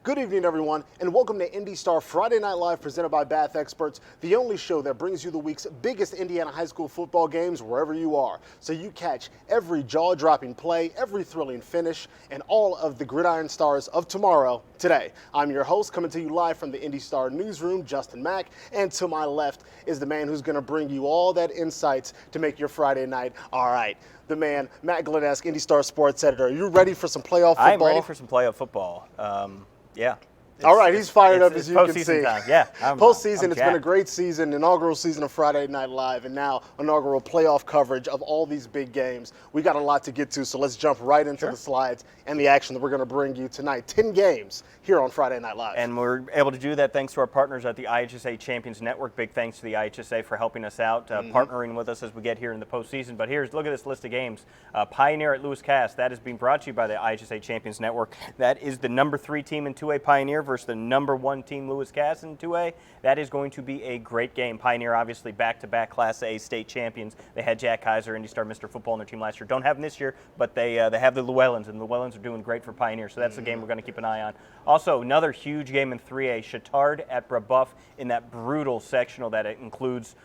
Good evening, everyone, and welcome to IndyStar Friday Night Live presented by Bath Experts, the only show that brings you the week's biggest Indiana high school football games wherever you are. So you catch every jaw-dropping play, every thrilling finish, and all of the gridiron stars of tomorrow today. I'm your host, coming to you live from the IndyStar newsroom, Justin Mack, and to my left is the man who's going to bring you all that insights to make your Friday night all right. The man, Matt Glennesk, IndyStar sports editor. Are you ready for some playoff football? I'm ready for some playoff football. Yeah. All right, he's fired up as you can see. Time. Yeah, postseason, it's been a great season, inaugural season of Friday Night Live, and now inaugural playoff coverage of all these big games. We got a lot to get to, so let's jump right into the slides and the action that we're going to bring you tonight. 10 games here on Friday Night Live. And we're able to do that thanks to our partners at the IHSA Champions Network. Big thanks to the IHSA for helping us out, partnering with us as we get here in the postseason. But look at this list of games. Pioneer at Lewis Cass, that is being brought to you by the IHSA Champions Network. That is the number 3 team in 2A, Pioneer, versus the number 1 team, Lewis Cass, in 2A. That is going to be a great game. Pioneer, obviously, back-to-back Class A state champions. They had Jack Kaiser, IndyStar Mr. Football on their team last year. Don't have them this year, but they have the Llewellyns, and the Llewellyns are doing great for Pioneer, so that's the game we're going to keep an eye on. Also, another huge game in 3A, Chittard at Brebeuf in that brutal sectional that it includes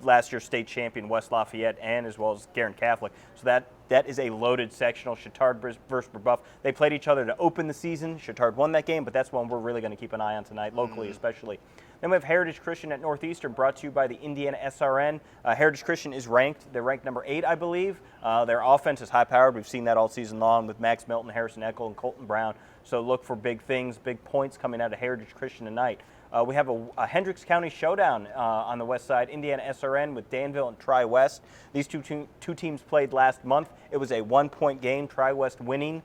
last year's state champion West Lafayette and as well as Guerin Catholic. So that is a loaded sectional, Chittard versus Brebeuf. They played each other to open the season. Chittard won that game, but that's one we're really going to keep an eye on tonight, locally especially. Then we have Heritage Christian at Northeastern, brought to you by the Indiana SRN. Heritage Christian is ranked. They're ranked number 8, I believe. Their offense is high-powered. We've seen that all season long with Max Milton, Harrison Eckel, and Colton Brown. So look for big things, big points coming out of Heritage Christian tonight. We have a Hendricks County showdown on the west side, Indiana SRN with Danville and Tri-West. These two teams played last month. It was a 1-point game, Tri-West winning,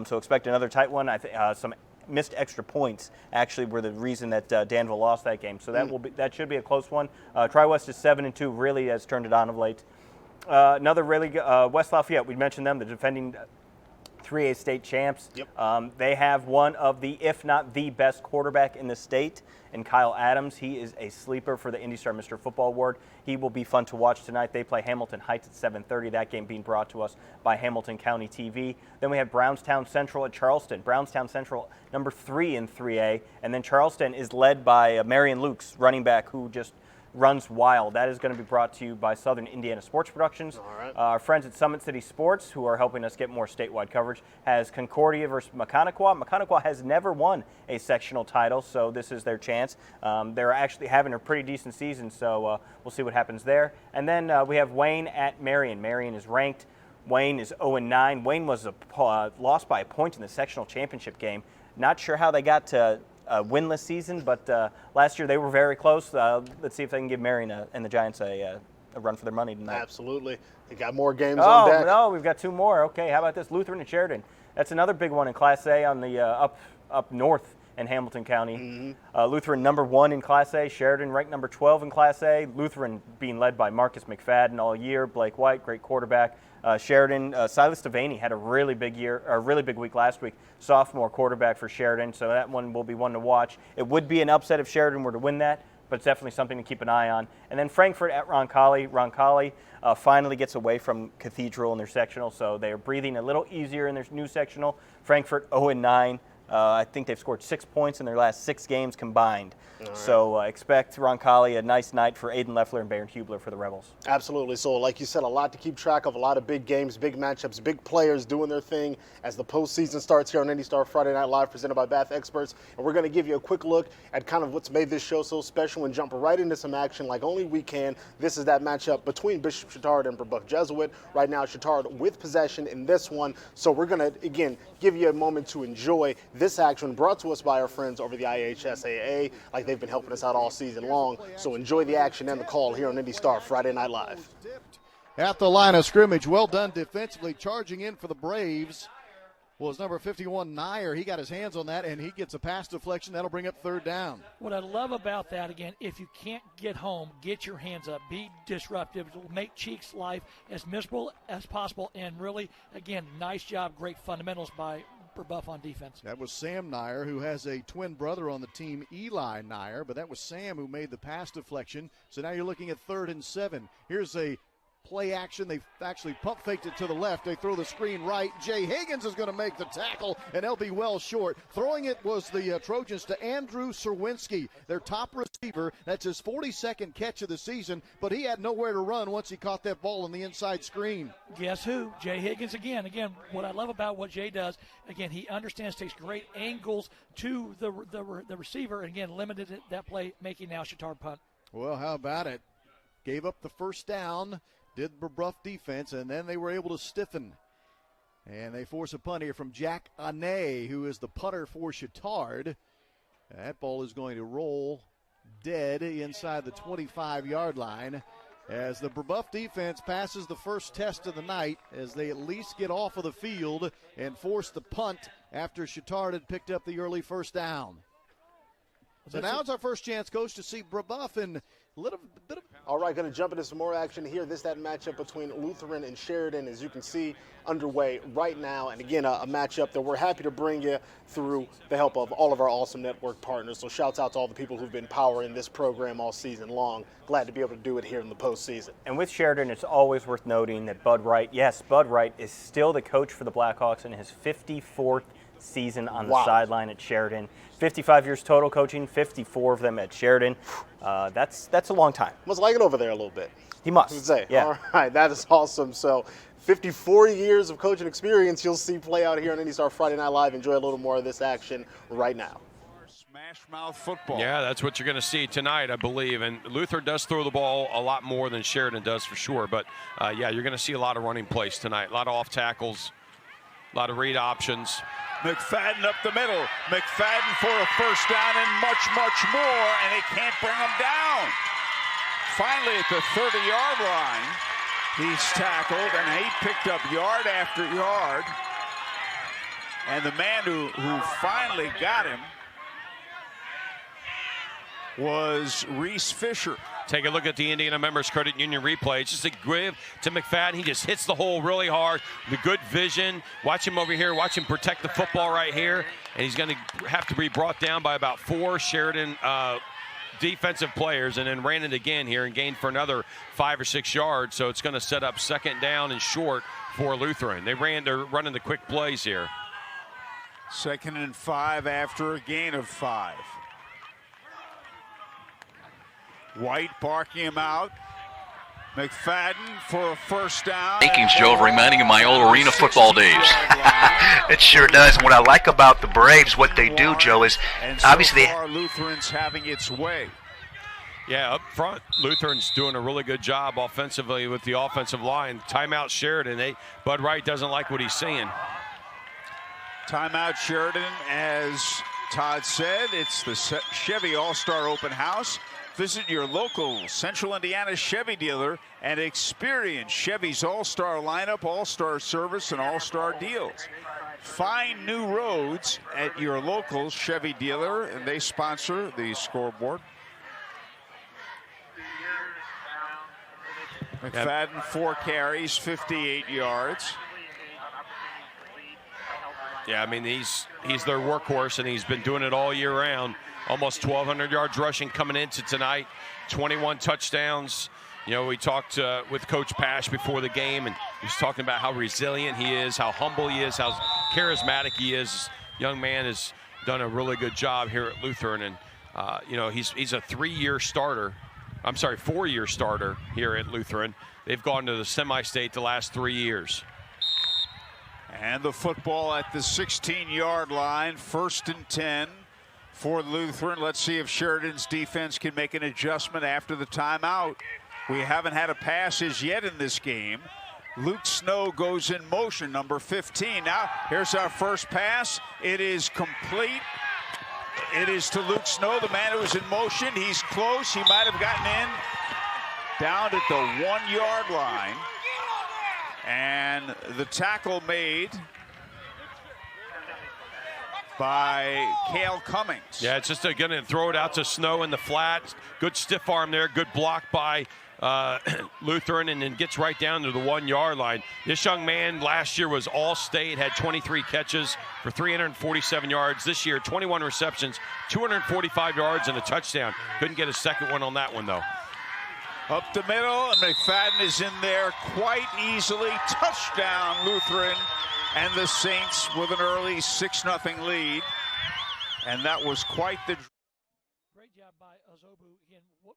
so expect another tight one. Some missed extra points actually were the reason that Danville lost that game, so that should be a close one. Tri-West is 7-2, really has turned it on of late. Another really good, West Lafayette, we mentioned them, the defending 3A state champs. Yep. They have one of the, if not the best quarterback in the state, and Kyle Adams. He is a sleeper for the IndyStar Mr. Football Award. He will be fun to watch tonight. They play Hamilton Heights at 7:30. That game being brought to us by Hamilton County TV. Then we have Brownstown Central at Charleston. Brownstown Central, number 3 in 3A. And then Charleston is led by Marion Lukes, running back, who just runs wild. That is going to be brought to you by Southern Indiana Sports Productions. All right. Our friends at Summit City Sports, who are helping us get more statewide coverage, has Concordia versus Maconaquah. Maconaquah has never won a sectional title, so this is their chance. They're actually having a pretty decent season, so we'll see what happens there. And then we have Wayne at Marion. Marion is ranked. Wayne is 0-9. Wayne was lost by a point in the sectional championship game. Not sure how they got to a winless season, but last year they were very close. Let's see if they can give Marion and the Giants a run for their money tonight. Absolutely. They got more games on deck. Oh, no, we've got 2 more. Okay, how about this? Lutheran and Sheridan. That's another big one in Class A on the up north in Hamilton County. Lutheran number 1 in Class A, Sheridan ranked number 12 in Class A. Lutheran being led by Marcus McFadden all year. Blake White, great quarterback. Sheridan, Silas Devaney had a really big week last week. Sophomore quarterback for Sheridan, so that one will be one to watch. It would be an upset if Sheridan were to win that, but it's definitely something to keep an eye on. And then Frankfort at Roncalli. Roncalli finally gets away from Cathedral in their sectional, so they are breathing a little easier in their new sectional. Frankfort 0-9. I think they've scored 6 points in their last 6 games combined. Right. So expect Roncalli a nice night for Aiden Leffler and Baron Hubler for the Rebels. Absolutely. So like you said, a lot to keep track of, a lot of big games, big matchups, big players doing their thing as the postseason starts here on IndyStar Friday Night Live presented by Bath Experts. And we're going to give you a quick look at kind of what's made this show so special and jump right into some action like only we can. This is that matchup between Bishop Chittard and Brebeuf Jesuit. Right now, Chittard with possession in this one. So we're going to, again, give you a moment to enjoy this action brought to us by our friends over the IHSAA, like they've been helping us out all season long. So enjoy the action and the call here on IndyStar Friday Night Live. At the line of scrimmage, well done defensively, charging in for the Braves was number 51, Nair. He got his hands on that, and he gets a pass deflection. That'll bring up 3rd down. What I love about that, again, if you can't get home, get your hands up. Be disruptive. It will make Cheek's life as miserable as possible. And really, again, nice job, great fundamentals by Brebeuf on defense. That was Sam Nair, who has a twin brother on the team, Eli Nair. But that was Sam who made the pass deflection. So now you're looking at 3rd and 7. Here's a play action. They actually pump faked it to the left. They throw the screen right. Jay Higgins is going to make the tackle, and they'll be well short. Throwing it was the Trojans to Andrew Serwinski, their top receiver. That's his 42nd catch of the season, but he had nowhere to run once he caught that ball on the inside screen. Guess who? Jay Higgins again. Again, what I love about what Jay does, again, he understands, takes great angles to the receiver, and again, limited that play, making now Shatard punt. Well, how about it? Gave up the first down, did the rough defense, and then they were able to stiffen. And they force a punt here from Jack Ane, who is the punter for Shatard. That ball is going to roll dead inside the 25-yard line as the Brebeuf defense passes the first test of the night as they at least get off of the field and force the punt after Shatard had picked up the early first down. So now it's our first chance, Coach, to see Brebeuf in a little bit of... All right, going to jump into some more action here. This that matchup between Lutheran and Sheridan, as you can see, underway right now. And again, a matchup that we're happy to bring you through the help of all of our awesome network partners. So shouts out to all the people who've been powering this program all season long. Glad to be able to do it here in the postseason. And with Sheridan, it's always worth noting that Bud Wright, yes, Bud Wright is still the coach for the Blackhawks in his 54th season on the sideline at Sheridan. 55 years total coaching, 54 of them at Sheridan. That's a long time. Must like it over there a little bit. He must. I would say. Yeah. All right, that is awesome. So 54 years of coaching experience you'll see play out here on IndyStar Friday Night Live. Enjoy a little more of this action right now. Smash mouth football. Yeah, that's what you're going to see tonight, I believe. And Luther does throw the ball a lot more than Sheridan does for sure. But, yeah, you're going to see a lot of running plays tonight, a lot of off tackles, a lot of read options. McFadden up the middle. McFadden for a first down and much, much more, and they can't bring him down. Finally, at the 30-yard line, he's tackled, and he picked up yard after yard. And the man who finally got him was Reese Fisher. Take a look at the Indiana Members Credit Union replay. It's just a give to McFadden. He just hits the hole really hard. The good vision. Watch him over here. Watch him protect the football right here. And he's going to have to be brought down by about 4 Sheridan defensive players, and then ran it again here and gained for another 5 or 6 yards. So it's going to set up second down and short for Lutheran. They're running the quick plays here. 2nd and 5 after a gain of 5. White barking him out. McFadden for a first down. Rankings, Joe, reminding of my old arena football days. It sure does. And what I like about the Braves, what they do, Joe, is obviously Lutheran's having its way. Yeah, up front, Lutheran's doing a really good job offensively with the offensive line. Timeout Sheridan. Bud Wright doesn't like what he's seeing. Timeout Sheridan, as Todd said, it's the Chevy All-Star Open House. Visit your local Central Indiana Chevy dealer and experience Chevy's all-star lineup, all-star service, and all-star deals. Find new roads at your local Chevy dealer, and they sponsor the scoreboard. McFadden, 4 carries, 58 yards. Yeah, I mean, he's their workhorse, and he's been doing it all year round. Almost 1,200 yards rushing coming into tonight, 21 touchdowns. You know, we talked with Coach Pash before the game, and he was talking about how resilient he is, how humble he is, how charismatic he is. This young man has done a really good job here at Lutheran, and you know, he's a 4-year starter here at Lutheran. They've gone to the semi-state the last 3 years. And the football at the 16-yard line, 1st and 10 for Lutheran. Let's see if Sheridan's defense can make an adjustment after the timeout. We haven't had a pass as yet in this game. Luke Snow goes in motion, number 15. Now, here's our first pass. It is complete. It is to Luke Snow, the man who is in motion. He's close. He might have gotten in down at the 1-yard line. And the tackle made by Cale Cummings. Yeah, it's just going to throw it out to Snow in the flat. Good stiff arm there. Good block by Lutheran, and then gets right down to the 1-yard line. This young man last year was All-State, had 23 catches for 347 yards. This year, 21 receptions, 245 yards, and a touchdown. Couldn't get a second one on that one, though. Up the middle, and McFadden is in there quite easily. Touchdown, Lutheran, and the Saints with an early 6-0 lead. And that was quite the... Great job by Ozobu. Again, what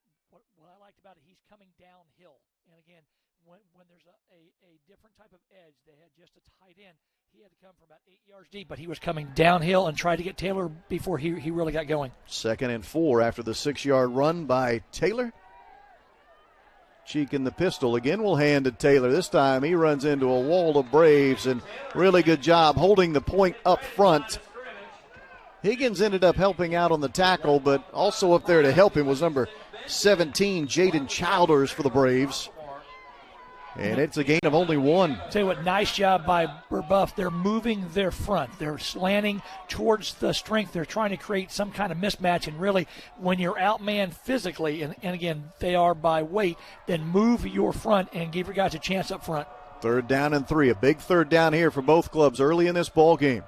I liked about it, he's coming downhill. And again, when there's a different type of edge, they had just a tight end. He had to come from about 8 yards deep, but he was coming downhill and tried to get Taylor before he really got going. 2nd and 4 after the 6-yard run by Taylor. Cheek in the pistol again will hand to Taylor. This time he runs into a wall of Braves, and really good job holding the point up front. Higgins ended up helping out on the tackle, but also up there to help him was number 17, Jaden Childers for the Braves. And it's a gain of only 1. Tell you what, nice job by Burbuff. They're moving their front. They're slanting towards the strength. They're trying to create some kind of mismatch. And really, when you're outmanned physically, and again, they are by weight, then move your front and give your guys a chance up front. 3rd down and 3. A big 3rd down here for both clubs early in this ball game.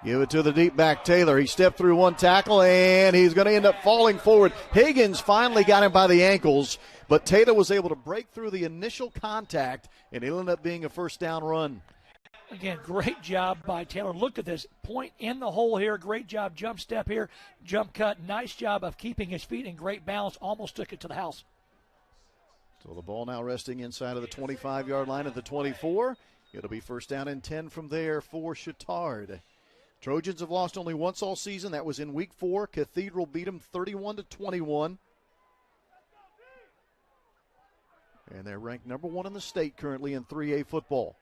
Give it to the deep back, Taylor. He stepped through one tackle, and he's going to end up falling forward. Higgins finally got him by the ankles, but Taylor was able to break through the initial contact, and it'll end up being a 1st down run. Again, great job by Taylor. Look at this. Point in the hole here. Great job. Jump step here. Jump cut. Nice job of keeping his feet in great balance. Almost took it to the house. So the ball now resting inside of the 25-yard line at the 24. It'll be 1st down and 10 from there for Chittard. Trojans have lost only once all season. That was in week 4. Cathedral beat them 31-21. And they're ranked number 1 in the state currently in 3A football.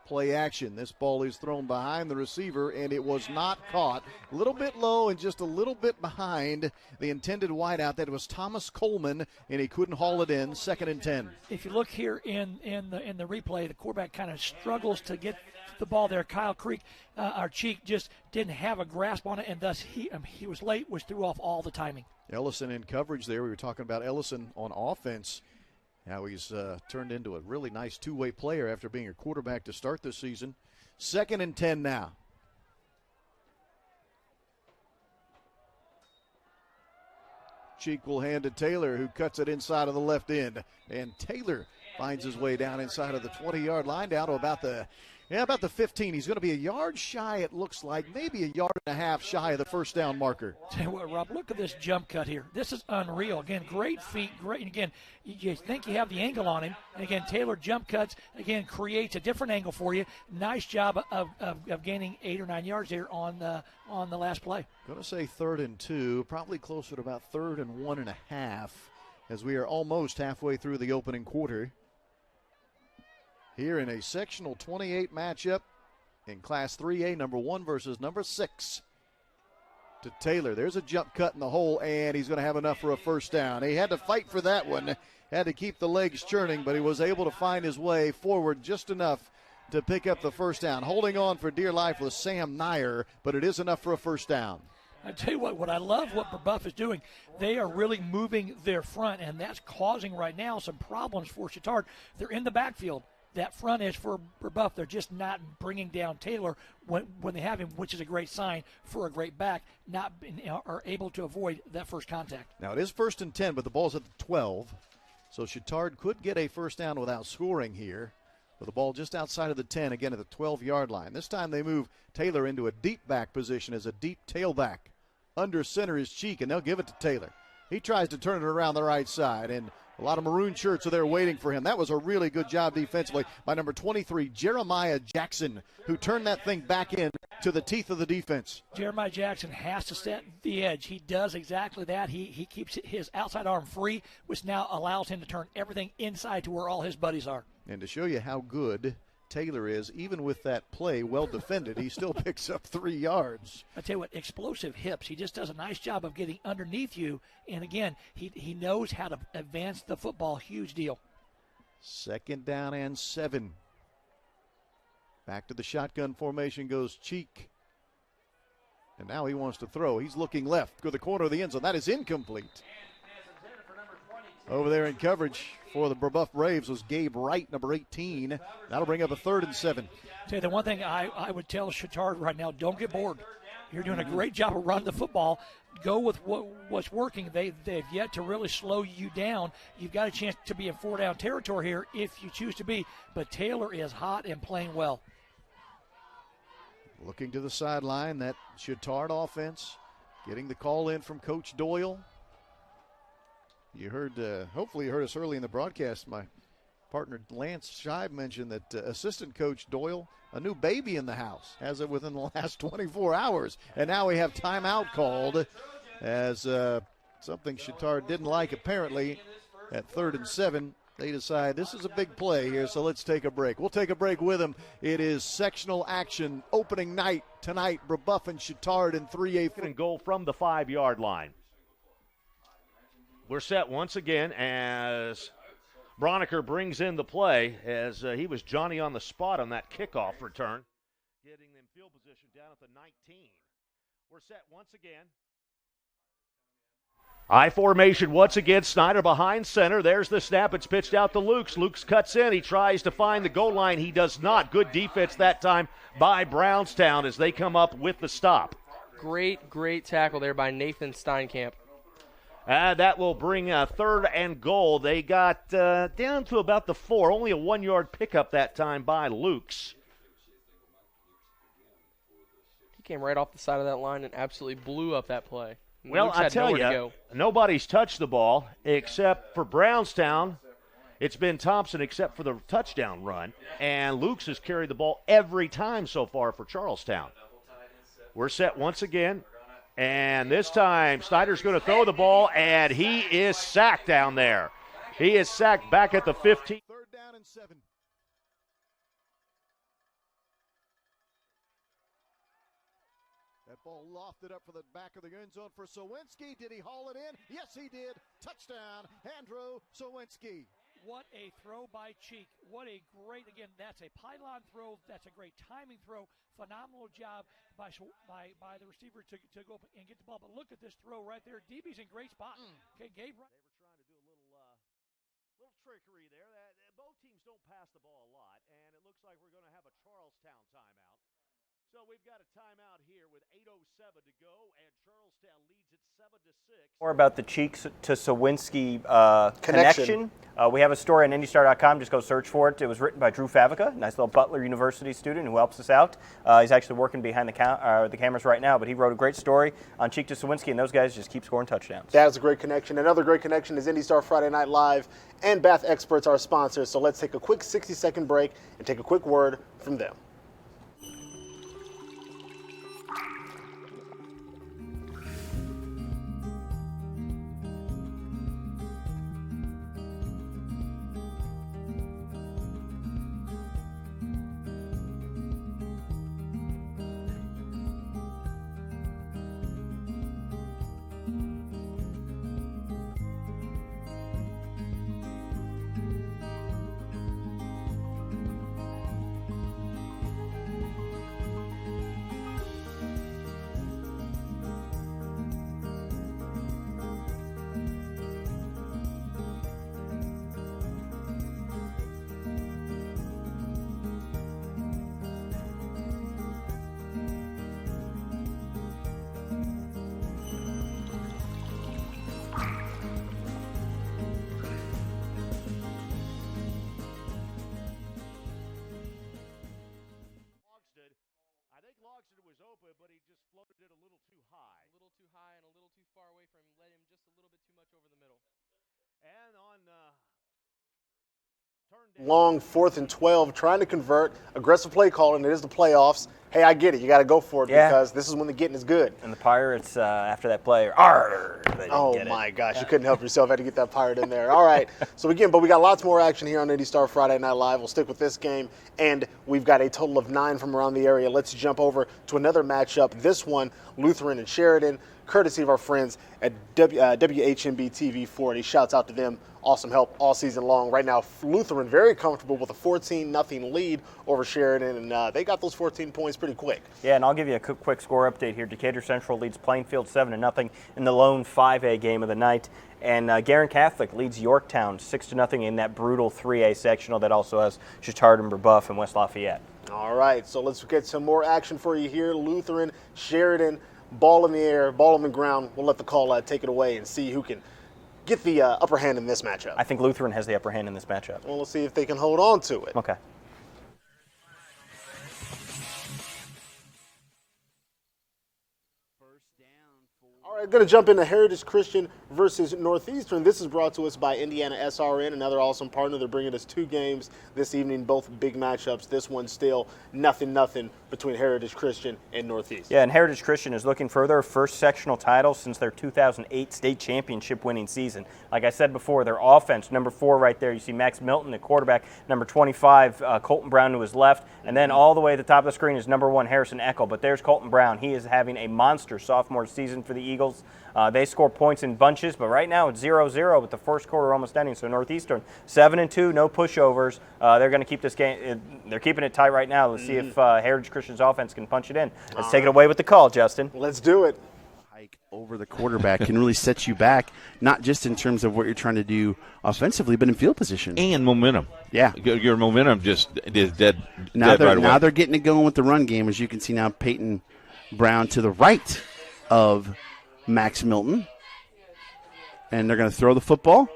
Play action. This ball is thrown behind the receiver, and it was not caught. A little bit low and just a little bit behind the intended wideout. That was Thomas Coleman, and he couldn't haul it in. 2nd and 10. If you look here in the replay, the quarterback kind of struggles to get the ball there. Kyle Creek, our Cheek, just didn't have a grasp on it, and thus he was late, which threw off all the timing. Ellison in coverage there. We were talking about Ellison on offense. How he's turned into a really nice two-way player after being a quarterback to start this season. 2nd and 10 now. Cheek will hand to Taylor, who cuts it inside of the left end. And Taylor finds his way down inside of the 20-yard line, down to about the 15. He's going to be a yard shy, it looks like, maybe a yard and a half shy of the 1st down marker. Tell you what, Rob, look at this jump cut here. This is unreal. Again, great feet, great. And again, you think you have the angle on him. And again, Taylor jump cuts, again, creates a different angle for you. Nice job of gaining 8 or 9 yards there on the last play. Going to say 3rd and 2, probably closer to about 3rd and 1.5, as we are almost halfway through the opening quarter. Here in a sectional 28 matchup in Class 3A, number 1 versus number 6. To Taylor. There's a jump cut in the hole, and he's going to have enough for a 1st down. He had to fight for that one, had to keep the legs churning, but he was able to find his way forward just enough to pick up the 1st down. Holding on for dear life was Sam Nyer, but it is enough for a 1st down. I tell you what I love what Burbuff is doing. They are really moving their front, and that's causing right now some problems for Chittard. They're in the backfield. That front edge for Burbuff, they're just not bringing down Taylor when they have him, which is a great sign for a great back, are able to avoid that first contact. Now it is 1st and 10, but the ball's at the 12. So Chittard could get a 1st down without scoring here. With the ball just outside of the 10, again at the 12-yard line. This time they move Taylor into a deep back position as a deep tailback. Under center is Cheek, and they'll give it to Taylor. He tries to turn it around the right side, and a lot of maroon shirts are there waiting for him. That was a really good job defensively by number 23, Jeremiah Jackson, who turned that thing back in to the teeth of the defense. Jeremiah Jackson has to set the edge. He does exactly that. He keeps his outside arm free, which now allows him to turn everything inside to where all his buddies are. And to show you how good Taylor is, even with that play well defended, he still picks up 3 yards. I tell you what, explosive hips. He just does a nice job of getting underneath you. And again, he knows how to advance the football. Huge deal. 2nd down and 7. Back to the shotgun formation goes Cheek. And now he wants to throw. He's looking left to the corner of the end zone. That is incomplete. Over there in coverage for the Burbuff Braves was Gabe Wright, number 18. That'll bring up a 3rd and 7. Tell you, the one thing I would tell Chittard right now, don't get bored. You're doing a great job of running the football. Go with what's working. They've yet to really slow you down. You've got a chance to be in 4-down territory here if you choose to be. But Taylor is hot and playing well. Looking to the sideline, that Chittard offense, getting the call in from Coach Doyle. You heard, hopefully you heard us early in the broadcast. My partner Lance Scheib mentioned that assistant coach Doyle, a new baby in the house, has it within the last 24 hours. And now we have timeout called as something Chittard didn't like apparently at 3rd and 7. They decide this is a big play here, so let's take a break. We'll take a break with them. It is sectional action opening night tonight. Brebeuf and Chittard in 3A. And goal from the 5-yard line. We're set once again as Broniker brings in the play as he was Johnny on the spot on that kickoff return. Getting them field position down at the 19. We're set once again. I formation once again. Snyder behind center. There's the snap. It's pitched out to Lukes. Lukes cuts in. He tries to find the goal line. He does not. Good defense that time by Brownstown as they come up with the stop. Great tackle there by Nathan Steinkamp. That will bring a 3rd and goal. They got down to about the 4. Only a 1-yard pickup that time by Lukes. He came right off the side of that line and absolutely blew up that play. Well, Lukes I had tell nowhere to you, go. nobody's touched the ball except for Brownstown. It's been Thompson except for the touchdown run. And Lukes has carried the ball every time so far for Charlestown. We're set once again. And this time, Snyder's going to throw the ball, and he is sacked down there. He is sacked back at the 15. 3rd down and 7. That ball lofted up for the back of the end zone for Sowinski. Did he haul it in? Yes, he did. Touchdown, Andrew Sowinski. What a throw by Cheek. What a great, again, that's a pylon throw. That's a great timing throw. Phenomenal job by the receiver to go up and get the ball. But look at this throw right there. DB's in great spot. Okay, Gabe. They were trying to do a little trickery there. Both teams don't pass the ball a lot, and it looks like we're going to have a Charlestown timeout. So we've got a timeout here with 8:07 to go, and Charlestown leads it 7-6. More about the Cheeks to Sowinski connection. Connection. We have a story on IndyStar.com. Just go search for it. It was written by Drew Favica, nice little Butler University student who helps us out. He's actually working behind the cameras right now, but he wrote a great story on Cheek to Sowinski, and those guys just keep scoring touchdowns. That is a great connection. Another great connection is IndyStar Friday Night Live and Bath Experts, our sponsors. So let's take a quick 60-second break and take a quick word from them. But he just floated it a little too high. A little too high and a little too far away from him. Led him just a little bit too much over the middle. And on Long 4th and 12, trying to convert. Aggressive play calling. It is the playoffs. Hey, I get it. You got to go for it because this is when the getting is good. And the Pirates, after that play, they didn't get it. My gosh, you couldn't help yourself. Had to get that Pirate in there. All right. So again, but we got lots more action here on IndyStar Friday Night Live. We'll stick with this game, and we've got a total of 9 from around the area. Let's jump over to another matchup. This one, Lutheran and Sheridan, courtesy of our friends at WHMB TV 40. Shouts out to them. Awesome help all season long. Right now, Lutheran very comfortable with a 14-0 lead over Sheridan, and they got those 14 points pretty quick. Yeah, and I'll give you a quick score update here. Decatur Central leads Plainfield 7-0 in the lone 5A game of the night. And Garin Catholic leads Yorktown 6-0 in that brutal 3A sectional that also has Chittard and Brebeuf and West Lafayette. All right, so let's get some more action for you here. Lutheran, Sheridan, ball in the air, ball on the ground. We'll let the call take it away and see who can get the upper hand in this matchup. I think Lutheran has the upper hand in this matchup. Well, let's see if they can hold on to it. Okay. All right, going to jump into Heritage Christian versus Northeastern. This is brought to us by Indiana SRN, another awesome partner. They're bringing us 2 games this evening, both big matchups. This one still nothing between Heritage Christian and Northeastern. Yeah, and Heritage Christian is looking for their first sectional title since their 2008 state championship winning season. Like I said before, their offense, number 4 right there, you see Max Milton, the quarterback, number 25, Colton Brown to his left, and then all the way at the top of the screen is number 1, Harrison Eckel. But there's Colton Brown. He is having a monster sophomore season for the Eagles. They score points in bunches, but right now it's 0-0 with the first quarter almost ending. So Northeastern 7-2, no pushovers. They're going to keep this game. They're keeping it tight right now. Let's see if Heritage Christian's offense can punch it in. Let's take it away with the call, Justin. Let's do it. Hike over the quarterback can really set you back, not just in terms of what you're trying to do offensively, but in field position and momentum. Yeah, your momentum just is dead. Now dead they're right away. now they're getting it going with the run game, as you can see now. Peyton Brown to the right of Max Milton. And they're going to throw the football.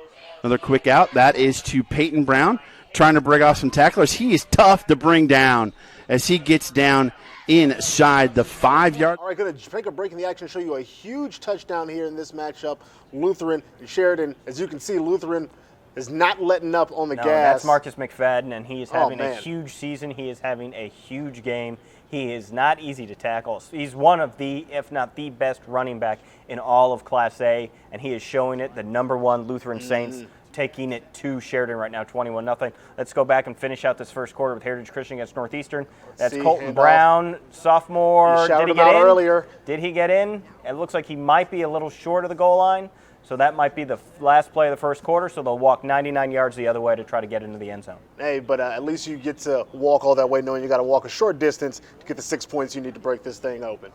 Another quick out. That is to Peyton Brown, trying to break off some tacklers. He is tough to bring down as he gets down inside the 5-yard. All right, going to take a break in the action and show you a huge touchdown here in this matchup. Lutheran and Sheridan. As you can see, Lutheran is not letting up on the gas. That's Marcus McFadden, and he is having a man. huge season. He is having a huge game. He is not easy to tackle. He's one of the, if not the best running back in all of Class A, and he is showing it. The number 1 Lutheran Saints taking it to Sheridan right now, 21-0. Let's go back and finish out this first quarter with Heritage Christian against Northeastern. That's Colton Brown, sophomore. Did he get in? Earlier. Did he get in? It looks like he might be a little short of the goal line. So that might be the last play of the first quarter, so they'll walk 99 yards the other way to try to get into the end zone. Hey, but at least you get to walk all that way knowing you got to walk a short distance to get the 6 points you need to break this thing open.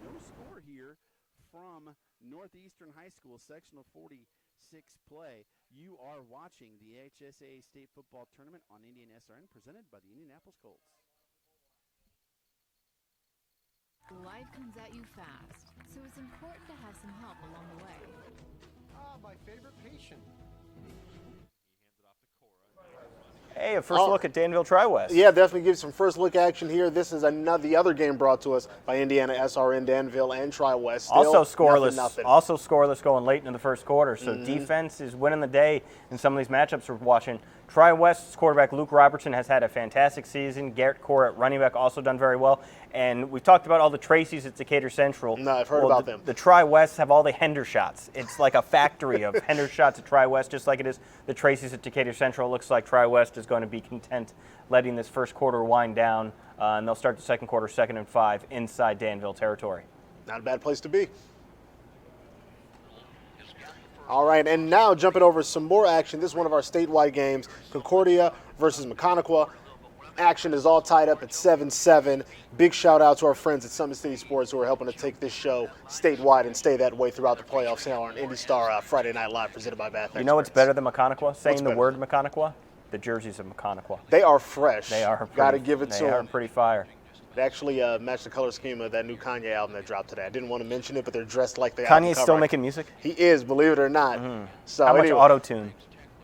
No score here from Northeastern High School, sectional 46 play. You are watching the HSA State Football Tournament on Indiana SRN, presented by the Indianapolis Colts. Life comes at you fast, so it's important to have some help along the way. My favorite patient. Hey, a first look at Danville Tri-West. Yeah, definitely give some first look action here. This is the other game brought to us by Indiana SRN, Danville, and Tri-West. Still Also scoreless. Nothing. Also scoreless going late into the first quarter. So defense is winning the day in some of these matchups we're watching. Tri-West's quarterback Luke Robertson has had a fantastic season. Garrett Core at running back also done very well. And we've talked about all the Tracys at Decatur Central. No, I've heard about them. The Tri-Wests have all the Hendershots. It's like a factory of Hendershots at Tri-West, just like it is the Tracys at Decatur Central. It looks like Tri-West is going to be content letting this first quarter wind down, and they'll start the second quarter 2nd and 5 inside Danville territory. Not a bad place to be. All right, and now jumping over some more action. This is one of our statewide games, Concordia versus Maconaquah. Action is all tied up at 7-7. Big shout out to our friends at Summit City Sports who are helping to take this show statewide and stay that way throughout the playoffs here on IndyStar Friday Night Live presented by Bath Experts. You know what's better than Maconaquah? Saying the better? word Maconaquah? The jerseys of Maconaquah. They are fresh. They are. Got to give it to them. They are pretty fire. They actually match the color scheme of that new Kanye album that dropped today. I didn't want to mention it, but they're dressed like they are. Kanye's still making music? He is, believe it or not. So How much anyway, auto-tune?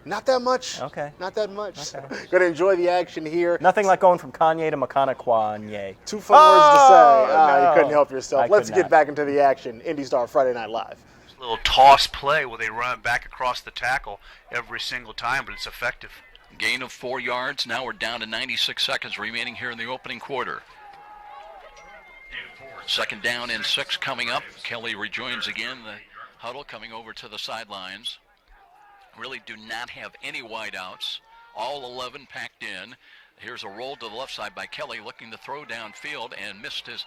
Not that much. Okay. Not that much. Okay. Going to enjoy the action here. Nothing like going from Kanye to Maconaquah. Two fun words to say. No. You couldn't help yourself. I Let's could get not. back into the action. IndyStar Friday Night Live. Little toss play where they run back across the tackle every single time, but it's effective. Gain of 4 yards. Now we're down to 96 seconds remaining here in the opening quarter. 2nd down and 6 coming up. Kelly rejoins again the huddle, coming over to the sidelines. Really do not have any wideouts. All 11 packed in. Here's a roll to the left side by Kelly, looking to throw downfield and missed his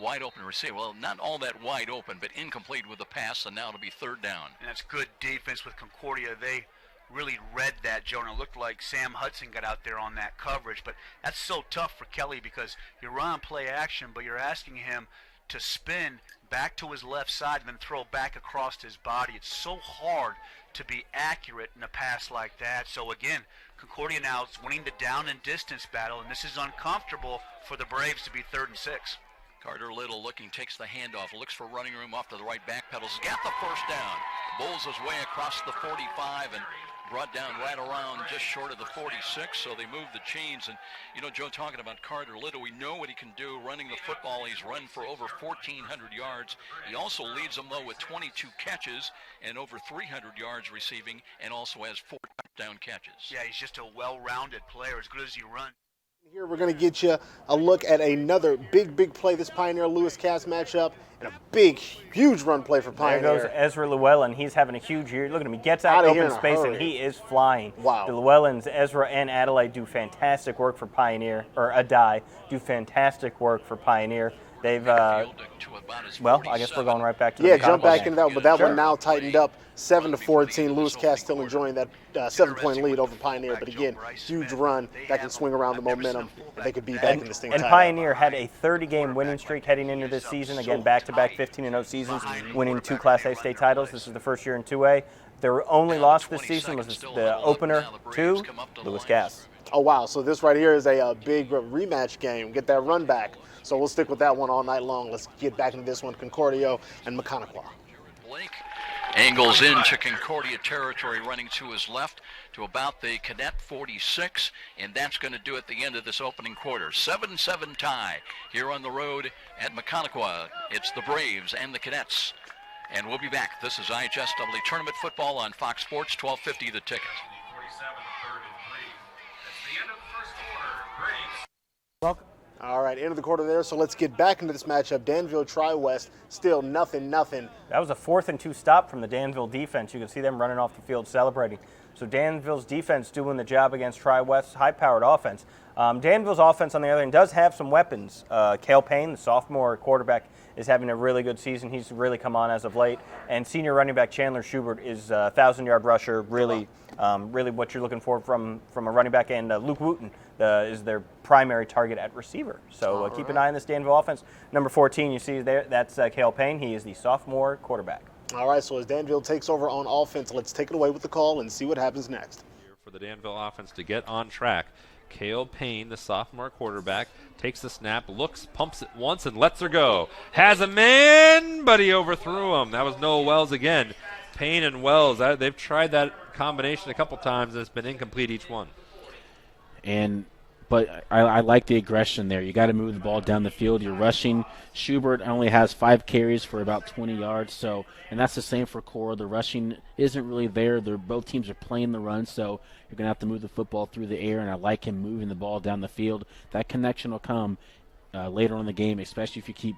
wide open receiver. Well, not all that wide open, but incomplete with the pass, and now it'll be 3rd down. And that's good defense with Concordia. They really read that, Jonah. It looked like Sam Hudson got out there on that coverage, but that's so tough for Kelly because you're running play action, but you're asking him to spin back to his left side and then throw back across his body. It's so hard to be accurate in a pass like that. So again, Concordia now is winning the down and distance battle, and this is uncomfortable for the Braves to be 3rd and 6. Carter Little looking, takes the handoff, looks for running room off to the right, back pedals, got the first down. Bowls his way across the 45 and brought down right around just short of the 46, so they moved the chains. And, you know, Joe, talking about Carter Little, we know what he can do running the football. He's run for over 1,400 yards. He also leads them, though, with 22 catches and over 300 yards receiving, and also has 4 touchdown catches. Yeah, he's just a well-rounded player, as good as he runs. Here we're going to get you a look at another big play, this Pioneer-Lewis Cass matchup, and a big, huge run play for Pioneer. There goes Ezra Llewellyn. He's having a huge year. Look at him. He gets out in open space, and he is flying. Wow. The Llewellyns, Ezra, and Adelaide do fantastic work for Pioneer, or Adai do fantastic work for Pioneer. They've, well, I guess we're going right back to the jump back into that, but that one now tightened up 7-14. Lewis Cass still enjoying that 7-point lead over Pioneer, but again, huge run that can swing around the momentum, and they could be back in this thing. And Pioneer had a 30-game winning streak heading into this season. Again, back-to-back 15-0 seasons, winning 2 Class A state titles. This is the first year in 2A. Their only loss this season was the opener to Lewis Cass. Oh, wow. So this right here is a big rematch game. Get that run back. So we'll stick with that one all night long. Let's get back into this one, Concordia and Mechaniqua. Blake angles into Concordia territory, running to his left to about the Cadet 46, and that's going to do it at the end of this opening quarter. 7-7 tie here on the road at Mechaniqua. It's the Braves and the Cadets. And we'll be back. This is IHSW Tournament Football on Fox Sports, 1250 The Ticket. Welcome. All right, end of the quarter there, so let's get back into this matchup. Danville Tri-West, still nothing. That was a 4th and 2 stop from the Danville defense. You can see them running off the field celebrating. So Danville's defense doing the job against Tri-West's high-powered offense. Danville's offense, on the other end, does have some weapons. Cale Payne, the sophomore quarterback, is having a really good season. He's really come on as of late. And senior running back Chandler Schubert is a 1,000-yard rusher, really what you're looking for from a running back. And Luke Wooten is their primary target at receiver. So keep an eye on this Danville offense. Number 14, you see there, that's Cale Payne. He is the sophomore quarterback. All right, so as Danville takes over on offense, let's take it away with the call and see what happens next. For the Danville offense to get on track, Cale Payne, the sophomore quarterback, takes the snap, looks, pumps it once, and lets her go. Has a man, but he overthrew him. That was Noah Wells again. Payne and Wells, they've tried that combination a couple times, and it's been incomplete each one. But I like the aggression there. You got to move the ball down the field. You're rushing. Schubert only has 5 carries for about 20 yards. And that's the same for Cora. The rushing isn't really there. Both teams are playing the run, so you're going to have to move the football through the air, and I like him moving the ball down the field. That connection will come later on in the game, especially if you keep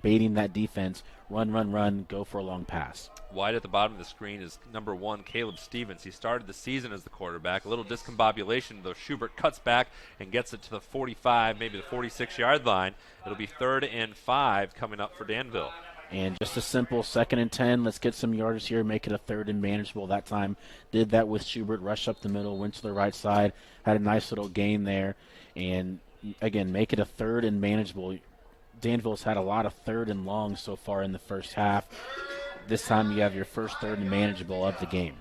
baiting that defense. Run, go for a long pass. Wide at the bottom of the screen is number 1, Caleb Stevens. He started the season as the quarterback. A little discombobulation, though Schubert cuts back and gets it to the 45, maybe the 46-yard line. It'll be 3rd and 5 coming up for Danville. And just a simple 2nd and 10. Let's get some yardage here, make it a 3rd and manageable that time. Did that with Schubert, rushed up the middle, went to the right side, had a nice little gain there. And, again, make it a 3rd and manageable. Danville's had a lot of 3rd and longs so far in the first half. This time you have your first 3rd and manageable of the game.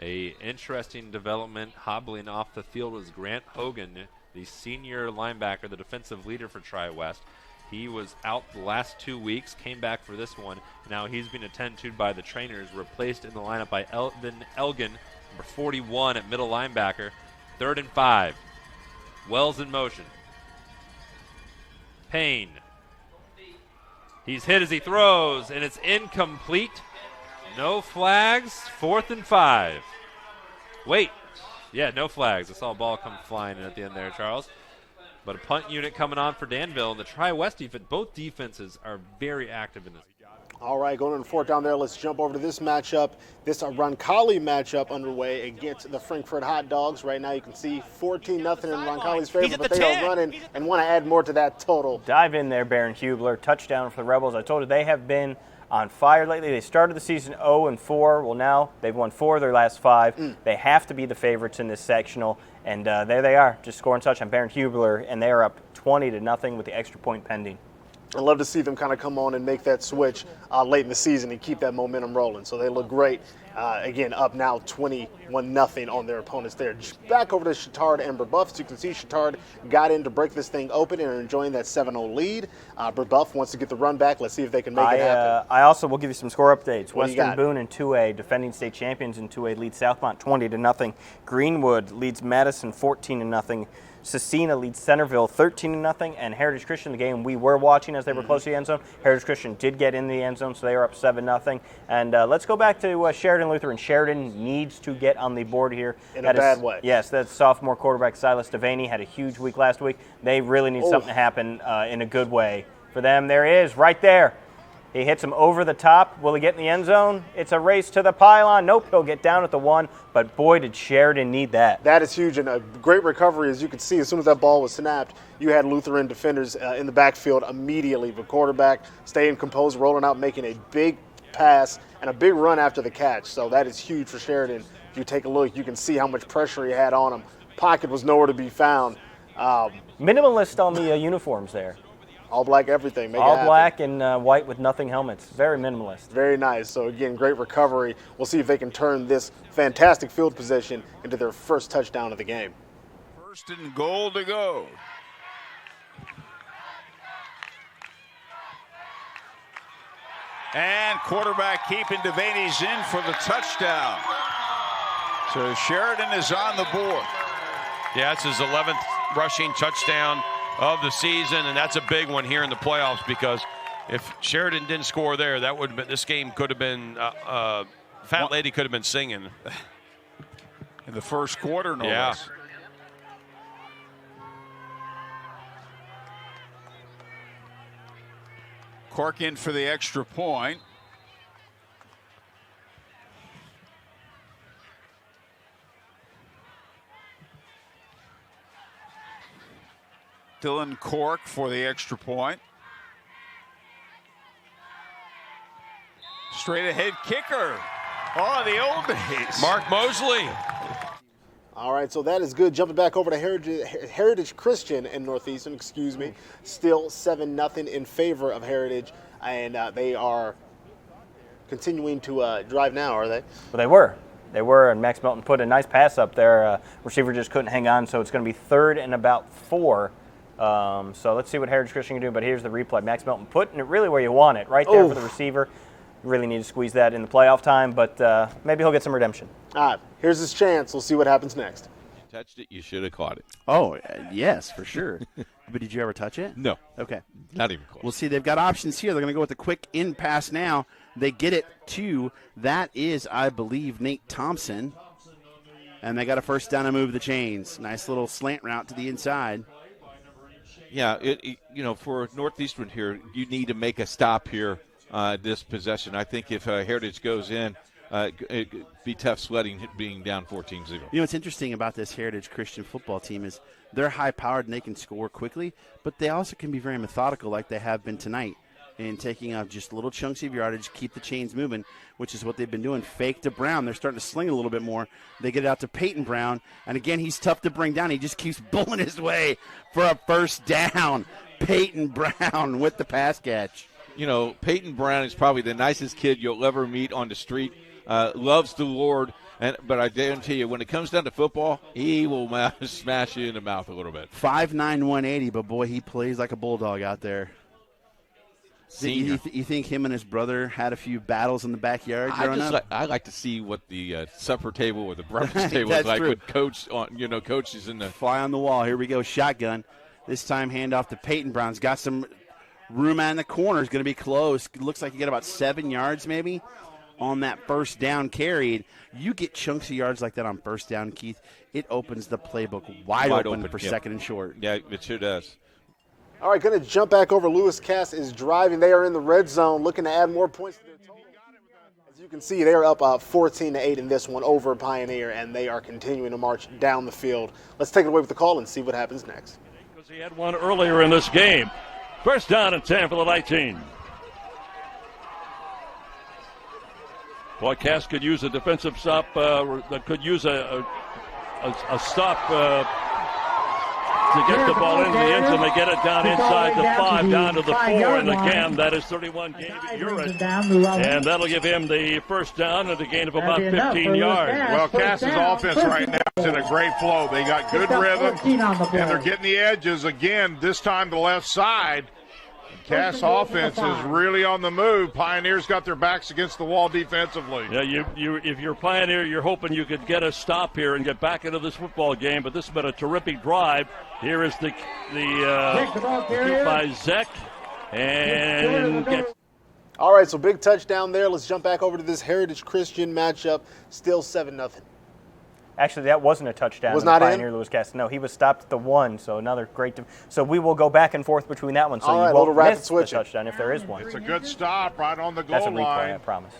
A interesting development hobbling off the field was Grant Hogan, the senior linebacker, the defensive leader for Tri-West. He was out the last 2 weeks, came back for this one. Now he's been attended to by the trainers, replaced in the lineup by Elvin Elgin, number 41 at middle linebacker. 3rd and 5. Wells in motion. Payne. He's hit as he throws, and it's incomplete. No flags. 4th and 5. Wait. Yeah, no flags. I saw a ball come flying in at the end there, Charles. But a punt unit coming on for Danville. And the Tri-West defense, both defenses are very active in this. All right, going on the 4th down there, let's jump over to this matchup. This Roncalli matchup underway against the Frankfurt Hot Dogs. Right now you can see 14-0 in Roncalli's favor, but they are running and want to add more to that total. Dive in there, Baron Hubler. Touchdown for the Rebels. I told you they have been on fire lately. They started the season 0-4. Well, now they've won 4 of their last 5. They have to be the favorites in this sectional, and there they are, just scoring touchdown. Baron Hubler, and they are up 20-0 with the extra point pending. I'd love to see them kind of come on and make that switch late in the season and keep that momentum rolling. So they look great. Again, up now 21-0 on their opponents there. Back over to Chittard and Brebeuf. As you can see, Chittard got in to break this thing open and are enjoying that 7-0 lead. Brebeuf wants to get the run back. Let's see if they can make it happen. I also will give you some score updates. What do you Western got? Boone in 2A, defending state champions in 2A, leads Southmont 20-0. Greenwood leads Madison 14-0. Cecina leads Centerville 13-0, and Heritage Christian, the game we were watching as they were close to the end zone, Heritage Christian did get in the end zone, so they are up 7-0. And let's go back to Sheridan Lutheran. Sheridan needs to get on the board here. In a bad way. Yes, that sophomore quarterback Silas Devaney had a huge week last week. They really need something to happen in a good way for them. There he is, right there. He hits him over the top. Will he get in the end zone? It's a race to the pylon. Nope, he'll get down at the 1. But boy, did Sheridan need that. That is huge, and a great recovery. As you can see, as soon as that ball was snapped, you had Lutheran defenders in the backfield immediately. The quarterback staying composed, rolling out, making a big pass and a big run after the catch. So that is huge for Sheridan. If you take a look, you can see how much pressure he had on him. Pocket was nowhere to be found. Minimalist on the uniforms there. All black everything. Make it All happen. black and white with nothing helmets. Very minimalist. Very nice. So, again, great recovery. We'll see if they can turn this fantastic field position into their first touchdown of the game. First and goal to go. And quarterback keeping Devaney's in for the touchdown. So Sheridan is on the board. Yeah, it's his 11th rushing touchdown of the season, and that's a big one here in the playoffs because if Sheridan didn't score there, that would have been, this game could have been, Fat Lady could have been singing. In the first quarter, no yeah. less. Cork in for the extra point. Dylan Cork for the extra point. Straight ahead kicker. Oh, the old days. Mark Mosley. All right, so that is good. Jumping back over to Heritage Christian in Northeastern, Still 7-0 in favor of Heritage, and they are continuing to drive now, are they? Well, they were. They were, and Max Melton put a nice pass up there. Receiver just couldn't hang on, so it's going to be 3rd and about 4. So let's see what Heritage Christian can do, but here's the replay. Max Melton putting it really where you want it, right there for the receiver. You really need to squeeze that in the playoff time, but maybe he'll get some redemption. All right, here's his chance. We'll see what happens next. You touched it, you should have caught it. Oh, yes, for sure. But did you ever touch it? No. Okay. Not even close. We'll see. They've got options here. They're going to go with the quick in pass now. They get it to, that is, I believe, Nate Thompson. And they got a first down to move the chains. Nice little slant route to the inside. Yeah, for Northeastern here, you need to make a stop here this possession. I think if Heritage goes in, it'd be tough sledding being down 14-0. You know what's interesting about this Heritage Christian football team is they're high-powered and they can score quickly, but they also can be very methodical like they have been tonight in taking off just little chunks of yardage, keep the chains moving, which is what they've been doing. Fake to Brown. They're starting to sling a little bit more. They get it out to Peyton Brown, and again, he's tough to bring down. He just keeps bulling his way for a first down. Peyton Brown with the pass catch. You know, Peyton Brown is probably the nicest kid you'll ever meet on the street. Loves the Lord, but I guarantee you, when it comes down to football, he will smash you in the mouth a little bit. 5'9", 180, but boy, he plays like a bulldog out there. You think him and his brother had a few battles in the backyard growing up? I like to see what the supper table or the breakfast table is like with coaches in the fly on the wall. Here we go, shotgun. This time handoff to Peyton Brown's got some room out in the corner. Is going to be close. Looks like you got about 7 yards maybe on that first down carried. You get chunks of yards like that on first down, Keith. It opens the playbook wide open for second and short. Yeah, it sure does. All right, going to jump back over. Lewis Cass is driving. They are in the red zone, looking to add more points to their total. As you can see, they are up 14-8 in this one over Pioneer, and they are continuing to march down the field. Let's take it away with the call and see what happens next. Because he had one earlier in this game. First down and 10 for the 19. Boy, Cass could use a defensive stop. That could use a stop to get the ball into the end zone. They get it down inside the 5, down to the 4. And again, that is 31 games at Urine. And that'll give him the first down and a gain of about 15 yards. Well, Cass's offense right now is in a great flow. They got good rhythm, and they're getting the edges again, this time to the left side. Cass offense is really on the move. Pioneers got their backs against the wall defensively. Yeah, if you're Pioneer, you're hoping you could get a stop here and get back into this football game. But this has been a terrific drive. Here is the keep by Zek and all right, so big touchdown there. Let's jump back over to this Heritage Christian matchup. Still 7-0. Actually, that wasn't a touchdown. Was not Pioneer Lewis Cass. No, he was stopped at the 1, so another great. So we will go back and forth between that one. So all right, you won't rapid miss switching. the touchdown if there is one. It's a good stop right on the goal That's a replay, line. I promise.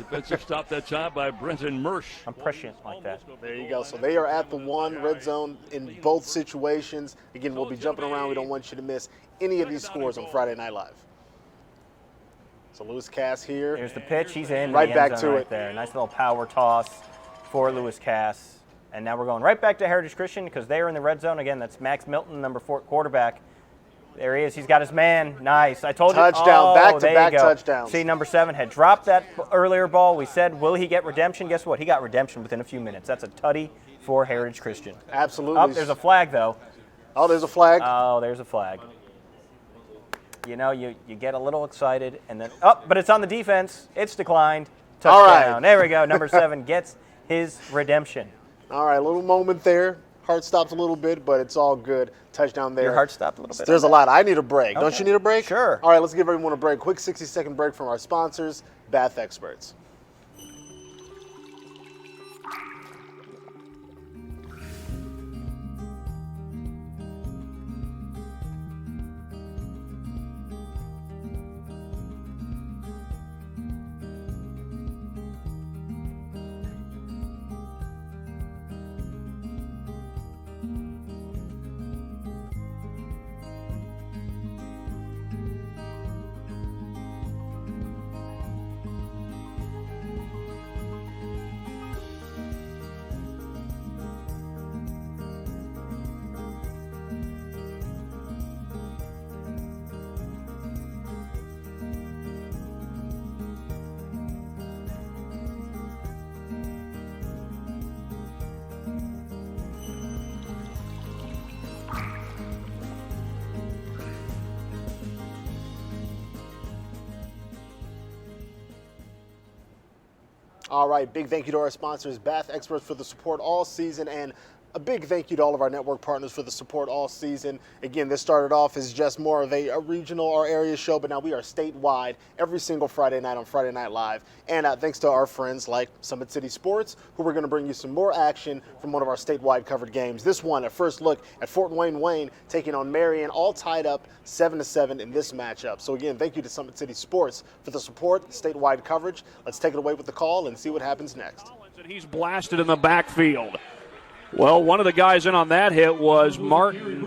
defensive stop that time by Brenton Mersch. I'm prescient like that. There you go. So they are at the 1, red zone in both situations. Again, we'll be jumping around. We don't want you to miss any of these scores on Friday Night Live. So Lewis Cass here. Here's the pitch. He's in. Right the back end zone to right it. there. Nice little power toss for Lewis Cass. And now we're going right back to Heritage Christian because they are in the red zone. Again, that's Max Milton, number 4 quarterback. There he is. He's got his man. Nice. I told you. Touchdown. Back-to-back there you go. touchdowns. See, number 7 had dropped that earlier ball. We said, will he get redemption? Guess what? He got redemption within a few minutes. That's a tutty for Heritage Christian. Absolutely. Oh, there's a flag, though. Oh, there's a flag. Oh, there's a flag. You know, you get a little excited, and then, oh, but it's on the defense. It's declined. Touchdown. All right. There we go. Number 7 gets his redemption. All right, a little moment there. Heart stopped a little bit, but it's all good. Touchdown there. Your heart stopped a little bit. There's a lot. I need a break. Okay. Don't you need a break? Sure. All right, let's give everyone a break. Quick 60-second break from our sponsors, Bath Experts. All right, big thank you to our sponsors, Bath Experts, for the support all season, and a big thank you to all of our network partners for the support all season. Again, this started off as just more of a regional or area show, but now we are statewide every single Friday night on Friday Night Live. And thanks to our friends like Summit City Sports, who are going to bring you some more action from one of our statewide covered games. This one, a first look at Fort Wayne taking on Marion, all tied up 7-7 in this matchup. So again, thank you to Summit City Sports for the support, statewide coverage. Let's take it away with the call and see what happens next. And he's blasted in the backfield. Well, one of the guys in on that hit was Martin.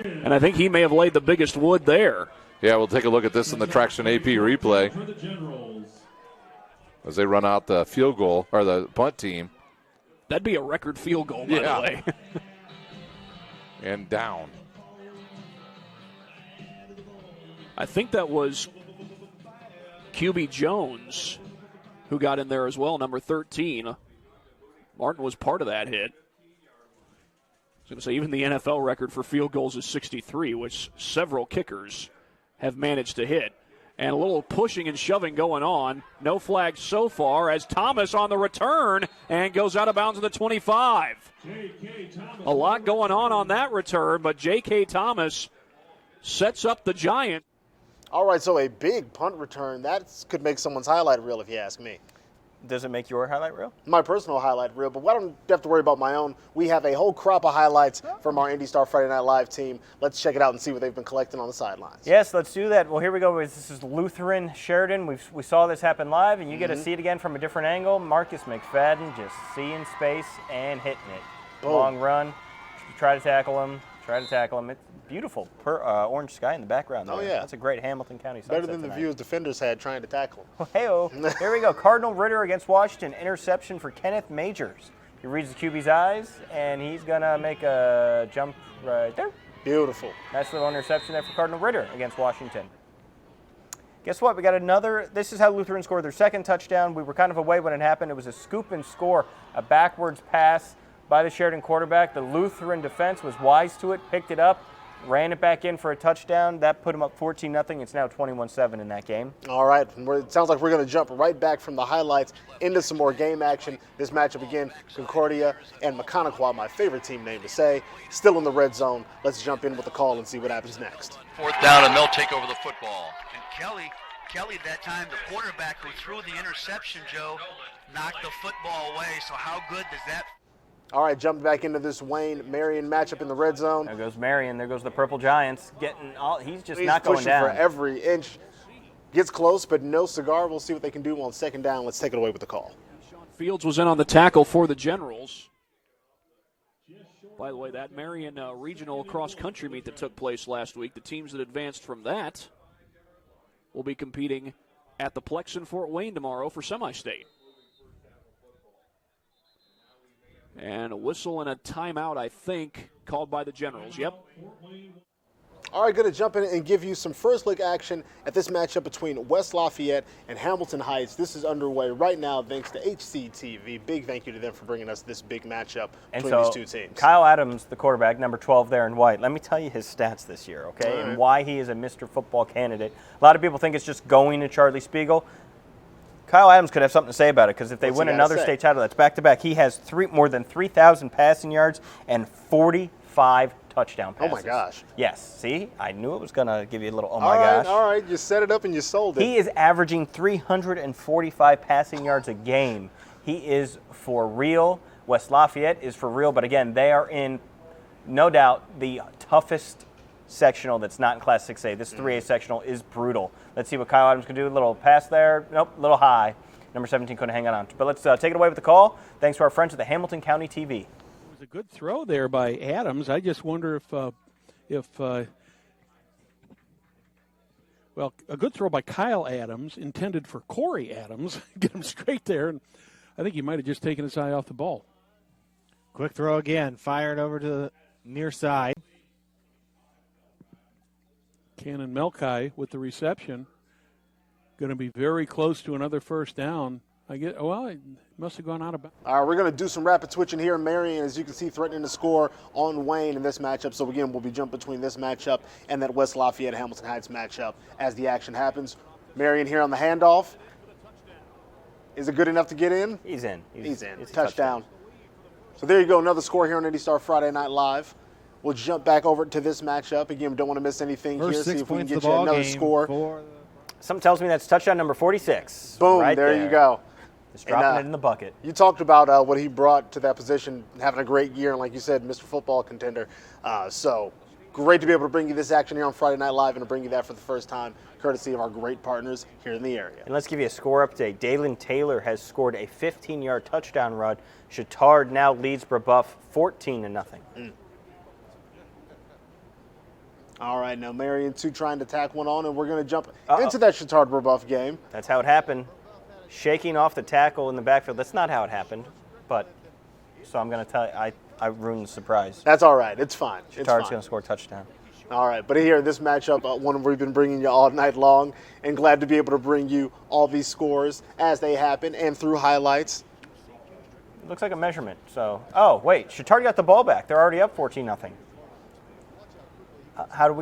And I think he may have laid the biggest wood there. Yeah, we'll take a look at this in the Traction AP replay as they run out the field goal, or the punt team. That'd be a record field goal, by the way. And down. I think that was QB Jones who got in there as well, number 13. Martin was part of that hit. I was going to say, even the NFL record for field goals is 63, which several kickers have managed to hit. And a little pushing and shoving going on. No flags so far as Thomas on the return and goes out of bounds at the 25. A lot going on that return, but J.K. Thomas sets up the Giant. All right, so a big punt return. That could make someone's highlight reel if you ask me. Does it make your highlight reel? My personal highlight reel, but I don't have to worry about my own. We have a whole crop of highlights from our IndyStar Friday Night Live team. Let's check it out and see what they've been collecting on the sidelines. Yes, let's do that. Well, here we go. This is Lutheran Sheridan. We saw this happen live, and you get to see it again from a different angle. Marcus McFadden just seeing space and hitting it. Boom. Long run. Try to tackle him. It's beautiful. Orange sky in the background there. Oh, yeah. That's a great Hamilton County sunset Better than tonight. the view his defenders had trying to tackle him. Hey-oh. Here we go. Cardinal Ritter against Washington. Interception for Kenneth Majors. He reads the QB's eyes, and he's going to make a jump right there. Beautiful. Nice little interception there for Cardinal Ritter against Washington. Guess what? We got another. This is how Lutheran scored their second touchdown. We were kind of away when it happened. It was a scoop and score, a backwards pass by the Sheridan quarterback. The Lutheran defense was wise to it, picked it up, ran it back in for a touchdown. That put them up 14-0. It's now 21-7 in that game. All right. It sounds like we're going to jump right back from the highlights into some more game action. This matchup again, Concordia and Maconaquah, my favorite team name to say, still in the red zone. Let's jump in with the call and see what happens next. 4th down, and they'll take over the football. And Kelly that time, the quarterback who threw the interception, Joe, knocked the football away. So how good does that? All right, jumping back into this Wayne-Marion matchup in the red zone. There goes Marion. There goes the Purple Giants. He's just not going pushing down. for every inch. Gets close, but no cigar. We'll see what they can do on second down. Let's take it away with the call. Fields was in on the tackle for the Generals. By the way, that Marion regional cross-country meet that took place last week, the teams that advanced from that will be competing at the Plex in Fort Wayne tomorrow for semi-state. And a whistle and a timeout, I think, called by the Generals. Yep. All right, going to jump in and give you some first look action at this matchup between West Lafayette and Hamilton Heights. This is underway right now thanks to HCTV. Big thank you to them for bringing us this big matchup between these two teams. Kyle Adams, the quarterback, number 12 there in white. Let me tell you his stats this year, okay, All right. and why he is a Mr. Football candidate. A lot of people think it's just going to Charlie Spiegel. Kyle Adams could have something to say about it because if they win another state title, that's back-to-back. He has more than 3,000 passing yards and 45 touchdown passes. Oh, my gosh. Yes. See? I knew it was going to give you a little oh, my gosh. All right. You set it up and you sold it. He is averaging 345 passing yards a game. He is for real. West Lafayette is for real. But, again, they are in, no doubt, the toughest sectional that's not in Class 6A. This 3A sectional is brutal. Let's see what Kyle Adams can do. A little pass there. Nope, a little high. Number 17 couldn't hang on. But let's take it away with the call. Thanks to our friends at the Hamilton County TV. A good throw there by Adams. I just wonder if a good throw by Kyle Adams intended for Corey Adams, get him straight there, and I think he might have just taken his eye off the ball. Quick throw again, fired over to the near side. Cannon Melkai with the reception, going to be very close to another first down. It must have gone out of bounds. All right, we're going to do some rapid switching here. Marion, as you can see, threatening to score on Wayne in this matchup. So, again, we'll be jumping between this matchup and that West Lafayette-Hamilton Heights matchup as the action happens. Marion here on the handoff. Is it good enough to get in? He's in. He's in. Touchdown. So, there you go. Another score here on IndyStar Friday Night Live. We'll jump back over to this matchup. Again, we don't want to miss anything here. See if we can get you another score. Something tells me that's touchdown number 46. Boom, right there you go. Just dropping it in the bucket. You talked about what he brought to that position, having a great year, and like you said, Mr. Football contender. So great to be able to bring you this action here on Friday Night Live and to bring you that for the first time, courtesy of our great partners here in the area. And let's give you a score update. Dalen Taylor has scored a 15-yard touchdown run. Chittard now leads Brebeuf 14-0. All right, now Marion 2 trying to tack one on, and we're going to jump into that Chittard-Brebeuf game. That's how it happened. Shaking off the tackle in the backfield. That's not how it happened, so I'm going to tell you, I ruined the surprise. That's all right. It's fine. Chittard's going to score a touchdown. All right, but here, this matchup, one we've been bringing you all night long, and glad to be able to bring you all these scores as they happen and through highlights. It looks like a measurement. So, oh, wait, Chittard got the ball back. They're already up 14-0. How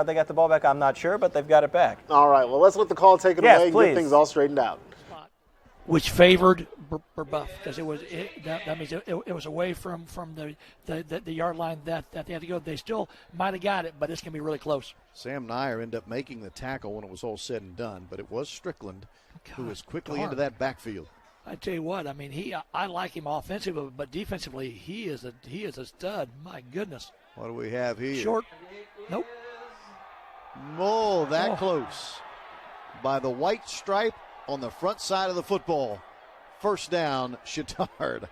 they got the ball back, I'm not sure, but they've got it back. All right, well, let's let the call take it away and get things all straightened out. Which favored Brebeuf because that means it was away from the yard line that they had to go. They still might have got it, but it's going to be really close. Sam Nyer ended up making the tackle when it was all said and done, but it was Strickland who was quickly into that backfield. I tell you what, I mean, I like him offensively, but defensively he is a stud. My goodness. What do we have here? Short. Nope. That close. By the white stripe on the front side of the football. First down, Chittard.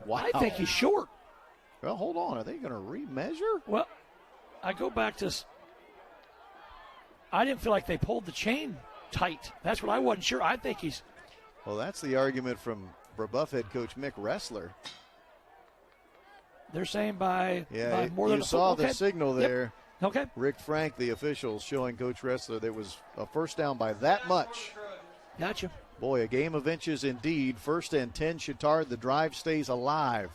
Wow. I think he's short. Well, hold on. Are they going to remeasure? Well, I go back to I didn't feel like they pulled the chain tight. That's what I wasn't sure. I think he's. Well, that's the argument from Brebeuf head coach Mick Ressler. They're saying by Yeah, more than you a saw football. the signal there. Yep. Okay. Rick Frank, the officials, showing Coach Ressler that was a first down by that much. Gotcha. Boy, a game of inches indeed. 1st and 10, Chittard. The drive stays alive.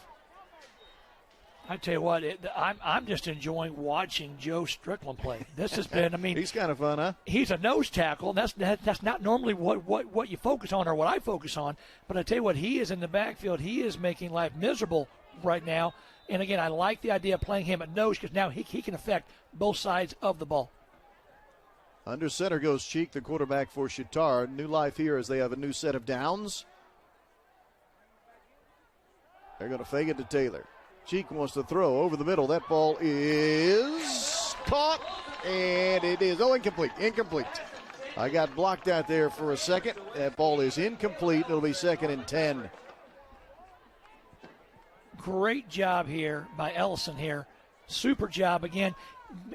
I tell you what, I'm just enjoying watching Joe Strickland play. This has been, I mean, he's kind of fun, huh? He's a nose tackle, and that's not normally what you focus on or what I focus on. But I tell you what, he is in the backfield. He is making life miserable right now. And again, I like the idea of playing him at nose because now he can affect both sides of the ball. Under center goes Cheek, the quarterback for Chittard. New life here as they have a new set of downs. They're going to fake it to Taylor. Cheek wants to throw over the middle. That ball is caught, and it is, incomplete. Incomplete. I got blocked out there for a second. That ball is incomplete. It'll be 2nd and 10. Great job here by Ellison here. Super job again.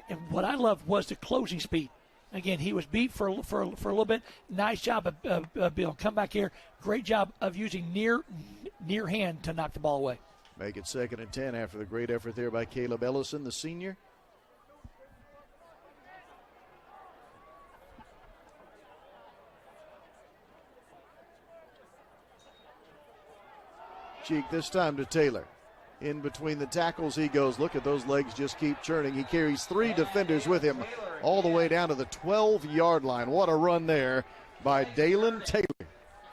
And what I loved was the closing speed. Again, he was beat for a little bit. Nice job of Bill. Come back here. Great job of using near hand to knock the ball away. Make it 2nd and 10 after the great effort there by Caleb Ellison, the senior. Cheek this time to Taylor. In between the tackles he goes. Look at those legs just keep churning. He carries 3 defenders with him all the way down to the 12-yard line. What a run there by Dalen Taylor.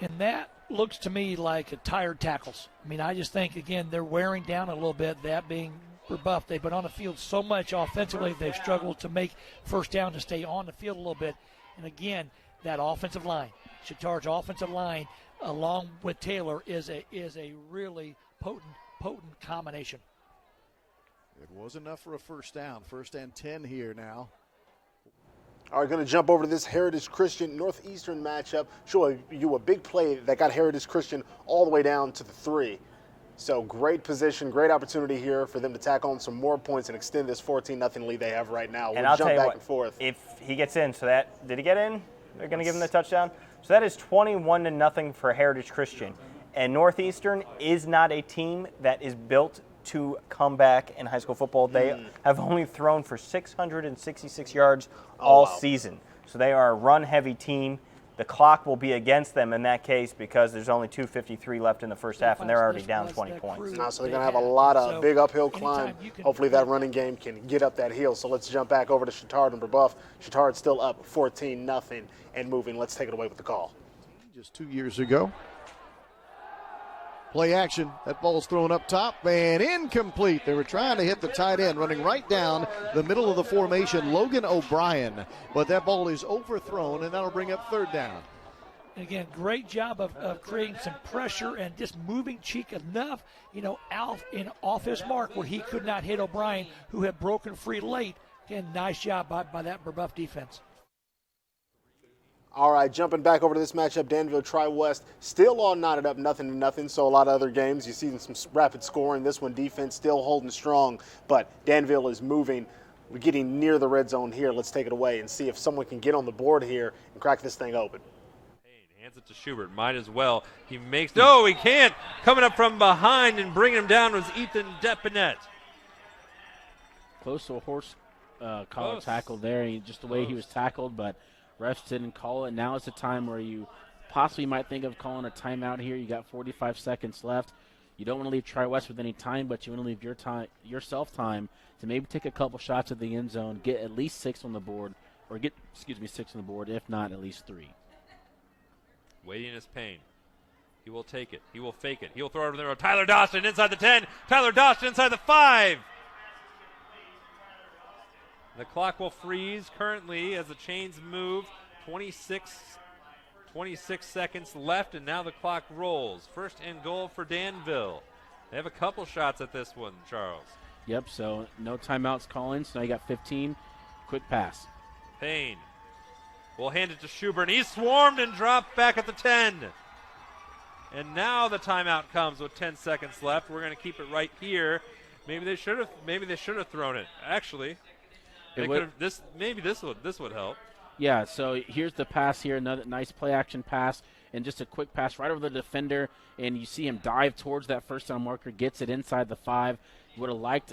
And that looks to me like a tired tackles. I mean, I just think, again, they're wearing down a little bit, that being Brebeuf. They've been on the field so much offensively, they've struggled to make first down to stay on the field a little bit. And again, that offensive line, Chittard's offensive line, along with Taylor, is a really potent combination. It was enough for a first down. 1st and 10 here now. All right, going to jump over to this Heritage Christian Northeastern matchup. Show you a big play that got Heritage Christian all the way down to the 3. So great position, great opportunity here for them to tack on some more points and extend this 14-0 lead they have right now. And We'll I'll jump tell you back what, and forth. if he gets in, did he get in? They're going to give him the touchdown. So that is 21-0 for Heritage Christian. And Northeastern is not a team that is built to come back in high school football. They have only thrown for 666 yards all season. So they are a run-heavy team. The clock will be against them in that case because there's only 2:53 left in the first half, and they're already down 20 points. Now, so they're going to have a lot of big uphill climb. Hopefully that running game can get up that hill. So let's jump back over to Chittard and Brebeuf. Chittard's still up 14-0 and moving. Let's take it away with the call. Just 2 years ago. Play action. That ball's thrown up top and incomplete. They were trying to hit the tight end, running right down the middle of the formation, Logan O'Brien. But that ball is overthrown, and that'll bring up 3rd down. Again, great job of creating some pressure and just moving Cheek enough, off his mark where he could not hit O'Brien, who had broken free late. Again, nice job by that Brebeuf defense. All right, jumping back over to this matchup, Danville Tri-West still all knotted up 0-0. So a lot of other games, you see some rapid scoring. This one, defense still holding strong, but Danville is moving. We're getting near the red zone here. Let's take it away and see if someone can get on the board here and crack this thing open. Hands it to Schubert. Might as well. He makes. No, he can't. Coming up from behind and bringing him down was Ethan Depinet. Close to a horse collar tackle there. Just the way he was tackled, but refs didn't call it. Now is the time where you possibly might think of calling a timeout here. You got 45 seconds left. You don't want to leave Tri-West with any time, but you want to leave yourself time to maybe take a couple shots at the end zone, get at least 6 on the board, or get 6 on the board, if not at least 3. Waiting his pain. He will take it. He will fake it. He will throw it over there. Tyler Dawson inside the 10. Tyler Dawson inside the 5. The clock will freeze currently as the chains move. 26 seconds left, and now the clock rolls. 1st and goal for Danville. They have a couple shots at this one, Charles. Yep, so no timeouts calling, so now you got 15. Quick pass. Payne will hand it to Schubert, and he's swarmed and dropped back at the 10. And now the timeout comes with 10 seconds left. We're going to keep it right here. Maybe they should have thrown it. Actually, this would help. Yeah, so here's the pass here, another nice play action pass. and just a quick pass right over the defender, and you see him dive towards that first down marker, gets it inside the 5. Would have liked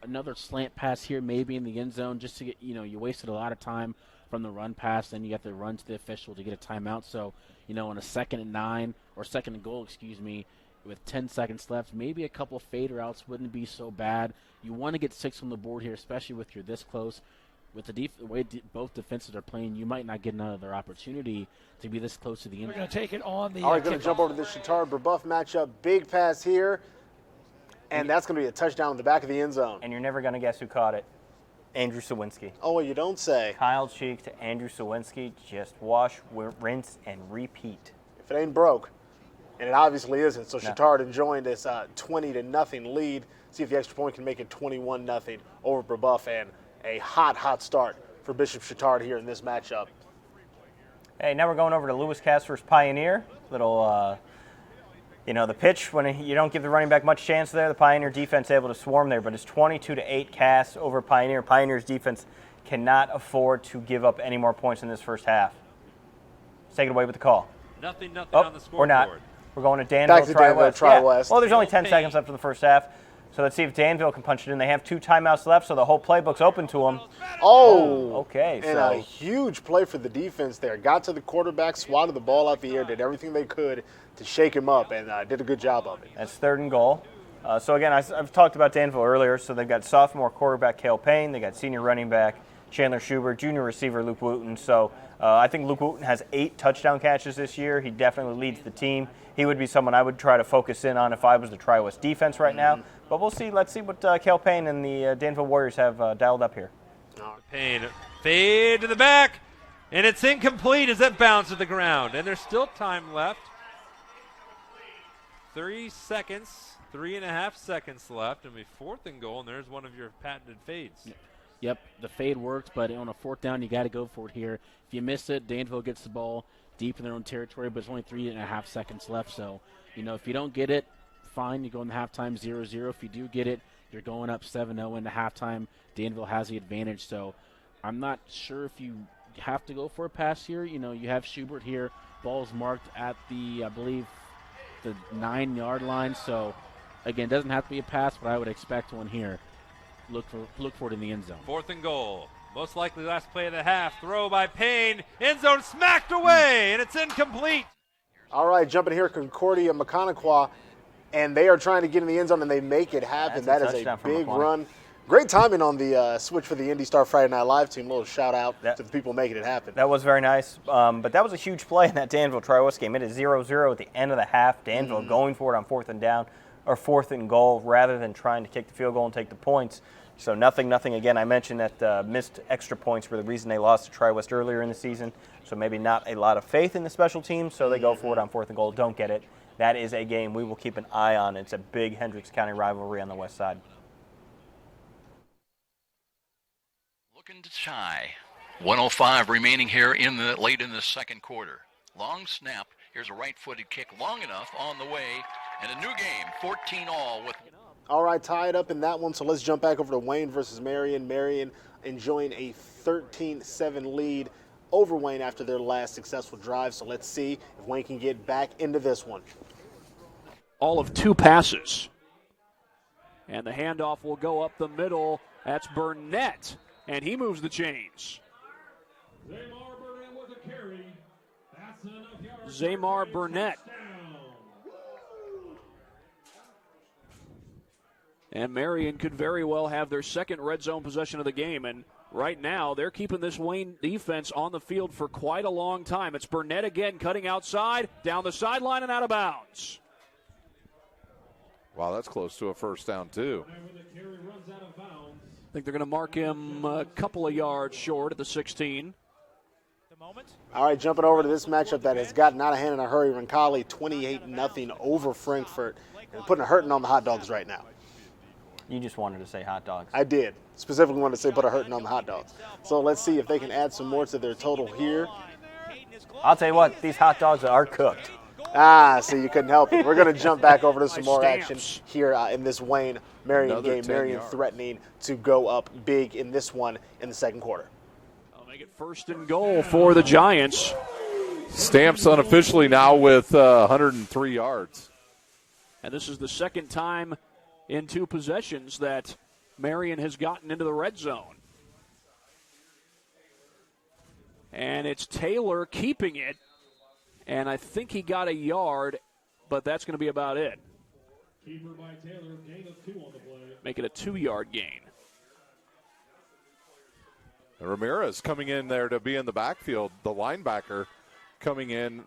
another slant pass here, maybe in the end zone, just to get, you wasted a lot of time from the run pass, then you have to run to the official to get a timeout. So, on a 2nd and 9, or 2nd and goal, with 10 seconds left, maybe a couple fade routes wouldn't be so bad. You want to get 6 on the board here, especially with you're this close. With the way both defenses are playing, you might not get another opportunity to be this close to the end. We're going to take it on the All right, going to jump over to the Chittard-Brebeuf matchup. Big pass here, and that's going to be a touchdown in the back of the end zone. And you're never going to guess who caught it. Andrew Sawinski. Oh, you don't say. Kyle Cheek to Andrew Sawinski. Just wash, rinse, and repeat. If it ain't broke, and it obviously isn't, so Chittard enjoying this 20-0 lead. See if the extra point can make it 21-0 over Brebeuf, and a hot start for Bishop Chittard here in this matchup. Hey, now we're going over to Lewis Cass versus Pioneer. Little, the pitch, when you don't give the running back much chance there, the Pioneer defense able to swarm there, but it's 22-8 Cass over Pioneer. Pioneer's defense cannot afford to give up any more points in this first half. Let's take it away with the call. Nothing on the scoreboard. We're not. We're going to Danville, Tri-West. Well, there's only 10 seconds left in the first half. So let's see if Danville can punch it in. They have 2 timeouts left, so the whole playbook's open to them. Oh! Okay. And a huge play for the defense there. Got to the quarterback, swatted the ball out the air, did everything they could to shake him up, and did a good job of it. That's 3rd and goal. So again, I've talked about Danville earlier. So they've got sophomore quarterback Cale Payne. They got senior running back Chandler Schubert, junior receiver Luke Wooten. So I think Luke Wooten has 8 touchdown catches this year. He definitely leads the team. He would be someone I would try to focus in on if I was the Tri-West defense right now. But we'll see. Let's see what Cale Payne and the Danville Warriors have dialed up here. Payne, fade to the back, and it's incomplete as that bounces to the ground. And there's still time left. 3 seconds, 3.5 seconds left, and we 4th and goal, and there's one of your patented fades. Yep, the fade works, but on a 4th down, you got to go for it here. If you miss it, Danville gets the ball deep in their own territory, but it's only 3.5 seconds left. So, if you don't get it, fine. You go in the halftime 0-0. If you do get it, you're going up 7-0 in the halftime. Danville has the advantage. So I'm not sure if you have to go for a pass here. You have Schubert here. Ball's marked at the, I believe, the 9-yard line. So, again, it doesn't have to be a pass, but I would expect one here. Look for it in the end zone. 4th and goal. Most likely last play of the half. Throw by Payne. End zone smacked away, and it's incomplete. All right, jumping here, Concordia McConaughey, and they are trying to get in the end zone, and they make it happen. That is a big run. Great timing on the switch for the IndyStar Friday Night Live team. A little shout out to the people making it happen. That was very nice, but that was a huge play in that Danville Tri-West game. It is 0-0 at the end of the half. Danville going for it on 4th and down, or 4th and goal, rather than trying to kick the field goal and take the points. So nothing. Again, I mentioned that missed extra points were the reason they lost to Tri-West earlier in the season. So maybe not a lot of faith in the special teams, so they go for it on 4th and goal. Don't get it. That is a game we will keep an eye on. It's a big Hendricks County rivalry on the west side. Looking to tie. 1:05 remaining here late in the second quarter. Long snap. Here's a right-footed kick, long enough on the way, and a new game. 14-all with. All right, tied up in that one, so let's jump back over to Wayne versus Marion. Marion enjoying a 13-7 lead over Wayne after their last successful drive, so let's see if Wayne can get back into this one. All of 2 passes. And the handoff will go up the middle. That's Burnett, and he moves the chains. Zamar Burnett. And Marion could very well have their second red zone possession of the game. And right now, they're keeping this Wayne defense on the field for quite a long time. It's Burnett again cutting outside, down the sideline and out of bounds. Wow, that's close to a first down, too. I think they're going to mark him a couple of yards short at the 16. All right, jumping over to this matchup that has gotten out of hand in a hurry. Roncalli 28-0 over Frankfort, and putting a hurting on the hot dogs right now. You just wanted to say hot dogs. I did. Specifically wanted to say put a hurting on the hot dogs. So let's see if they can add some more to their total here. I'll tell you what, these hot dogs are cooked. See, you couldn't help it. We're going to jump back over to some more action here in this Wayne-Marion game. Marion threatening to go up big in this one in the second quarter. I'll make it 1st and goal for the Giants. Stamps unofficially now with 103 yards. And this is the second time in 2 possessions that Marion has gotten into the red zone. And it's Taylor keeping it. And I think he got a yard, but that's going to be about it. Keeper by Taylor, gain of 2 on the play. Make it a 2-yard gain. Ramirez coming in there to be in the backfield. The linebacker coming in.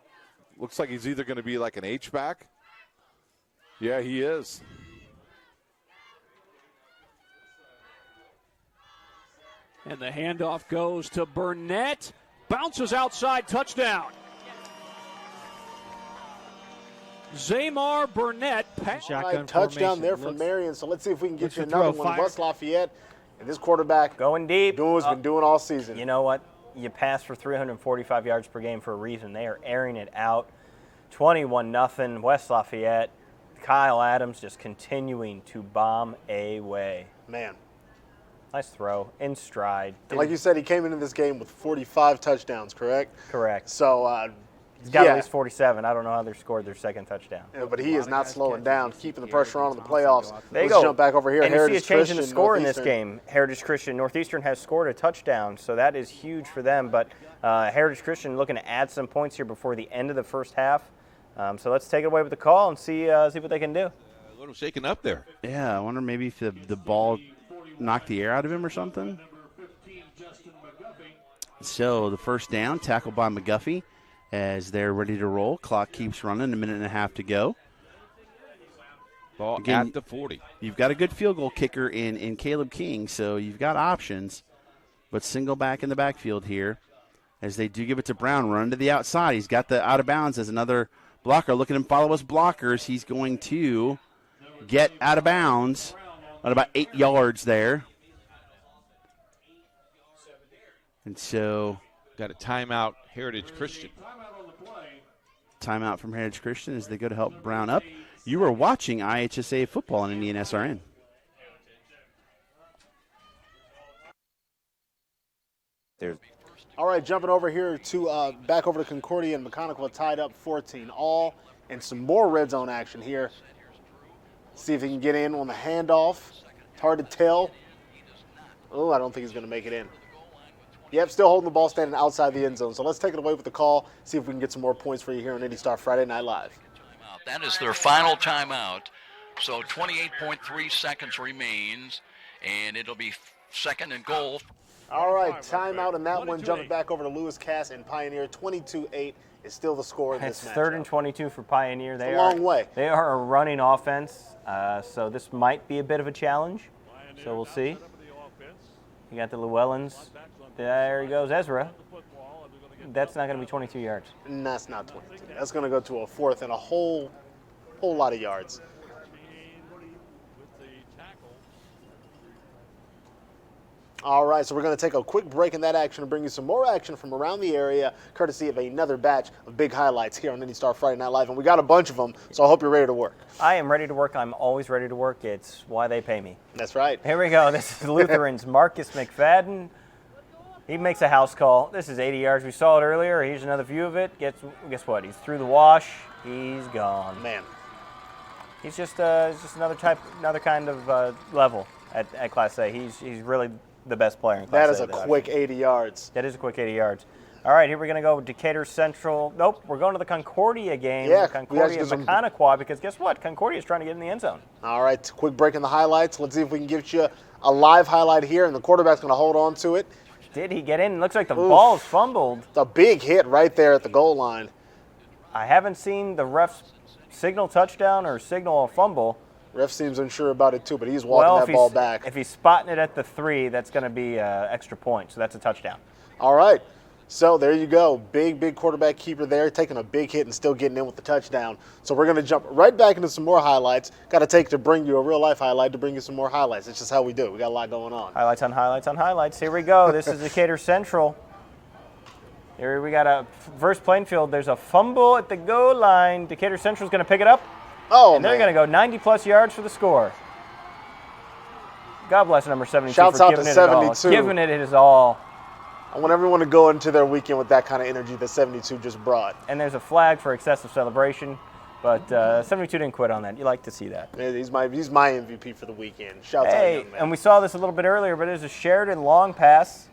Looks like he's either going to be like an H-back. Yeah, he is. And the handoff goes to Burnett. Bounces outside, touchdown. Zamar Burnett. Touchdown there from Marion. So let's see if we can get you another one. West Lafayette. And this quarterback going deep. Doing what's been doing all season. You know what? You pass for 345 yards per game for a reason. They are airing it out. 21-0 West Lafayette. Kyle Adams just continuing to bomb away. Man. Nice throw, in stride. And like you said, he came into this game with 45 touchdowns, correct? Correct. So, he's got at least 47. I don't know how they scored their second touchdown. Yeah, but he is not slowing down, keeping the pressure on in the playoffs. There you Let's go. jump back over here. And Heritage you see a change in the Christian, score in this Northeastern. game. Heritage Christian, Northeastern has scored a touchdown, so that is huge for them. But Heritage Christian looking to add some points here before the end of the first half. So let's take it away with the call and see what they can do. A little shaken up there. Yeah, I wonder maybe if the ball knocked the air out of him or something. So the first down, tackled by McGuffey as they're ready to roll. Clock keeps running, 1.5 minutes to go. Ball Again, at the 40. You've got a good field goal kicker in Caleb King, so you've got options. But single back in the backfield here as they do give it to Brown. Run to the outside. He's got the out of bounds as another blocker. Look at him follow us blockers. He's going to get out of bounds at about 8 yards there. And so got a timeout, Heritage Christian. Timeout from Heritage Christian as they go to help Brown up. You are watching IHSA football on Indian SRN. All right, jumping over here to back over to Concordia and Mechanical, tied up 14-all, and some more red zone action here. See if he can get in on the handoff. It's hard to tell. Oh, I don't think he's going to make it in. Yep, still holding the ball, standing outside the end zone. So let's take it away with the call, see if we can get some more points for you here on IndyStar Friday Night Live. That is their final timeout. So 28.3 seconds remains, and it'll be second and goal. All right, timeout in that one. Jumping back over to Lewis Cass and Pioneer. 22-8 is still the score in this It's match. 3rd and 22 for Pioneer. It's a long way. They are a running offense, so this might be a bit of a challenge. So we'll see. You got the Llewellyns. There he goes, Ezra. That's not going to be 22 yards. And that's not 22. That's going to go to a 4th and a whole lot of yards. All right, so we're going to take a quick break in that action and bring you some more action from around the area, courtesy of another batch of big highlights here on IndyStar Friday Night Live. And we got a bunch of them, so I hope you're ready to work. I am ready to work. I'm always ready to work. It's why they pay me. That's right. Here we go. This is Lutheran's Marcus McFadden. He makes a house call. This is 80 yards. We saw it earlier. Here's another view of it. Guess what? He's through the wash. He's gone. Man. He's just another kind of level at Class A. He's really the best player in Class A. That is a quick 80 yards. That is a quick 80 yards. All right, here we're going to go with Decatur Central. Nope, we're going to the Concordia game. Yeah, Concordia Mechaniqua, because guess what? Concordia is trying to get in the end zone. All right, quick break in the highlights. Let's see if we can give you a live highlight here, and the quarterback's going to hold on to it. Did he get in? Looks like the ball's fumbled. It's a big hit right there at the goal line. I haven't seen the refs signal touchdown or signal a fumble. Ref seems unsure about it too, but he's walking that ball back. If he's spotting it at the 3, that's going to be extra point, so that's a touchdown. All right. So there you go. Big quarterback keeper there, taking a big hit and still getting in with the touchdown. So we're going to jump right back into some more highlights. Got to bring you a real-life highlight to bring you some more highlights. It's just how we do it. We got a lot going on. Highlights on highlights on highlights. Here we go. This is Decatur Central. Here we got a first Plainfield. There's a fumble at the goal line. Decatur Central's going to pick it up. Oh, and they're going to go 90-plus yards for the score. God bless number 72 Shouts for out giving to it 72. Giving it his all. I want everyone to go into their weekend with that kind of energy that 72 just brought. And there's a flag for excessive celebration, but 72 didn't quit on that. You like to see that. Yeah, he's my MVP for the weekend. Shouts out, young man. And we saw this a little bit earlier, but it was a Sheridan long pass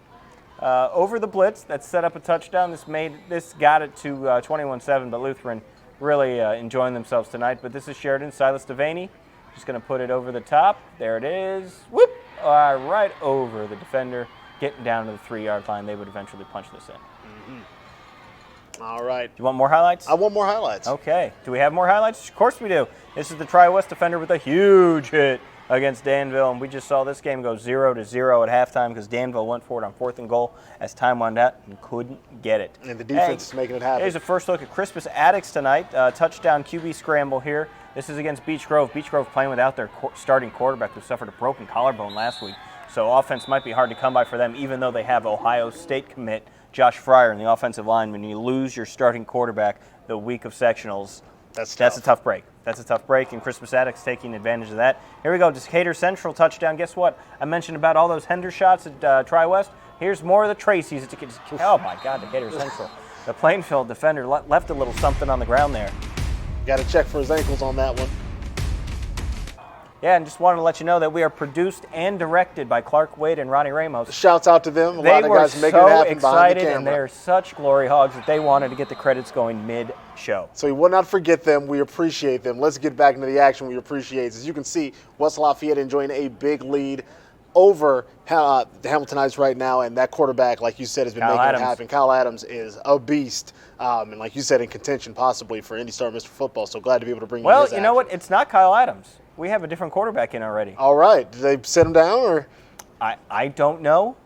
over the blitz that set up a touchdown. This got it to 21-7, but Lutheran really enjoying themselves tonight. But this is Sheridan, Silas Devaney, just going to put it over the top. There it is. Whoop! Right over the defender, getting down to the 3-yard line. They would eventually punch this in. Mm-hmm. All right. Do you want more highlights? I want more highlights. Okay. Do we have more highlights? Of course we do. This is the Tri-West defender with a huge hit against Danville, and we just saw this game go 0-0 at halftime because Danville went for it on 4th and goal as time wound out and couldn't get it. And the defense is making it happen. Here's a first look at Crispus Attucks tonight. Touchdown QB scramble here. This is against Beech Grove. Beech Grove playing without their starting quarterback who suffered a broken collarbone last week. So offense might be hard to come by for them, even though they have Ohio State commit Josh Fryer in the offensive line. When you lose your starting quarterback the week of sectionals, that's a tough break. That's a tough break, and Crispus Attucks taking advantage of that. Here we go, Decatur Central touchdown. Guess what? I mentioned about all those Hender shots at Tri-West. Here's more of the Tracy's. Oh, my God, Decatur Central. The Plainfield defender left a little something on the ground there. Got to check for his ankles on that one. Yeah, and just wanted to let you know that we are produced and directed by Clark Wade and Ronnie Ramos. Shouts out to them. A lot of guys making it happen behind the camera. They were so excited, and they're such glory hogs that they wanted to get the credits going mid-show. So we will not forget them. We appreciate them. Let's get back into the action we appreciate. As you can see, West Lafayette enjoying a big lead over the Hamiltonites right now, and that quarterback, like you said, has been making it happen. Kyle Adams is a beast, and like you said, in contention possibly for IndyStar Mr. Football, so glad to be able to bring you his action. Well, you know what? It's not Kyle Adams. We have a different quarterback in already. All right. Did they sit him down? Or I don't know.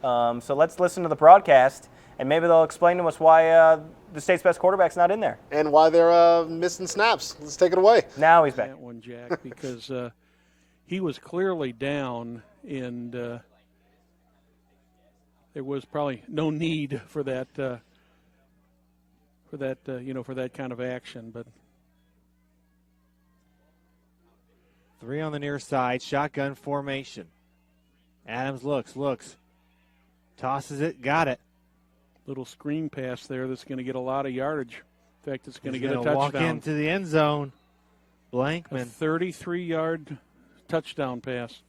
So let's listen to the broadcast, and maybe they'll explain to us why the state's best quarterback's not in there. And why they're missing snaps. Let's take it away. Now he's back. That one, Jack, because he was clearly down, and there was probably no need for that, for that kind of action. But 3 on the near side, shotgun formation. Adams looks, tosses it, got it. Little screen pass there that's going to get a lot of yardage. In fact, it's going to get a touchdown. Walk into the end zone. Blankman. A 33-yard touchdown pass.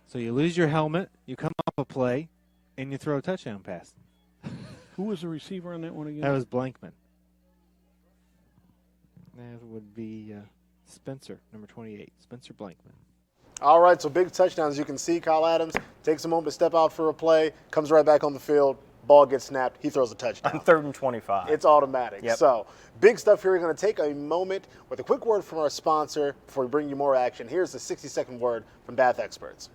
So you lose your helmet, you come up a play, and you throw a touchdown pass. Who was the receiver on that one again? That was Blankman. That would be Spencer, number 28, Spencer Blankman. All right, so big touchdowns. You can see Kyle Adams takes a moment to step out for a play, comes right back on the field, ball gets snapped, he throws a touchdown. On 3rd and 25. It's automatic. Yep. So big stuff here. We're going to take a moment with a quick word from our sponsor before we bring you more action. Here's the 60-second word from Bath Experts.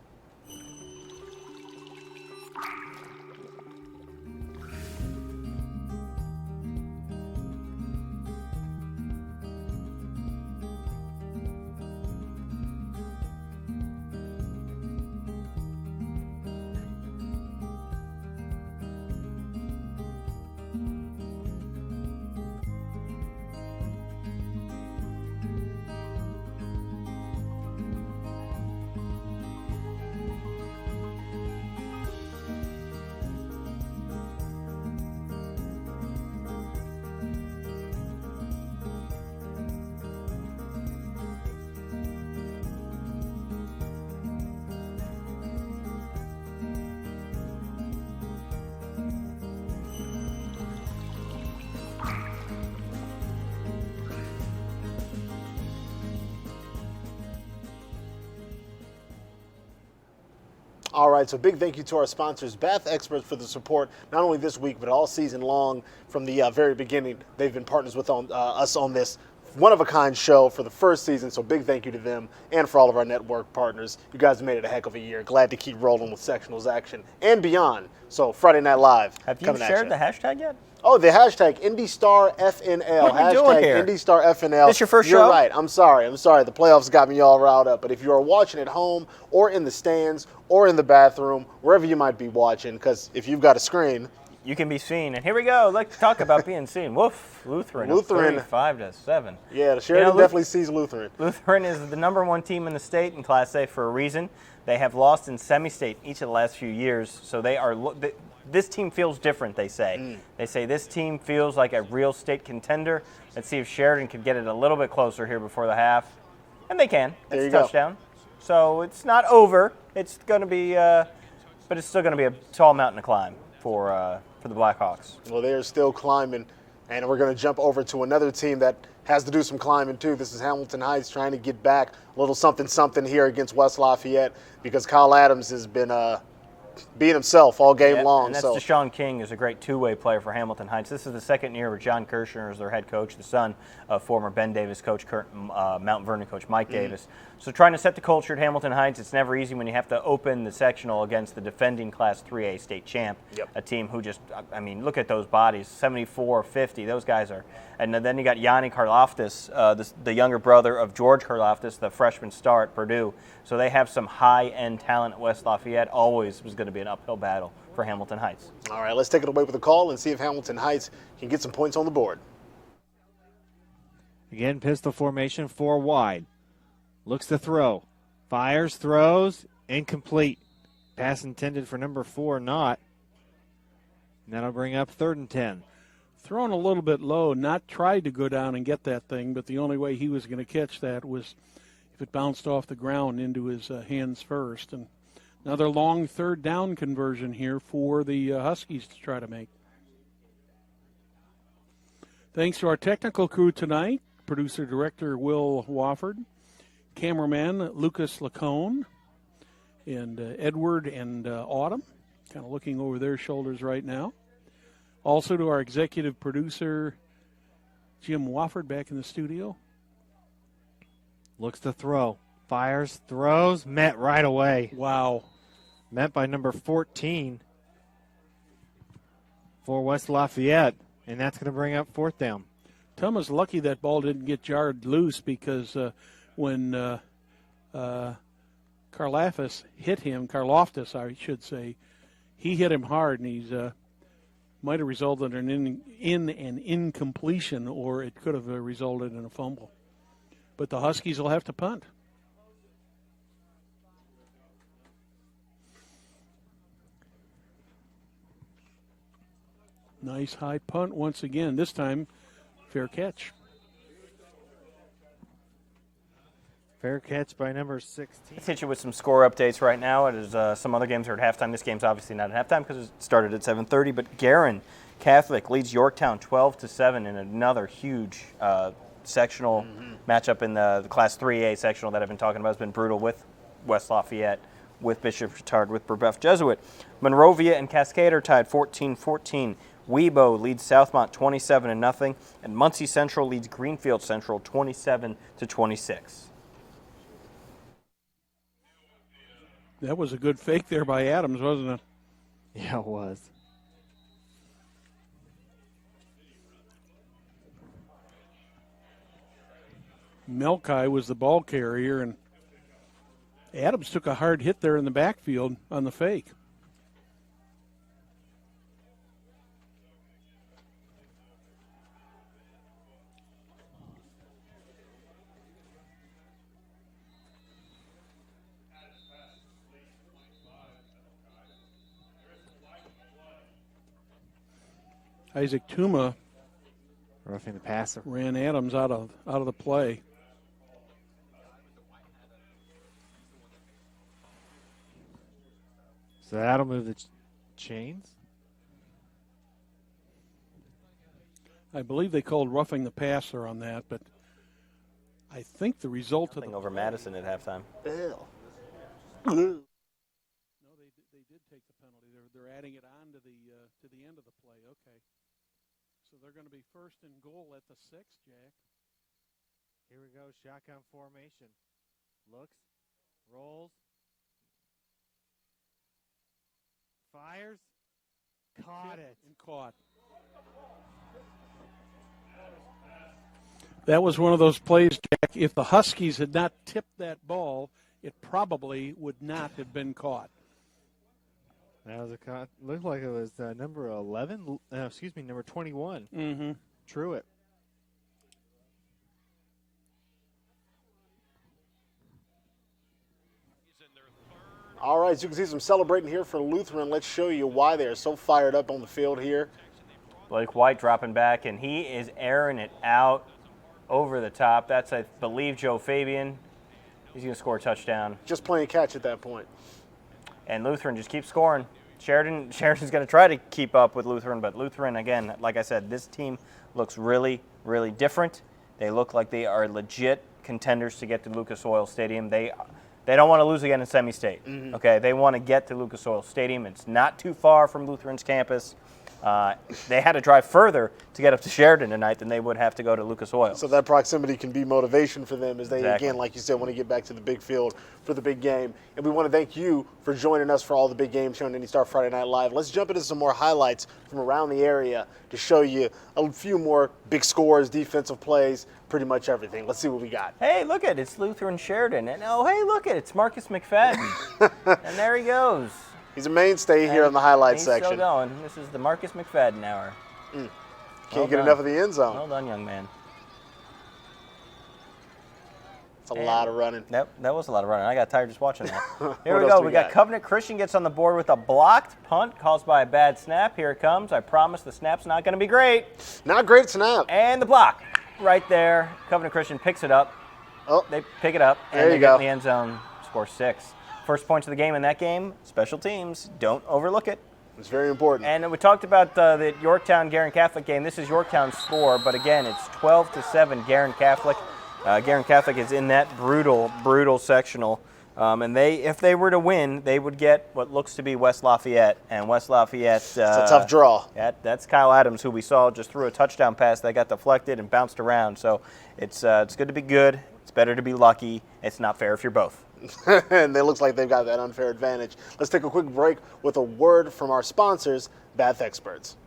All right, so big thank you to our sponsors, Bath Experts, for the support, not only this week, but all season long from the very beginning. They've been partners with us on this one-of-a-kind show for the first season, so big thank you to them and for all of our network partners. You guys have made it a heck of a year. Glad to keep rolling with sectionals action and beyond. So Friday Night Live. Have you shared the hashtag yet? Oh, the hashtag IndyStar FNL. What are we doing here? IndyStar FNL. This your first show? You're right. I'm sorry. The playoffs got me all riled up. But if you are watching at home or in the stands or in the bathroom, wherever you might be watching, because if you've got a screen, You can be seen, and here we go. Let's talk about being seen. Woof, Lutheran 35-7. Yeah, the Sheridan definitely sees Lutheran. Lutheran is the #1 team in the state in Class A for a reason. They have lost in semi-state each of the last few years, so they are. This team feels different, they say. They say this team feels like a real state contender. Let's see if Sheridan can get it a little bit closer here before the half. And they can. It's a touchdown. So it's not over. It's going to be, but it's still going to be a tall mountain to climb for the Blackhawks. Well, they're still climbing, and we're going to jump over to another team that has to do some climbing too. This is Hamilton Heights trying to get back a little something here against West Lafayette because Kyle Adams has been being himself all game long. And that's Deshaun King is a great two-way player for Hamilton Heights. This is the second year where John Kirshner is their head coach, the son of former Ben Davis coach, Mount Vernon coach Mike Davis. So trying to set the culture at Hamilton Heights, it's never easy when you have to open the sectional against the defending Class 3A state champ, a team who just, I mean, look at those bodies, 74-50. Those guys are. And then you got Yanni Karloftis, the younger brother of George Karloftis, the freshman star at Purdue. So they have some high-end talent at West Lafayette. Always was going to be an uphill battle for Hamilton Heights. All right, let's take it away with a call and see if Hamilton Heights can get some points on the board. Again, pistol formation, 4 wide. Looks to throw. Fires, throws, incomplete. Pass intended for number 4, not. And that'll bring up 3rd and 10. Thrown a little bit low, not tried to go down and get that thing, but the only way he was going to catch that was if it bounced off the ground into his hands first. And another long 3rd down conversion here for the Huskies to try to make. Thanks to our technical crew tonight, producer-director Will Wofford, cameraman Lucas Lacone, and Edward and Autumn, kind of looking over their shoulders right now. Also to our executive producer, Jim Wofford, back in the studio. Looks to throw. Fires, throws, met right away. Wow. Met by number 14 for West Lafayette, and that's going to bring up 4th down. Thomas lucky that ball didn't get jarred loose because when Karloftis hit him, Karloftis, I should say, he hit him hard, and he's might have resulted in an incompletion, or it could have resulted in a fumble. But the Huskies will have to punt. Nice high punt once again. This time, fair catch. Fair catch by number 16. Let's hit you with some score updates right now. It is some other games are at halftime. This game's obviously not at halftime because it started at 7:30. But Garin Catholic leads Yorktown 12-7 in another huge sectional matchup in the Class 3A sectional that I've been talking about. Has been brutal with West Lafayette, with Bishop Chatard, with Brebeuf Jesuit. Monrovia and Cascade are tied 14-14. Webo leads Southmont 27-0, and Muncie Central leads Greenfield Central 27-26. That was a good fake there by Adams, wasn't it? Yeah, it was. Melkai was the ball carrier, and Adams took a hard hit there in the backfield on the fake. Isaac Tuma roughing the passer, ran Adams out of the play. So that'll move the chains. I believe they called roughing the passer on that, but I think the result of the over Madison at halftime. No, they did take the penalty. They're adding it on to the end of the play. Okay. So they're going to be 1st and goal at the 6, Jack. Here we go, shotgun formation. Looks, rolls, fires, caught it. And caught. That was one of those plays, Jack. If the Huskies had not tipped that ball, it probably would not have been caught. That was looked like it was number 11. Number 21. Mm-hmm. Truitt. All right, so you can see some celebrating here for Lutheran. Let's show you why they are so fired up on the field here. Blake White dropping back, and he is airing it out over the top. That's, I believe, Joe Fabian. He's going to score a touchdown. Just playing catch at that point. And Lutheran just keeps scoring. Sheridan's going to try to keep up with Lutheran, but Lutheran, again, like I said, this team looks really, really different. They look like they are legit contenders to get to Lucas Oil Stadium. They don't want to lose again in semi-state. Mm-hmm. Okay, they want to get to Lucas Oil Stadium. It's not too far from Lutheran's campus. They had to drive further to get up to Sheridan tonight than they would have to go to Lucas Oil. So that proximity can be motivation for them as they, Exactly. again, like you said, want to get back to the big field for the big game. And we want to thank you for joining us for all the big games here on IndyStar Friday Night Live. Let's jump into some more highlights from around the area to show you a few more big scores, defensive plays, pretty much everything. Let's see what we got. Hey, look at it. It's Lutheran Sheridan. And oh, hey, look at it. It's Marcus McFadden. And there he goes. He's a mainstay here in the highlights He's section. still going. This is the Marcus McFadden hour. Can't get enough of the end zone. Well done, young man. It's a lot of running. That was a lot of running. I got tired just watching that. Here What we else go. we We got got? Covenant Christian gets on the board with a blocked punt caused by a bad snap. Here it comes. I promise the snap's not going to be great. Not great snap. And the block right there. Covenant Christian picks it up. Oh, they pick it up There and you they get go. in the end zone. Score 6. First points of the game in that game. Special teams. Don't overlook it. It's very important. And we talked about the Yorktown-Garin Catholic game. This is Yorktown's score, but again, it's 12-7 Garin Catholic. Garin Catholic is in that brutal sectional. And if they were to win, they would get what looks to be West Lafayette. And West Lafayette... It's a tough draw. That's Kyle Adams, who we saw just threw a touchdown pass that got deflected and bounced around. So it's good to be good. It's better to be lucky. It's not fair if you're both. And it looks like they've got that unfair advantage. Let's take a quick break with a word from our sponsors, Bath Experts.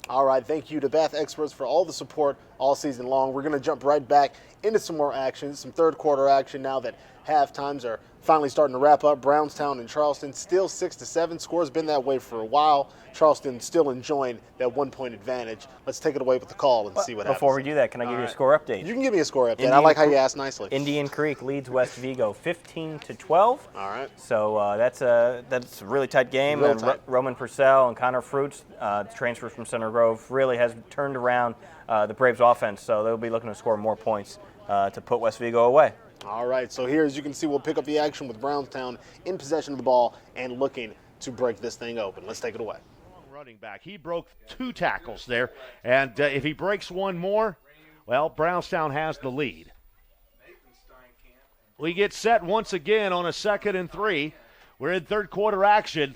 All right, thank you to Bath Experts for all the support all season long. We're going to jump right back into some more action, some third quarter action now that half times are finally starting to wrap up. Brownstown and Charleston still 6-7. Score's been that way for a while. Charleston still enjoying that 1-point advantage. Let's take it away with the call and see what happens. Before we do that, can I give you a score update? You can give me a score update. I like how you asked nicely. Indian Creek leads West Vigo 15-12. All right. So that's a really tight game. Real and tight. Roman Purcell and Connor Fruits, transfer from Center Grove, really has turned around the Braves' offense. So they'll be looking to score more points to put West Vigo away. All right, so here, as you can see, we'll pick up the action with Brownstown in possession of the ball and looking to break this thing open. Let's take it away. Running back. He broke 2 tackles there, and if he breaks one more, well, Brownstown has the lead. We get set once again on a 2nd and 3. We're in third quarter action.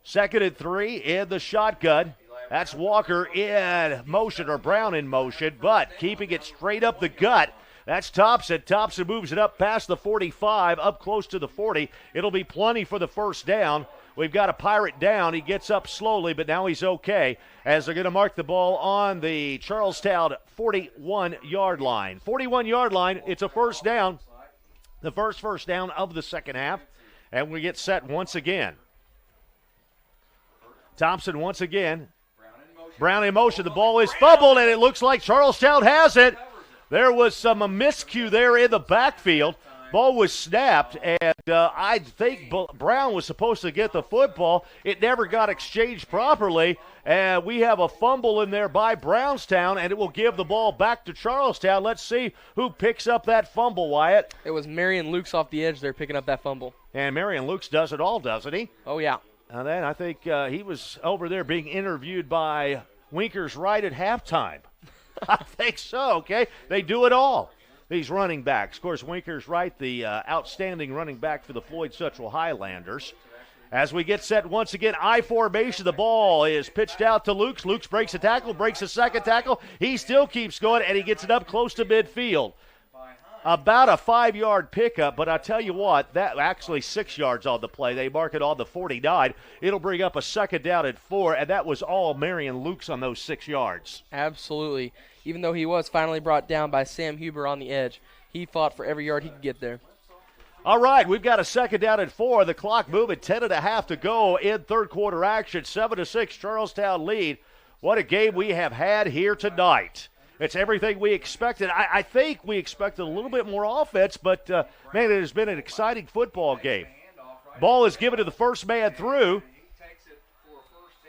2nd and 3 in the shotgun. That's Walker in motion, or Brown in motion, but keeping it straight up the gut. That's Thompson. Thompson moves it up past the 45, up close to the 40. It'll be plenty for the first down. We've got a Pirate down. He gets up slowly, but now he's okay, as they're going to mark the ball on the Charlestown 41-yard line. 41-yard line, it's a first down. The first down of the second half, and we get set once again. Thompson once again. Brown in motion. The ball is fumbled, and it looks like Charlestown has it. There was some miscue there in the backfield. Ball was snapped, and I think Brown was supposed to get the football. It never got exchanged properly, and we have a fumble in there by Brownstown, and it will give the ball back to Charlestown. Let's see who picks up that fumble, Wyatt. It was Marion Lukes off the edge there picking up that fumble. And Marion Lukes does it all, doesn't he? Oh, yeah. And then I think he was over there being interviewed by Winkers Wright at halftime. I think so, okay? They do it all, these running backs. Of course, Winkers Wright, the outstanding running back for the Floyd Central Highlanders. As we get set once again, I formation, the ball is pitched out to Lukes. Lukes breaks a tackle, breaks a second tackle. He still keeps going, and he gets it up close to midfield. About a 5-yard pickup, but I tell you what, that actually 6 yards on the play. They mark it on the 49. It'll bring up a second down at 4, and that was all Marion Lukes on those 6 yards. Absolutely. Even though he was finally brought down by Sam Huber on the edge, he fought for every yard he could get there. All right, we've got a second down at 4. The clock moving, 10.5 to go in third quarter action. 7-6 Charlestown lead. What a game we have had here tonight. It's everything we expected. I think we expected a little bit more offense, but, man, it has been an exciting football game. Ball is given to the first man through,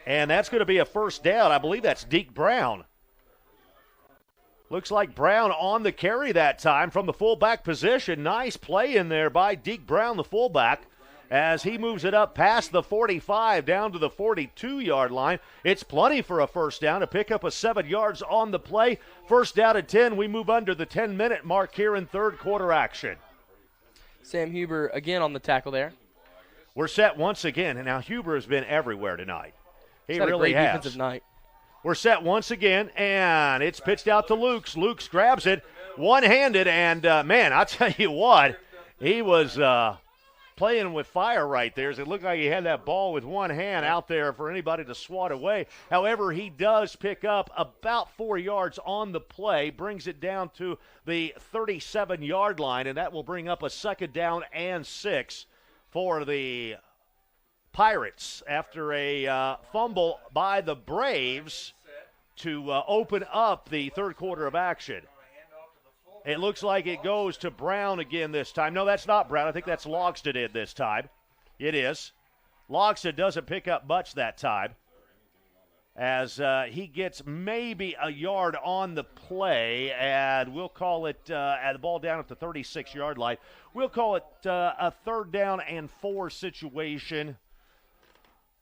and that's going to be a first down. I believe that's Deke Brown. Looks like Brown on the carry that time from the fullback position. Nice play in there by Deke Brown, the fullback, as he moves it up past the 45 down to the 42-yard line. It's plenty for a first down to pick up a 7 yards on the play. First down at 10. We move under the 10-minute mark here in third quarter action. Sam Huber again on the tackle there. We're set once again, and now Huber has been everywhere tonight. He really a great has. defensive night. We're set once again, and it's pitched out to Lukes. Lukes grabs it one-handed, and, man, I'll tell you what, he was playing with fire right there. It looked like he had that ball with one hand out there for anybody to swat away. However, he does pick up about 4 yards on the play, brings it down to the 37-yard line, and that will bring up a second down and 6 for the Pirates after a fumble by the Braves to open up the third quarter of action. It looks like it goes to Brown again this time. No, that's not Brown. I think that's Logston in this time. It is. Logston doesn't pick up much that time as he gets maybe a yard on the play, and we'll call it the ball down at the 36-yard line. We'll call it a third down and 4 situation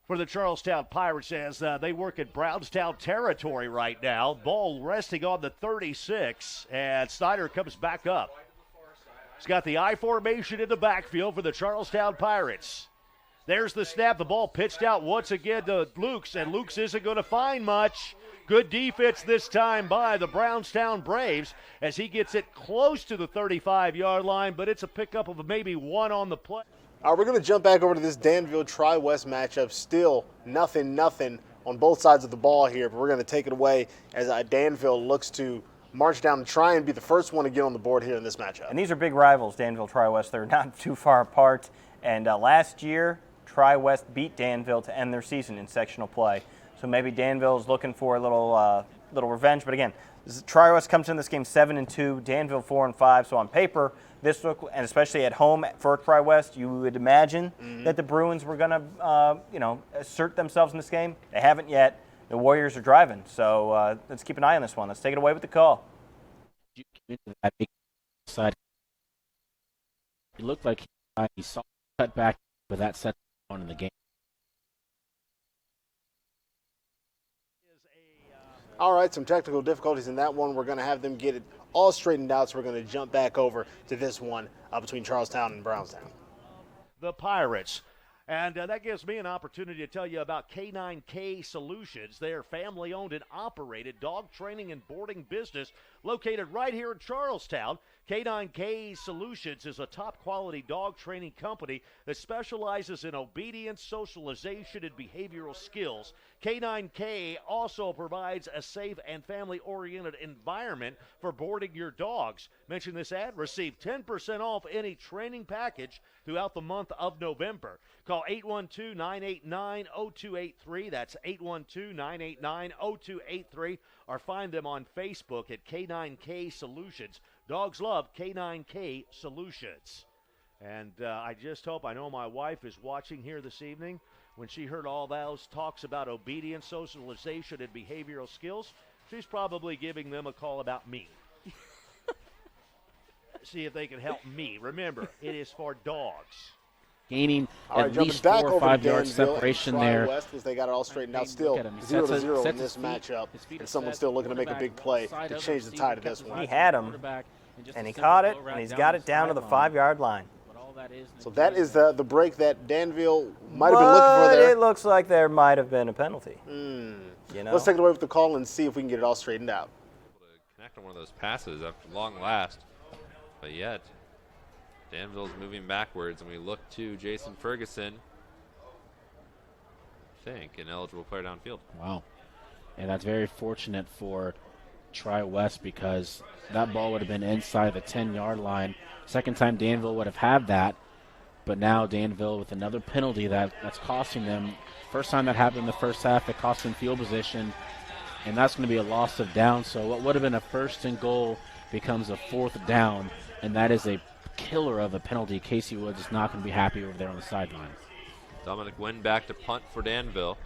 for the Charlestown Pirates as they work at Brownstown territory right now. Ball resting on the 36, and Snyder comes back up. He's got the I formation in the backfield for the Charlestown Pirates. There's the snap. The ball pitched out once again to Lukes, and Lukes isn't going to find much. Good defense this time by the Brownstown Braves as he gets it close to the 35-yard line, but it's a pickup of maybe 1 on the play. All right, we're going to jump back over to this Danville Tri-West matchup. Still nothing on both sides of the ball here, but we're going to take it away as Danville looks to march down and try and be the first one to get on the board here in this matchup. And these are big rivals, Danville Tri-West. They're not too far apart. And last year, Tri-West beat Danville to end their season in sectional play. So maybe Danville is looking for a little revenge. But again, Tri-West comes in this game 7-2, Danville 4-5. So on paper, this look, and especially at home for Tri-West, you would imagine that the Bruins were going to, assert themselves in this game. They haven't yet. The Warriors are driving. So let's keep an eye on this one. Let's take it away with the call. It looked like he saw cut back, but that set on in the game. All right, some technical difficulties in that one. We're going to have them get it all straightened out, so we're going to jump back over to this one between Charlestown and Brownstown. The Pirates. And that gives me an opportunity to tell you about K9K Solutions. They're family-owned and operated dog training and boarding business located right here in Charlestown. K9K Solutions is a top-quality dog training company that specializes in obedience, socialization, and behavioral skills. K9K also provides a safe and family-oriented environment for boarding your dogs. Mention this ad, receive 10% off any training package throughout the month of November. Call 812-989-0283. That's 812-989-0283. Or find them on Facebook at K9K Solutions. Dogs love K9K Solutions. And I just hope, I know my wife is watching here this evening. When she heard all those talks about obedience, socialization, and behavioral skills, she's probably giving them a call about me. See if they can help me. Remember, it is for dogs. Gaining all right, at least back 4 or over 5 to yards Danville separation and there. West as they got it all straightened out. Still Look at him. He 0-0 in sets this his matchup, feet and are someone's set. still looking to make a Quarterback big play side to of change the receiver, tide of kept this his one. He eyes had on the him, quarterback, just and a he simple caught it, go right and he's down got the it down to the sideline. 5-yard line. But all that is So that is the break that Danville might have been looking for But there. it looks like there might have been a penalty. You know? Let's take it away with the call and see if we can get it all straightened out. Connect on one of those passes after long last. But yet, Danville's moving backwards, and we look to Jason Ferguson. I think an eligible player downfield. Wow. And that's very fortunate for Tri-West because that ball would have been inside the 10-yard line. Second time Danville would have had that, but now Danville with another penalty that's costing them. First time that happened in the first half, it cost them field position, and that's going to be a loss of down. So what would have been a 1st and goal becomes a 4th down, and that is a killer of a penalty. Casey Woods is not going to be happy over there on the sideline. Dominic Wynn back to punt for Danville.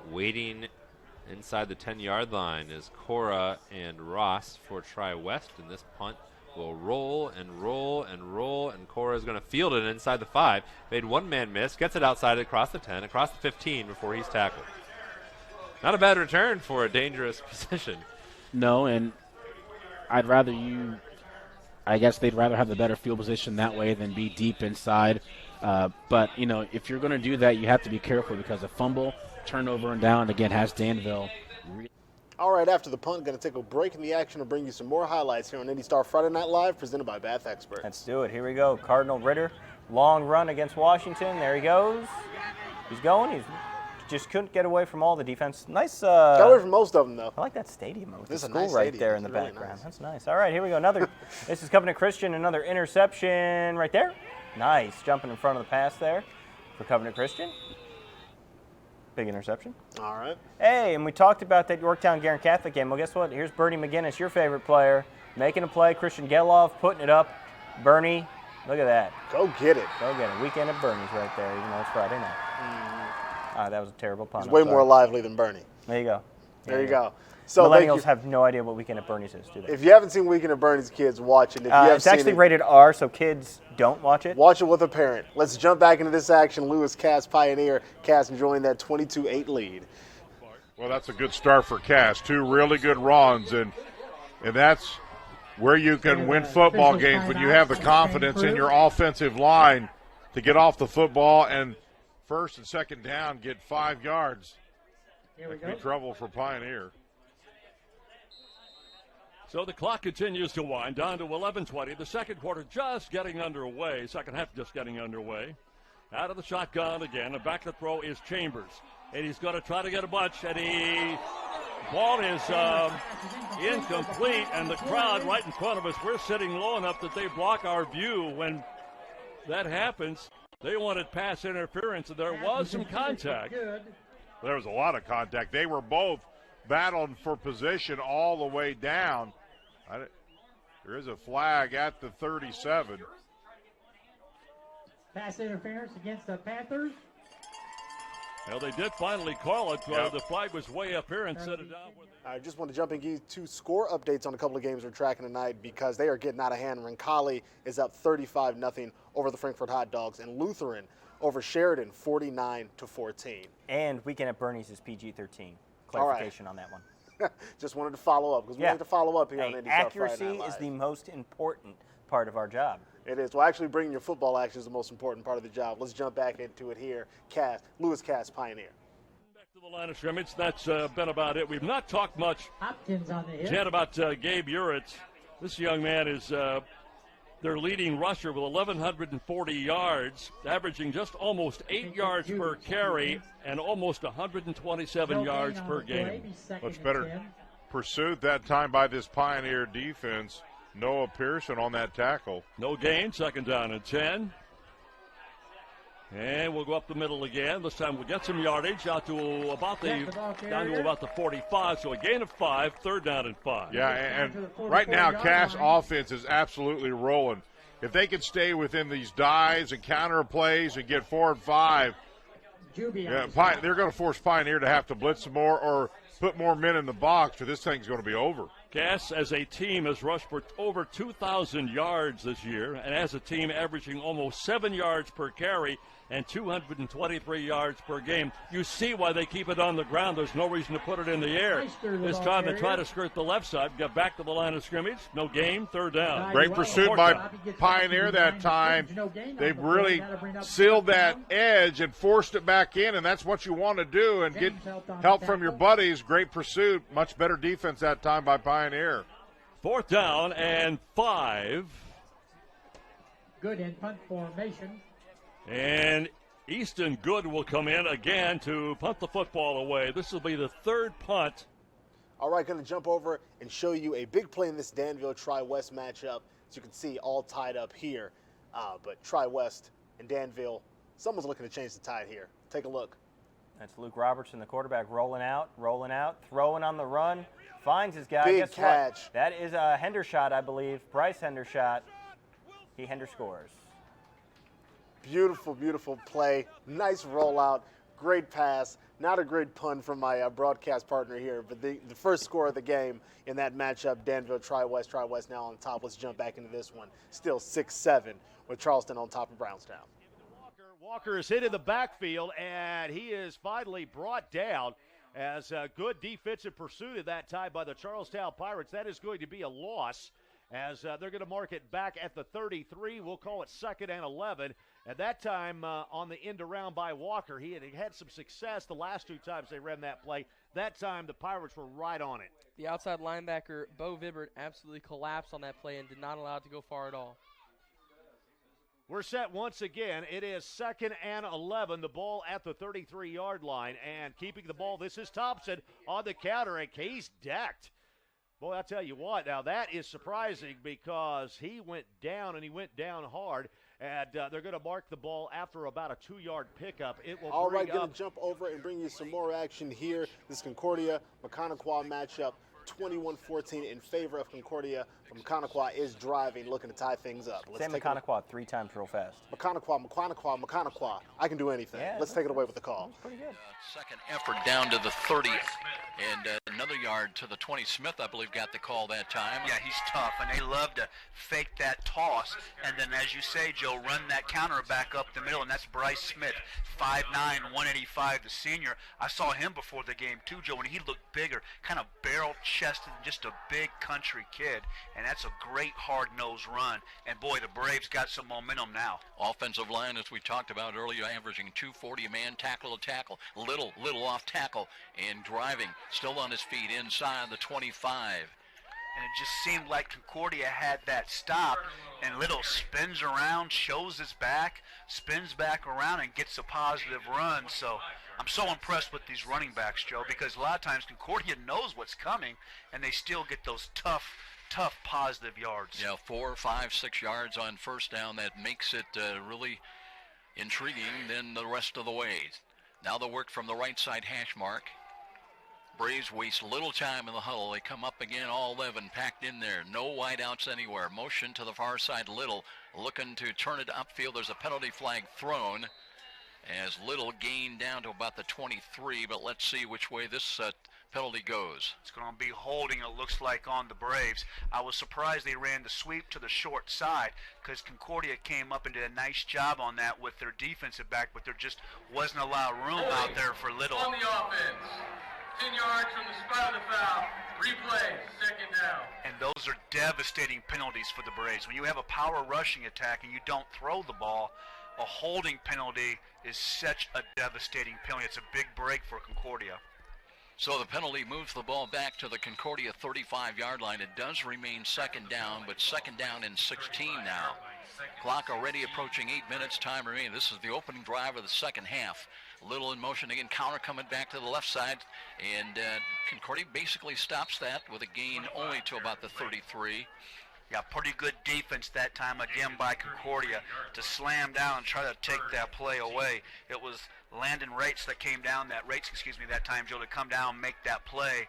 Waiting inside the 10-yard line is Cora and Ross for Tri-West, and this punt will roll and roll and roll, and Cora is going to field it inside the 5. Made one man miss, gets it outside across the 10, across the 15 before he's tackled. Not a bad return for a dangerous position. No, and I guess they'd rather have the better field position that way than be deep inside. But, if you're going to do that, you have to be careful because a fumble, turnover, and down, again, has Danville. All right, after the punt, going to take a break in the action and bring you some more highlights here on IndyStar Friday Night Live, presented by Bath Experts. Let's do it. Here we go. Cardinal Ritter, long run against Washington. There he goes. He's going. He's just couldn't get away from all the defense. Nice. Got away from most of them, though. I like that stadium with the This is a school nice right stadium. there in the It's really background. nice. That's nice. All right, here we go. Another. This is Covenant Christian. Another interception right there. Nice. Jumping in front of the pass there for Covenant Christian. Big interception. All right. Hey, and we talked about that Yorktown Guerin Catholic game. Well, guess what? Here's Bernie McGinnis, your favorite player, making a play. Christian Gelov putting it up. Bernie, look at that. Go get it. Go get it. Weekend at Bernie's right there, even though it's Friday night. That was a terrible pun. He's way more lively than Bernie. There you go. There you go. So millennials have no idea what Weekend at Bernie's is, do they? If you haven't seen Weekend at Bernie's, kids, watch it. If you have it's actually seen it, rated R, so kids don't watch it. Watch it with a parent. Let's jump back into this action. Lewis Cass, Pioneer. Cass enjoying that 22-8 lead. Well, that's a good start for Cass. 2 really good runs, and that's where you can win football games when you have the confidence in your offensive line to get off the football and 1st and 2nd down get 5 yards. That could be trouble for Pioneer. So the clock continues to wind down to 11:20. The second quarter just getting underway. Second half just getting underway. Out of the shotgun again. And back to throw is Chambers. And he's going to try to get a bunch. And ball is incomplete. And the crowd right in front of us, we're sitting low enough that they block our view. When that happens, they wanted pass interference. And there was some contact. There was a lot of contact. They were both battling for position all the way down. There is a flag at the 37. Pass interference against the Panthers. Well, they did finally call it. Yep. The flag was way up here and set it down. I just want to jump and give you 2 score updates on a couple of games we're tracking tonight because they are getting out of hand. Roncalli is up 35-0 over the Frankfurt Hot Dogs, and Lutheran over Sheridan 49-14. And Weekend at Bernie's is PG-13. Clarification on that one. Just wanted to follow up because we like to follow up here on IndyStar accuracy Friday Night is Live. the most important part of our job. It is. Well, actually, bringing your football action is the most important part of the job. Let's jump back into it here. Lewis Cass, Pioneer. Back to the line of scrimmage. That's been about it. We've not talked much Hopkins on the hit. yet about Gabe Uritz. This young man is their leading rusher with 1,140 yards, averaging just almost 8 yards per carry and almost 127 yards per game. Much better pursuit that time by this Pioneer defense. Noah Pearson on that tackle. No gain, 2nd down and 10. And we'll go up the middle again. This time we'll get some yardage out to about down to about the 45. So a gain of 5, 3rd down and 5. Yeah, and right now Cass offense is absolutely rolling. If they can stay within these dives and counter plays and get 4 and 5, they're going to force Pioneer to have to blitz some more or put more men in the box, or this thing's going to be over. Cass, as a team, has rushed for over 2,000 yards this year, and as a team averaging almost 7 yards per carry and 223 yards per game. You see why they keep it on the ground. There's no reason to put it in the air. This time they try to skirt the left side, get back to the line of scrimmage. No gain, 3rd down. Great pursuit by Pioneer that time. They've really sealed that edge and forced it back in, and that's what you want to do and get help from your buddies. Great pursuit. Much better defense that time by Pioneer. 4th down and 5. Good in punt formation. And Easton Good will come in again to punt the football away. This will be the 3rd punt. All right, going to jump over and show you a big play in this Danville Tri-West matchup. As you can see, all tied up here. But Tri-West and Danville, someone's looking to change the tide here. Take a look. That's Luke Robertson, the quarterback, rolling out, throwing on the run. Finds his guy. Big Guess catch. What? That is a Hendershot, I believe. Bryce Hendershot. Hender scores. Beautiful, beautiful play. Nice rollout. Great pass. Not a great pun from my broadcast partner here, but the first score of the game in that matchup, Danville Tri-West. Tri-West now on top. Let's jump back into this one. Still 6-7 with Charleston on top of Brownstown. Walker is hit in the backfield, and he is finally brought down as a good defensive pursuit at that time by the Charlestown Pirates. That is going to be a loss as they're going to mark it back at the 33. We'll call it 2nd and 11. At that time, on the end around by Walker, he had some success the last 2 times they ran that play. That time, the Pirates were right on it. The outside linebacker, Bo Vibbert, absolutely collapsed on that play and did not allow it to go far at all. We're set once again. It is 2nd and 11. The ball at the 33-yard line. And keeping the ball, this is Thompson on the counter, and he's decked. Boy, I'll tell you what, now that is surprising because he went down, and he went down hard. And they're going to mark the ball after about a 2-yard pickup. It will All bring right, going to jump over and bring you some more action here. This Concordia-Maconaquah matchup, 21-14 in favor of Concordia. Maconaquah is driving, looking to tie things up. Say Maconaquah 3 times real fast. Maconaquah. I can do anything. Yeah, let's take it away with the call. Pretty good. Second effort down to the 30, and another yard to the 20. Smith, I believe, got the call that time. Yeah, he's tough, and they love to fake that toss, and then, as you say, Joe, run that counter back up the middle, and that's Bryce Smith, 5'9", 185, the senior. I saw him before the game, too, Joe, and he looked bigger, kind of barrel-chested, just a big country kid, and that's a great hard-nosed run. And, boy, the Braves got some momentum now. Offensive line, as we talked about earlier, averaging 240 a man, tackle to tackle. Little off tackle and driving, still on his feet inside the 25. And it just seemed like Concordia had that stop, and Little spins around, shows his back, spins back around, and gets a positive run. So I'm so impressed with these running backs, Joe, because a lot of times Concordia knows what's coming, and they still get those tough positive yards. Yeah, 4, 5, 6 yards on first down. That makes it really intriguing then the rest of the way. Now the work from the right side hash mark. Braves waste little time in the huddle. They come up again, all 11 packed in there. No wideouts anywhere. Motion to the far side. Little looking to turn it upfield. There's a penalty flag thrown as Little gained down to about the 23, but let's see which way this penalty goes. It's going to be holding, it looks like, on the Braves. I was surprised they ran the sweep to the short side because Concordia came up and did a nice job on that with their defensive back, but there just wasn't a lot of room out there for Little. On the offense, 10 yards from the spot of the foul, replay, 2nd down. And those are devastating penalties for the Braves. When you have a power rushing attack and you don't throw the ball, a holding penalty is such a devastating penalty. It's a big break for Concordia. So the penalty moves the ball back to the Concordia 35-yard line. It does remain 2nd down, but 2nd down and 16 now. Clock already approaching 8 minutes. Time remaining. This is the opening drive of the second half. Little in motion again. Counter coming back to the left side. And Concordia basically stops that with a gain only to about the 33. Yeah, pretty good defense that time again by Concordia to slam down and try to take that play away. It was Landon Rates that came down, that time, Joe, to come down and make that play.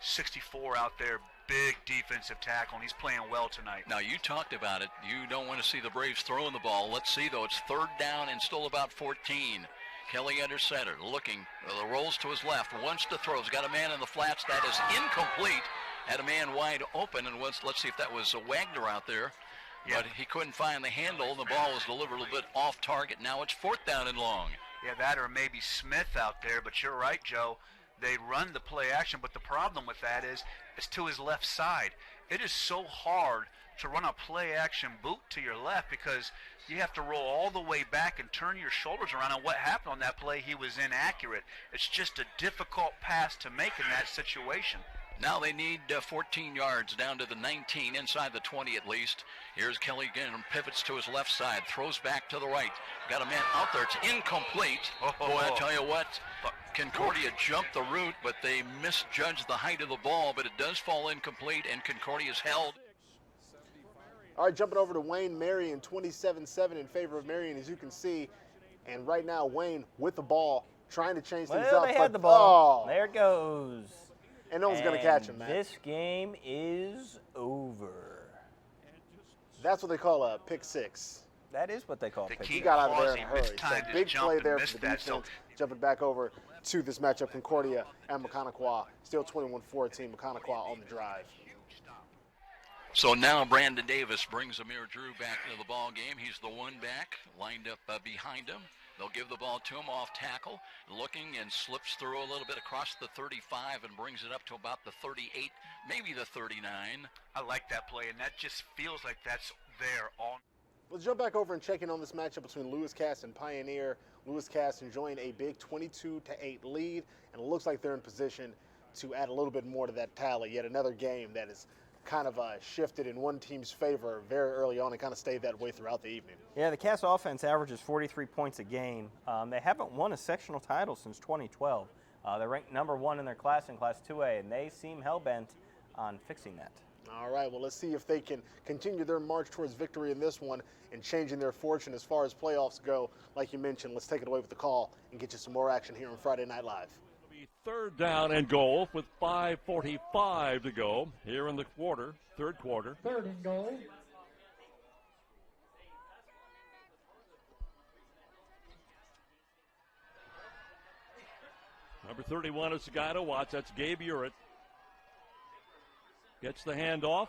64 out there, big defensive tackle, and he's playing well tonight. Now, you talked about it. You don't want to see the Braves throwing the ball. Let's see, though. It's 3rd down and still about 14. Kelly under center, looking. The rolls to his left, wants to throw. He's got a man in the flats. That is incomplete. Had a man wide open, and let's see if that was a Wagner out there. Yeah. But he couldn't find the handle, and the ball was delivered a little bit off target. Now it's 4th down and long. Yeah, that or maybe Smith out there, but you're right, Joe. They run the play action, but the problem with that is it's to his left side. It is so hard to run a play action boot to your left because you have to roll all the way back and turn your shoulders around. And what happened on that play, he was inaccurate. It's just a difficult pass to make in that situation. Now they need 14 yards down to the 19, inside the 20 at least. Here's Kelly again, pivots to his left side, throws back to the right. Got a man out there. It's incomplete. Boy, I tell you what, Concordia jumped the route, but they misjudged the height of the ball, but it does fall incomplete, and Concordia's held. All right, jumping over to Wayne Marion, 27-7 in favor of Marion, as you can see. And right now, Wayne with the ball, trying to change things up. They had the ball. There it goes. And no one's going to catch him, man. This game is over. That's what they call a pick six. That is what they call a pick six. He got out of there in a hurry. So big play there for the defense. Jumping back over to this matchup, Concordia and Mechaniqua. Still 21-14, Mechaniqua on the drive. So now Brandon Davis brings Amir Drew back into the ball game. He's the one back, lined up behind him. They'll give the ball to him off tackle, looking and slips through a little bit across the 35 and brings it up to about the 38, maybe the 39. I like that play, and that just feels like that's there on. Let's jump back over and check in on this matchup between Lewis Cass and Pioneer. Lewis Cass enjoying a big 22-8 lead, and it looks like they're in position to add a little bit more to that tally. Yet another game that is kind of shifted in one team's favor very early on and kind of stayed that way throughout the evening. Yeah, the Cass offense averages 43 points a game. They haven't won a sectional title since 2012. They're ranked number 1 in their class in Class 2A, and they seem hell-bent on fixing that. All right, well, let's see if they can continue their march towards victory in this one and changing their fortune as far as playoffs go. Like you mentioned, let's take it away with the call and get you some more action here on Friday Night Live. 3rd down and goal with 5:45 to go here in the third quarter. 3rd and goal. Number 31 is the guy to watch. That's Gabe Urett. Gets the handoff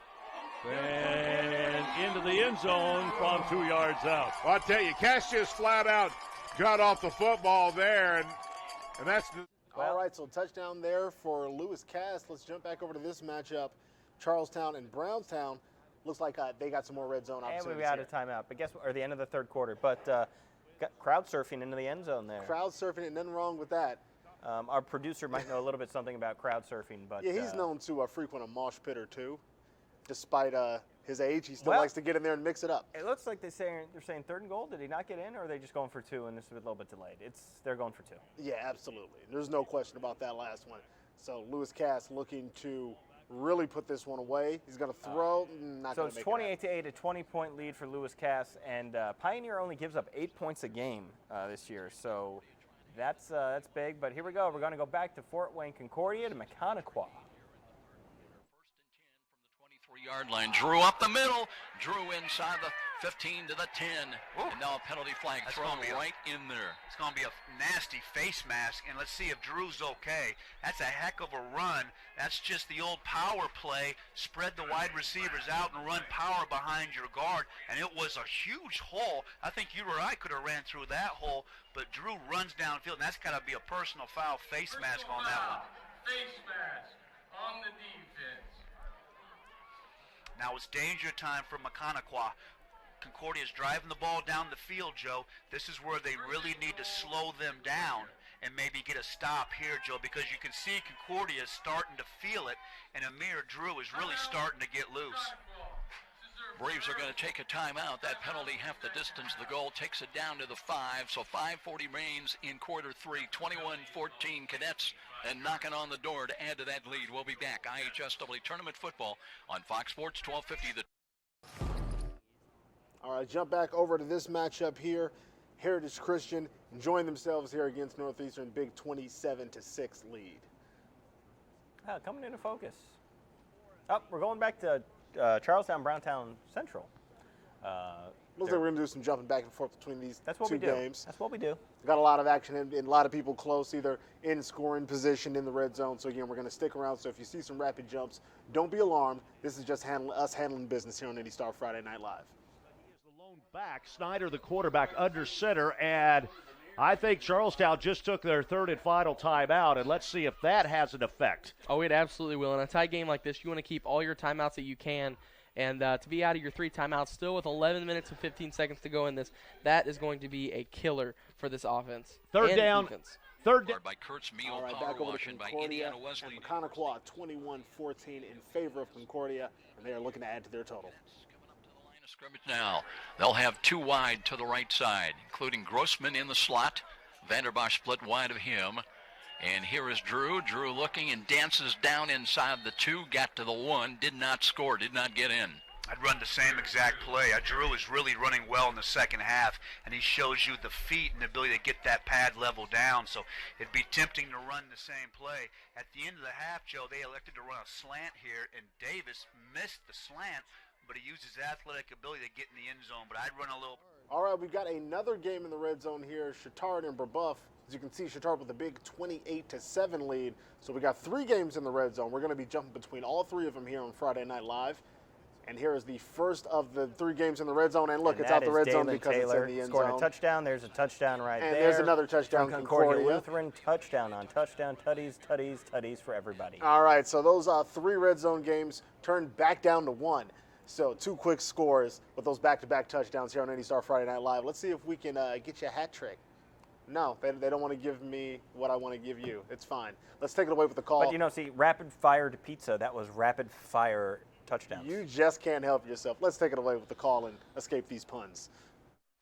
and into the end zone from 2 yards out. Well, I'll tell you, Cass just flat out got off the football there, and that's the. All right, so touchdown there for Lewis Cass. Let's jump back over to this matchup. Charlestown and Brownstown. Looks like they got some more red zone opportunities. And we'll be out of timeout, but or the end of the third quarter. But got crowd surfing into the end zone there. Crowd surfing, and nothing wrong with that. Our producer might know a little bit something about crowd surfing, but yeah, he's known to frequent a mosh pit or two. Despite his age, he still likes to get in there and mix it up. It looks like they're saying 3rd and goal. Did he not get in, or are they just going for 2? And this is a little bit delayed. They're going for 2. Yeah, absolutely. There's no question about that last one. So Lewis Cass looking to really put this one away. He's going to throw. So it's 28-8, a 20-point lead for Lewis Cass, and Pioneer only gives up 8 points a game this year. So that's big. But here we go. We're going to go back to Fort Wayne Concordia to Mechaniqua. 3-yard line. Drew up the middle. Drew inside the 15 to the 10. Ooh. And now a penalty flag thrown right in there. It's going to be a nasty face mask, and let's see if Drew's okay. That's a heck of a run. That's just the old power play. Spread the wide receivers out and run power behind your guard, and it was a huge hole. I think you or I could have ran through that hole, but Drew runs downfield, and that's got to be a personal foul face mask on that one. Face mask on the defense. Now it's danger time for Mechaniqua. Concordia's driving the ball down the field, Joe. This is where they really need to slow them down and maybe get a stop here, Joe, because you can see Concordia is starting to feel it, and Amir Drew is really starting to get loose. Braves are going to take a timeout. That penalty half the distance. The goal takes it down to the 5. So 5:40 remains in quarter 3. 21-14 Cadets and knocking on the door to add to that lead. We'll be back. IHSW Tournament Football on Fox Sports 1250. jump back over to this matchup here. Heritage Christian enjoying themselves here against Northeastern, big 27-6 lead. Coming into focus. We're going back to Charlestown, Browntown Central. Looks like we're going to do some jumping back and forth between these two games. That's what we do. Got a lot of action and a lot of people close, either in scoring position in the red zone. So, again, we're going to stick around. So if you see some rapid jumps, don't be alarmed. This is just us handling business here on IndyStar Friday Night Live. The lone back, Snyder, the quarterback, under center, and I think Charlestown just took their third and final timeout, and let's see if that has an effect. Oh, it absolutely will. In a tight game like this, you want to keep all your timeouts that you can. And to be out of your 3 timeouts still with 11 minutes and 15 seconds to go in this, that is going to be a killer for this offense. Third down. Defense. Third down. By Kurtz Meal, all right, power back over wash, to and by Concordia. Indiana Wesley. And Conoclaw 21-14 in favor of Concordia, and they are looking to add to their total. Scrimmage now. They'll have 2 wide to the right side, including Grossman in the slot. Vanderbosch split wide of him. And here is Drew. Drew looking and dances down inside the 2, got to the 1, did not score, did not get in. I'd run the same exact play. Drew is really running well in the second half, and he shows you the feet and the ability to get that pad level down. So it'd be tempting to run the same play. At the end of the half, Joe, they elected to run a slant here, and Davis missed the slant, but he used his athletic ability to get in the end zone. But I'd run a little. All right, we've got another game in the red zone here. Chittard and Brebeuf. As you can see, Chittard with a big 28-7 lead. So we got 3 games in the red zone. We're going to be jumping between all 3 of them here on Friday Night Live. And here is the first of the 3 games in the red zone. And look, it's out the red zone because Taylor it's in the end scored zone. A touchdown. There's a touchdown right there. And there's another touchdown. From Concordia Lutheran, touchdown on touchdown, tutties for everybody. All right, so those 3 red zone games turned back down to 1. So 2 quick scores with those back-to-back touchdowns here on IndyStar Friday Night Live. Let's see if we can get you a hat trick. No, they don't want to give me what I want to give you. It's fine. Let's take it away with the call. But, see, rapid fire to pizza, that was rapid fire touchdowns. You just can't help yourself. Let's take it away with the call and escape these puns.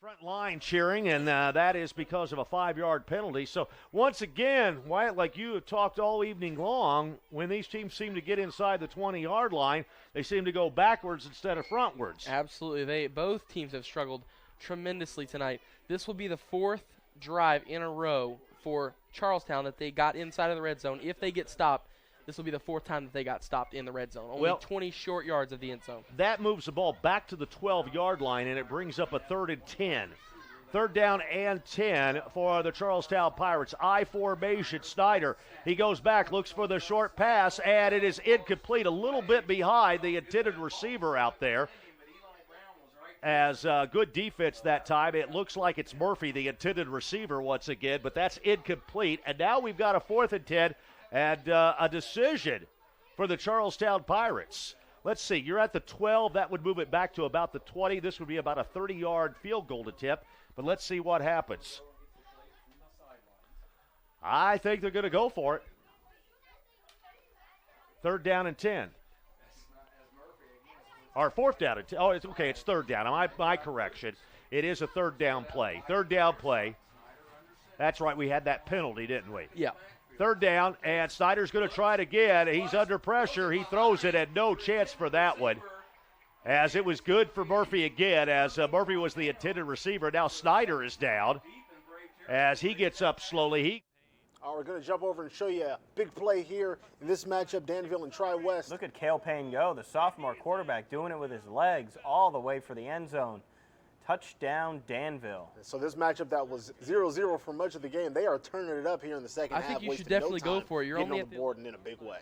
Front line cheering, and that is because of a 5-yard penalty. So, once again, Wyatt, like you have talked all evening long, when these teams seem to get inside the 20-yard line, they seem to go backwards instead of frontwards. Absolutely. Both teams have struggled tremendously tonight. This will be the 4th drive in a row for Charlestown that they got inside of the red zone. If they get stopped, this will be the 4th time that they got stopped in the red zone. Only 20 short yards of the end zone. That moves the ball back to the 12-yard line, and it brings up a 3rd and 10. 3rd down and 10 for the Charlestown Pirates. I formation, Snyder. He goes back, looks for the short pass, and it is incomplete, a little bit behind the intended receiver out there. As good defense that time. It looks like it's Murphy, the intended receiver, once again, but that's incomplete. And now we've got a 4th and 10 and a decision for the Charlestown Pirates. Let's see. You're at the 12. That would move it back to about the 20. This would be about a 30-yard field goal attempt, but let's see what happens. I think they're going to go for it. 3rd down and 10. Or 4th down and 10. Oh, it's okay. It's 3rd down. My correction. It is a 3rd down play. 3rd down play. That's right. We had that penalty, didn't we? Yeah. 3rd down, and Snyder's going to try it again. He's under pressure. He throws it, and no chance for that one. As it was good for Murphy again, as Murphy was the intended receiver. Now Snyder is down as he gets up slowly. We're going to jump over and show you a big play here in this matchup, Danville and Tri-West. Look at Cale Payne go, the sophomore quarterback, doing it with his legs all the way for the end zone. Touchdown, Danville. So this matchup that was 0-0 for much of the game, they are turning it up here in the second half. I think you should definitely go for it. You're only on the board and in a big way.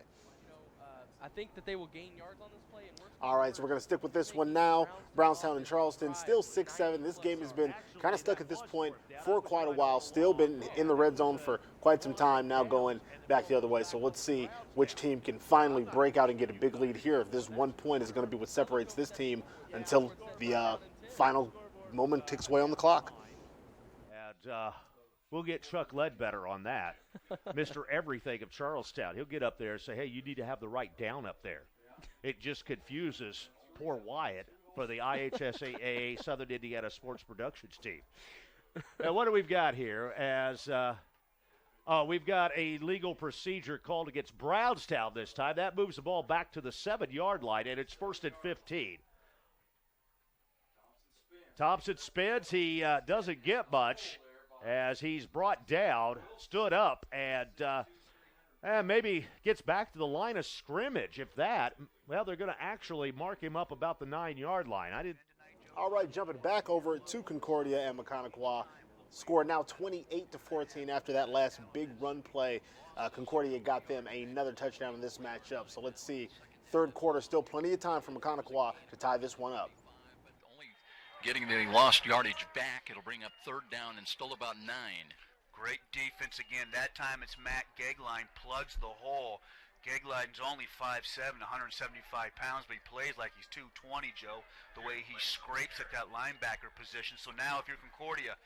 I think that they will gain yards on this play. All right, so we're going to stick with this one now. Brownstown and Charleston, still 6-7. This game has been kind of stuck at this point for quite a while. Still been in the red zone for quite some time, now going back the other way. So let's see which team can finally break out and get a big lead here. If this 1 point is going to be what separates this team until the final moment ticks away on the clock. And we'll get Chuck Ledbetter on that. Mr. Everything of Charlestown. He'll get up there and say, hey, you need to have the right down up there. It just confuses poor Wyatt for the IHSAA Southern Indiana Sports Productions team. Now, what do we've got here? As we've got a legal procedure called against Brownstown this time. That moves the ball back to the 7-yard line, and it's 1st and 15. Thompson spins. He doesn't get much as he's brought down, stood up, and maybe gets back to the line of scrimmage. If that, well, they're going to actually mark him up about the 9-yard line. All right, jumping back over to Concordia and Mechaniqua. Score now 28-14 after that last big run play. Concordia got them another touchdown in this matchup. So let's see. Third quarter, still plenty of time for Mechaniqua to tie this one up. Getting the lost yardage back, it'll bring up third down and still about 9. Great defense again. That time it's Matt Gegline plugs the hole. Gegline's only 5'7", 175 pounds, but he plays like he's 220, Joe, the way he scrapes at that linebacker position. So now if you're Concordia,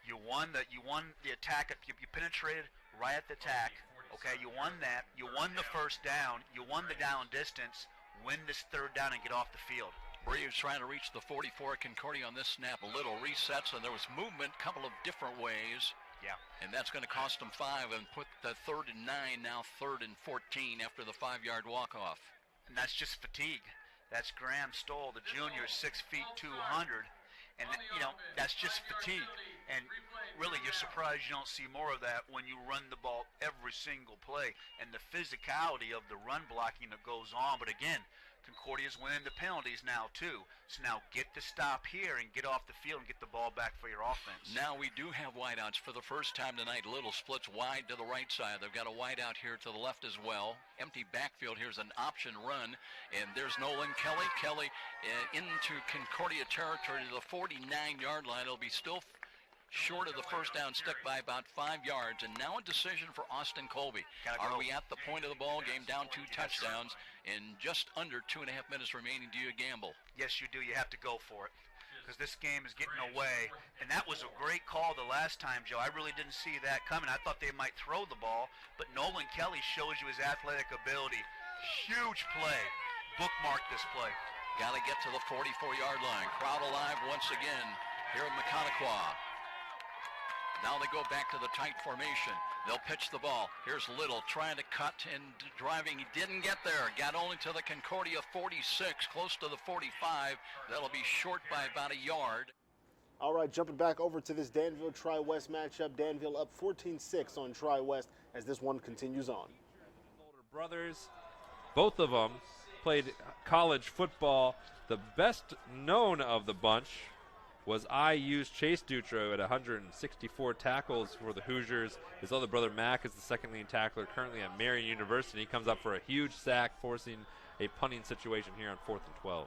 you won the attack. You penetrated right at the attack. Okay, you won that. You won the first down. You won the down distance. Win this third down and get off the field. Braves trying to reach the 44. Concordia on this snap. A little resets, and there was movement a couple of different ways. Yeah. And that's going to cost them 5 and put the 3rd and 9, now 3rd and 14 after the 5-yard walk-off. And that's just fatigue. That's Graham Stoll, the junior, 6 feet 200. And, that's just fatigue. And really, you're surprised you don't see more of that when you run the ball every single play and the physicality of the run blocking that goes on. But again, Concordia's winning the penalties now, too. So now get the stop here and get off the field and get the ball back for your offense. Now we do have wideouts for the first time tonight. Little splits wide to the right side. They've got a wideout here to the left as well. Empty backfield. Here's an option run. And there's Nolan Kelly. Kelly into Concordia territory to the 49-yard line. It'll be still short of the first down stick by about 5 yards. And now a decision for Austin Colby. Are we at the point of the ball game, down 2 touchdowns, in just under 2.5 minutes remaining? Do you gamble? Yes, you do. You have to go for it because this game is getting away. And that was a great call the last time, Joe. I really didn't see that coming. I thought they might throw the ball, but Nolan Kelly shows you his athletic ability. Huge play. Bookmark this play. Got to get to the 44-yard line. Crowd alive once again here in Mechaniqua. Now they go back to the tight formation. They'll pitch the ball. Here's Little trying to cut and driving. He didn't get there. Got only to the Concordia 46, close to the 45. That'll be short by about a yard. All right, jumping back over to this Danville Tri-West matchup. Danville up 14-6 on Tri-West as this one continues on. Older brothers, both of them played college football. The best known of the bunch was IU's Chase Dutro at 164 tackles for the Hoosiers. His other brother, Mac, is the second leading tackler currently at Marion University. He comes up for a huge sack, forcing a punting situation here on 4th and 12.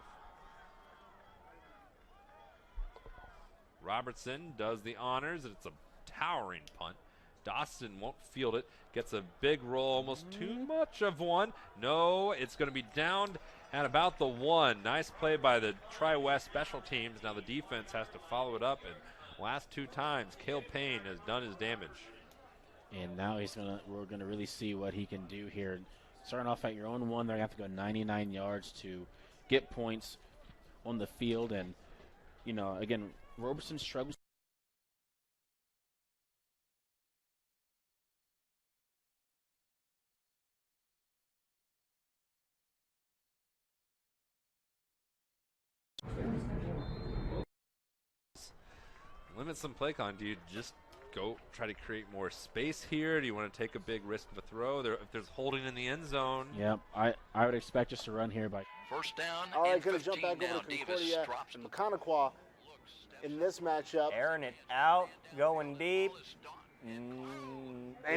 Robertson does the honors, and it's a towering punt. Dawson won't field it. Gets a big roll, almost too much of one. No, it's going to be down at about the 1. Nice play by the Tri-West special teams. Now the defense has to follow it up, and last 2 times, Cale Payne has done his damage. And now we're gonna really see what he can do here. Starting off at your own 1, they're gonna have to go 99 yards to get points on the field. And again, Roberson struggles. Limit some play con. Do you just go try to create more space here? Do you want to take a big risk of a throw? If there's holding in the end zone. Yep, I would expect us to run here by. First down. All right, going to jump back over to Concordia and Mechaniqua in this matchup. Airing it out, going deep. And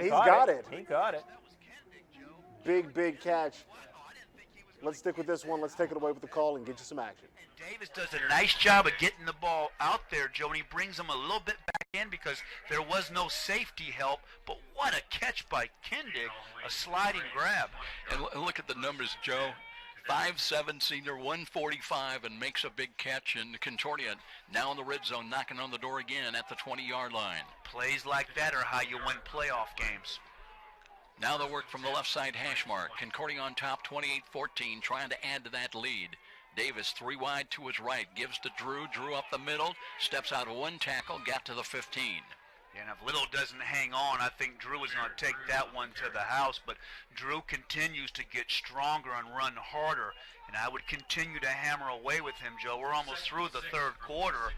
he's got it. He got it. Big catch. Let's stick with this one. Let's take it away with the call and get you some action. Davis does a nice job of getting the ball out there, Joe, and he brings them a little bit back in because there was no safety help. But what a catch by Kindig, a sliding grab. And look at the numbers, Joe. 5'7" senior, 145, and makes a big catch in Concordia. Now in the red zone, knocking on the door again at the 20-yard line. Plays like that are how you win playoff games. Now the work from the left side hash mark. Concordia on top, 28-14, trying to add to that lead. Davis 3 wide to his right, gives to Drew. Drew up the middle, steps out 1 tackle, got to the 15. And if Little doesn't hang on, I think Drew is going to take that one to the house. But Drew continues to get stronger and run harder. and I would continue to hammer away with him, Joe. We're almost through the third quarter,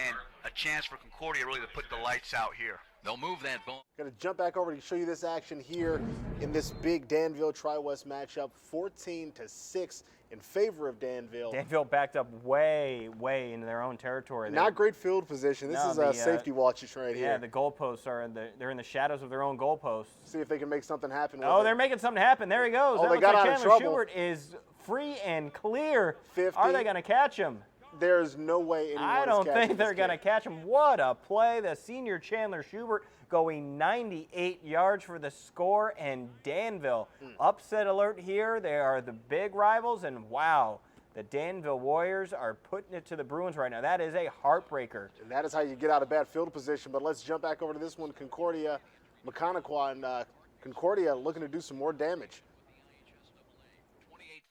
and a chance for Concordia really to put the lights out here. They'll move that ball. Going to jump back over to show you this action here in this big Danville Tri-West matchup, 14-6 in favor of Danville. Danville backed up way into their own territory. Not great field position. This is a safety watches right here. Yeah, the goalposts are they're in the shadows of their own goalposts. See if they can make something happen. Oh, they're making something happen. There he goes. Oh, that they looks got like out of Chandler trouble. Schubert is free and clear. 50. Are they going to catch him? There's no way anyone I don't think they're going to kid. catch him. What a play. The senior Chandler Schubert going 98 yards for the score, and Danville. Upset alert here. They are the big rivals, and wow, the Danville Warriors are putting it to the Bruins right now. That is a heartbreaker. And that is how you get out of bad field position. But let's jump back over to this one, Concordia, Maconaquah, and Concordia looking to do some more damage.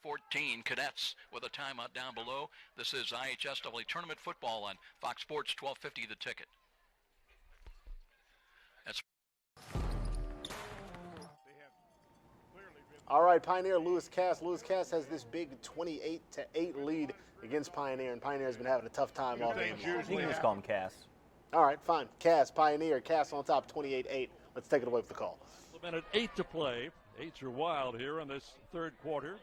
28-14, Cadets with a timeout down below. This is IHSAA Tournament Football on Fox Sports 1250 The Ticket. That's All right, Pioneer, Lewis Cass. Lewis Cass has this big 28-8 lead against Pioneer, and Pioneer's been having a tough time all game long. You can just call him Cass. All right, fine. Cass, Pioneer, Cass on top, 28-8. Let's take it away with the call. A minute 8 to play. Eights are wild here in this third quarter.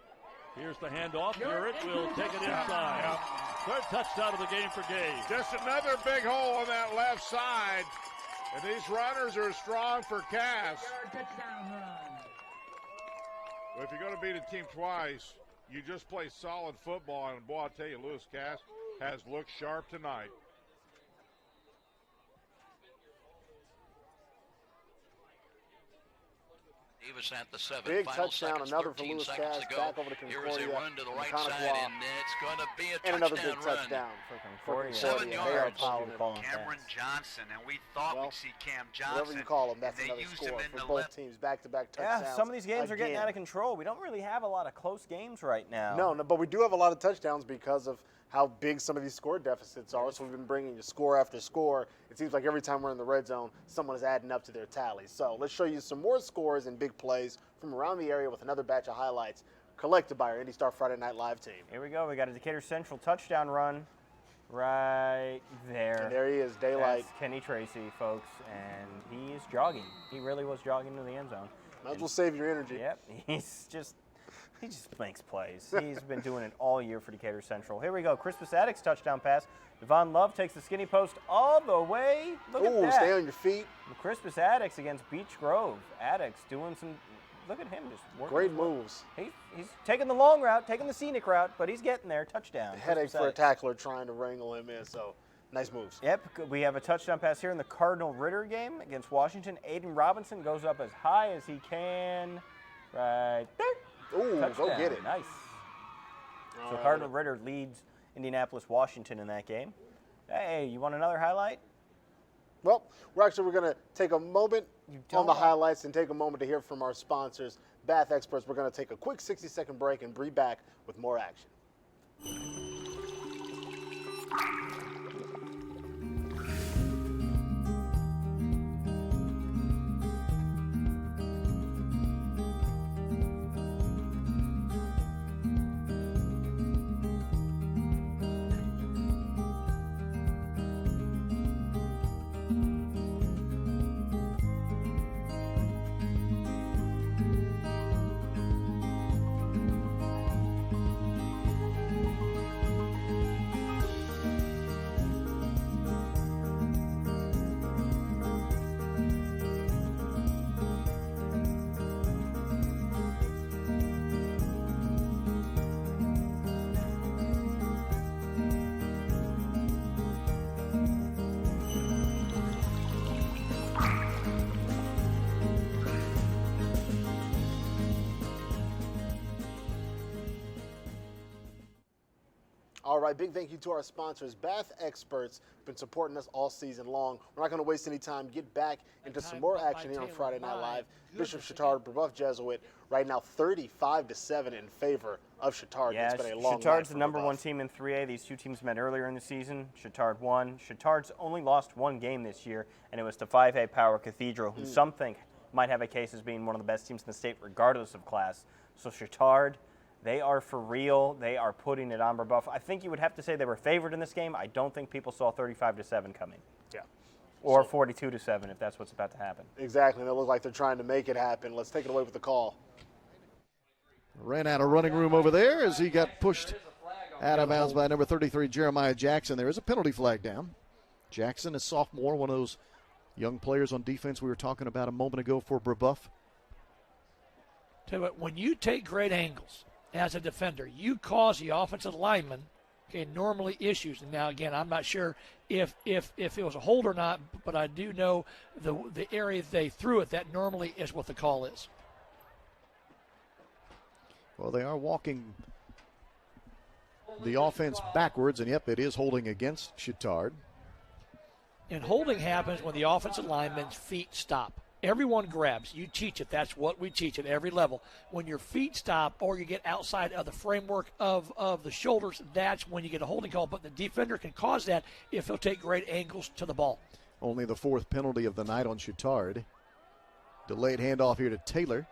Here's the handoff. Garrett will take it inside. Third touchdown of the game for Gay. Just another big hole on that left side. And these runners are strong for Cass. Well, if you're going to beat a team twice, you just play solid football. And boy, I'll tell you, Lewis Cass has looked sharp tonight. Davis at the 7. Big Final touchdown, seconds, another for 13 Lewis seconds Cass, to go. back over to Here is a Concordia, run to the and right Maconaquah. side, and it's going to be a And another touchdown big run. touchdown for Concordia. 7 They are yards. fouling him. Cameron Johnson, and we thought we'd see Cam Johnson. Whatever you call him, that's and they another used score him in for the both left. teams. Back-to-back touchdowns. Yeah, some of these games are getting again. out of control. We don't really have a lot of close games right now. No, but we do have a lot of touchdowns because of how big some of these score deficits are. So we've been bringing you score after score. It seems like every time we're in the red zone, someone is adding up to their tallies. So let's show you some more scores and big plays from around the area with another batch of highlights collected by our IndyStar Friday Night Live team. Here we go. We got a Decatur Central touchdown run right there. And there he is, Daylight. That's Kenny Tracy, folks, and he is jogging. He really was jogging into the end zone. Might as well save your energy. Yep, he just makes plays. He's been doing it all year for Decatur Central. Here we go. Crispus Attucks touchdown pass. Devon Love takes the skinny post all the way. Look at that. Stay on your feet. Crispus Attucks against Beach Grove. Attucks doing some. Look at him just working. Great moves. He's taking the long route, taking the scenic route, but he's getting there. Touchdown. Headache Crispus for a Attucks. tackler trying to wrangle him in. So nice moves. Yep, we have a touchdown pass here in the Cardinal Ritter game against Washington. Aiden Robinson goes up as high as he can. Right there. Ooh, Touchdown. go get it. Nice. All So right. Cardinal Ritter leads Indianapolis Washington in that game. Hey, you want another highlight? Well, we're going to take a moment on the don't? highlights and take a moment to hear from our sponsors, Bath Experts. We're going to take a quick 60-second break and be back with more action. All right, big thank you to our sponsors. Bath Experts have been supporting us all season long. We're not going to waste any time. Get back into some more action here on Friday Night Live. Bishop Chatard, Brebeuf Jesuit, right now 35-7 in favor of Chatard. Yeah, It's been a long Chatard's night the number for one Brebeuf. team in 3A. These two teams met earlier in the season. Chatard won. Chatard's only lost one game this year, and it was to 5A Power Cathedral, who some think might have a case as being one of the best teams in the state regardless of class. So Chatard, They are for real. They are putting it on Brebeuf. I think you would have to say they were favored in this game. I don't think people saw 35-7 coming. Yeah. Or 42-7 if that's what's about to happen. Exactly. And it looks like they're trying to make it happen. Let's take it away with the call. Ran out of running room over there as he got pushed out of bounds by number 33, Jeremiah Jackson. There is a penalty flag down. Jackson, a sophomore, one of those young players on defense we were talking about a moment ago for Brebeuf. Tell you what, when you take great angles as a defender, you cause the offensive lineman normally issues. And now, again, I'm not sure if it was a hold or not, but I do know the area they threw it, that normally is what the call is. Well, they are walking the offense backwards, and yep, it is holding against Chittard. And holding happens when the offensive lineman's feet stop. Everyone grabs. You teach it. That's what we teach at every level. When your feet stop or you get outside of the framework of the shoulders, that's when you get a holding call. But the defender can cause that if he'll take great angles to the ball. Only the fourth penalty of the night on Chittard. Delayed handoff here to Taylor.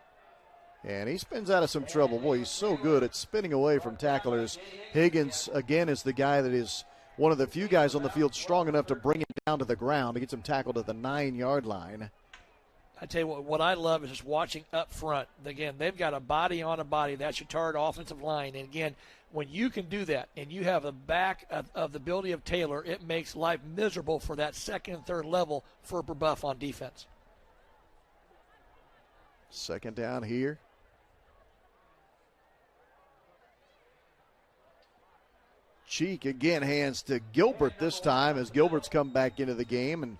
And he spins out of some trouble. Boy, he's so good at spinning away from tacklers. Higgins, again, is the guy that is one of the few guys on the field strong enough to bring him down to the ground. He gets him tackled at the 9-yard line. I tell you what I love is just watching up front. Again, they've got a body on a body. That's your Chittard offensive line. And again, when you can do that and you have a back of the ability of Taylor, it makes life miserable for that second and third level for Brebeuf on defense. Second down here. Cheek again hands to Gilbert this time as Gilbert's come back into the game, and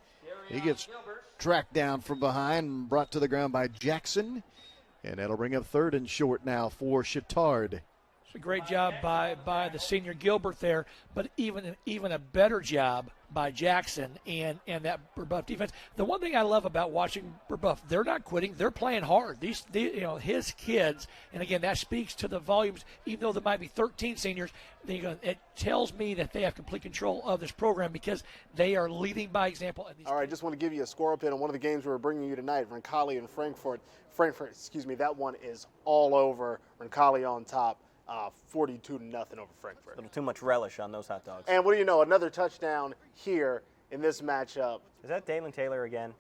he gets tracked down from behind and brought to the ground by Jackson. And that'll bring up third and short now for Chittard. It's a great job by the senior Gilbert there, but even a better job by Jackson and that Brebeuf defense. The one thing I love about watching Brebeuf, they're not quitting. They're playing hard. His kids, and again, that speaks to the volumes, even though there might be 13 seniors, it tells me that they have complete control of this program because they are leading by example. All right, just want to give you a score update on one of the games we're bringing you tonight, Roncalli and Frankfurt. That one is all over. Roncalli on top. 42-0 over Frankfurt. A little too much relish on those hot dogs. And what do you know? Another touchdown here in this matchup. Is that Dalen Taylor again?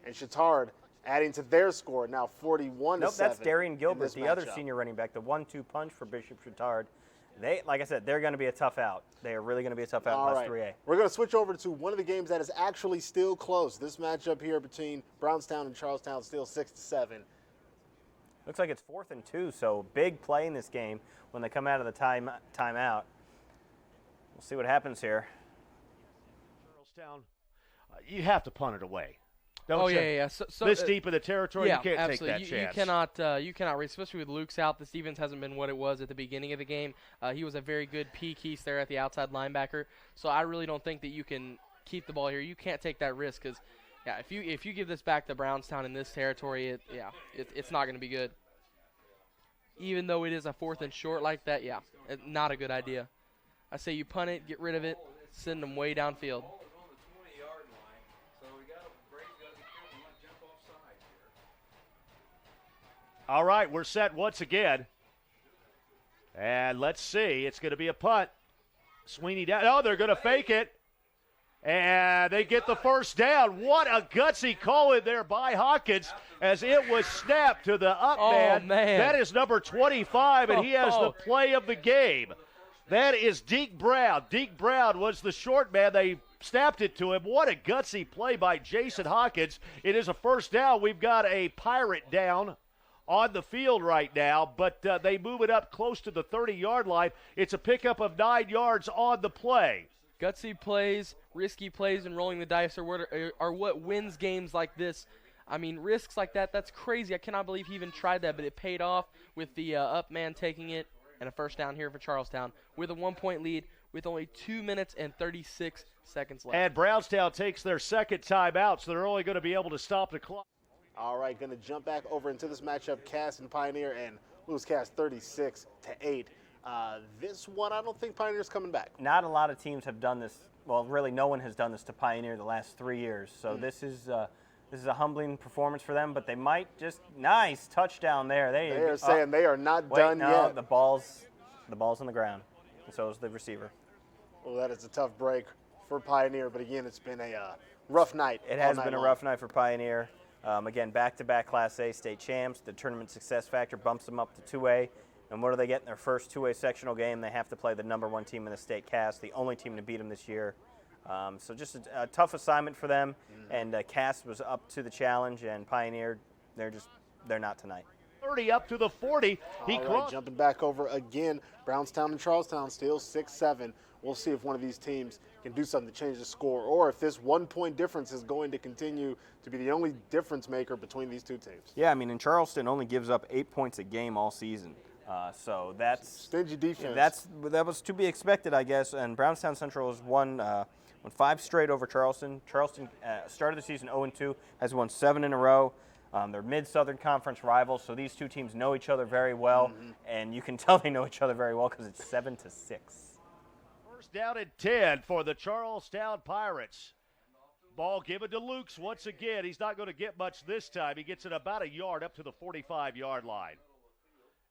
And Chittard adding to their score now 41-7. Nope, that's Darian Gilbert, the other senior running back, the 1-2 punch for Bishop Chittard. They, like I said, they're going to be a tough out. They are really going to be a tough out in Class 3A. We're going to switch over to one of the games that is actually still close. This matchup here between Brownstown and Charlestown still 6-7. Looks like it's 4th and 2, so big play in this game when they come out of the timeout. We'll see what happens here. Charlestown, you have to punt it away. Don't you? Yeah. So, this deep in the territory, you can't absolutely. take that chance. You cannot race, especially with Luke's out. The Stevens hasn't been what it was at the beginning of the game. He was a very good Keese there at the outside linebacker. So I really don't think that you can keep the ball here. You can't take that risk because, if you give this back to Brownstown in this territory, it's not going to be good. Even though it is a 4th and short like that, not a good idea. I say you punt it, get rid of it, send them way downfield. All right, we're set once again. And let's see. It's going to be a punt. Sweeney down. Oh, they're going to fake it. And they get the first down. What a gutsy call in there by Hawkins as it was snapped to the up man. Man. That is number 25, and he has the play of the game. That is Deke Brown. Deke Brown was the short man. They snapped it to him. What a gutsy play by Jason Hawkins. It is a first down. We've got a Pirate down on the field right now, but they move it up close to the 30-yard line. It's a pickup of 9 yards on the play. Gutsy plays, risky plays, and rolling the dice are what wins games like this. I mean, risks like that, that's crazy. I cannot believe he even tried that, but it paid off with the up man taking it and a first down here for Charlestown with a 1-point lead with only 2 minutes and 36 seconds left. And Brownstown takes their second timeout, so they're only going to be able to stop the clock. All right, going to jump back over into this matchup, Cass and Pioneer, and lose Cass 36-8. This one, I don't think Pioneer's coming back. Not a lot of teams have done this. Well, really, no one has done this to Pioneer the last 3 years. So this is This is a humbling performance for them, but they might just nice touchdown there. They are saying they are not done yet. The ball's on the ground, and so is the receiver. Well, that is a tough break for Pioneer, but again, it's been a rough night. It has been a rough night for Pioneer. Again, back-to-back Class A state champs. The tournament success factor bumps them up to 2A. And what do they get in their first 2A sectional game? They have to play the #1 team in the state, Cass, the only team to beat them this year. So just a tough assignment for them. And Cass was up to the challenge, and Pioneer, they're not tonight. 30 up to the 40. All right, jumping back over again. Brownstown and Charlestown still 6-7. We'll see if one of these teams can do something to change the score, or if this 1 point difference is going to continue to be the only difference maker between these two teams. Yeah, I mean, and Charleston only gives up 8 points a game all season. So that's stingy defense. That was to be expected, I guess. And Brownstown Central has won 5 straight over Charleston. Charleston started the season 0-2, has won 7 in a row. They're mid-Southern Conference rivals, so these two teams know each other very well, and you can tell they know each other very well because it's 7-6. First down and 10 for the Charlestown Pirates. Ball given to Lukes once again. He's not going to get much this time. He gets it about a yard up to the 45-yard line.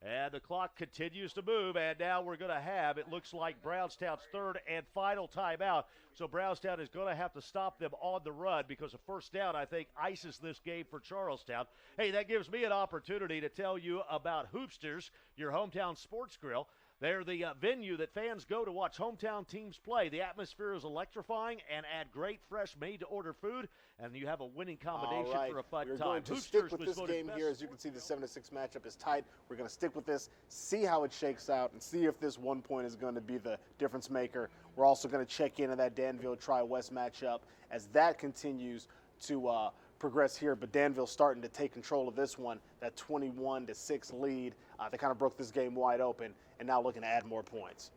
And the clock continues to move, and now we're going to have, it looks like, Brownstown's third and final timeout. So Brownstown is going to have to stop them on the run because a first down, I think, ices this game for Charlestown. Hey, that gives me an opportunity to tell you about Hoopsters, your hometown sports grill. They're the venue that fans go to watch hometown teams play. The atmosphere is electrifying and add great, fresh, made-to-order food, and you have a winning combination for a fun We're time. going to stick with this game here. As you can see, the 7-6 matchup is tight. We're going to stick with this, see how it shakes out, and see if this 1 point is going to be the difference maker. We're also going to check into that Danville Tri-West matchup as that continues to progress here, but Danville starting to take control of this one, that 21-6 lead. They kind of broke this game wide open and now looking to add more points.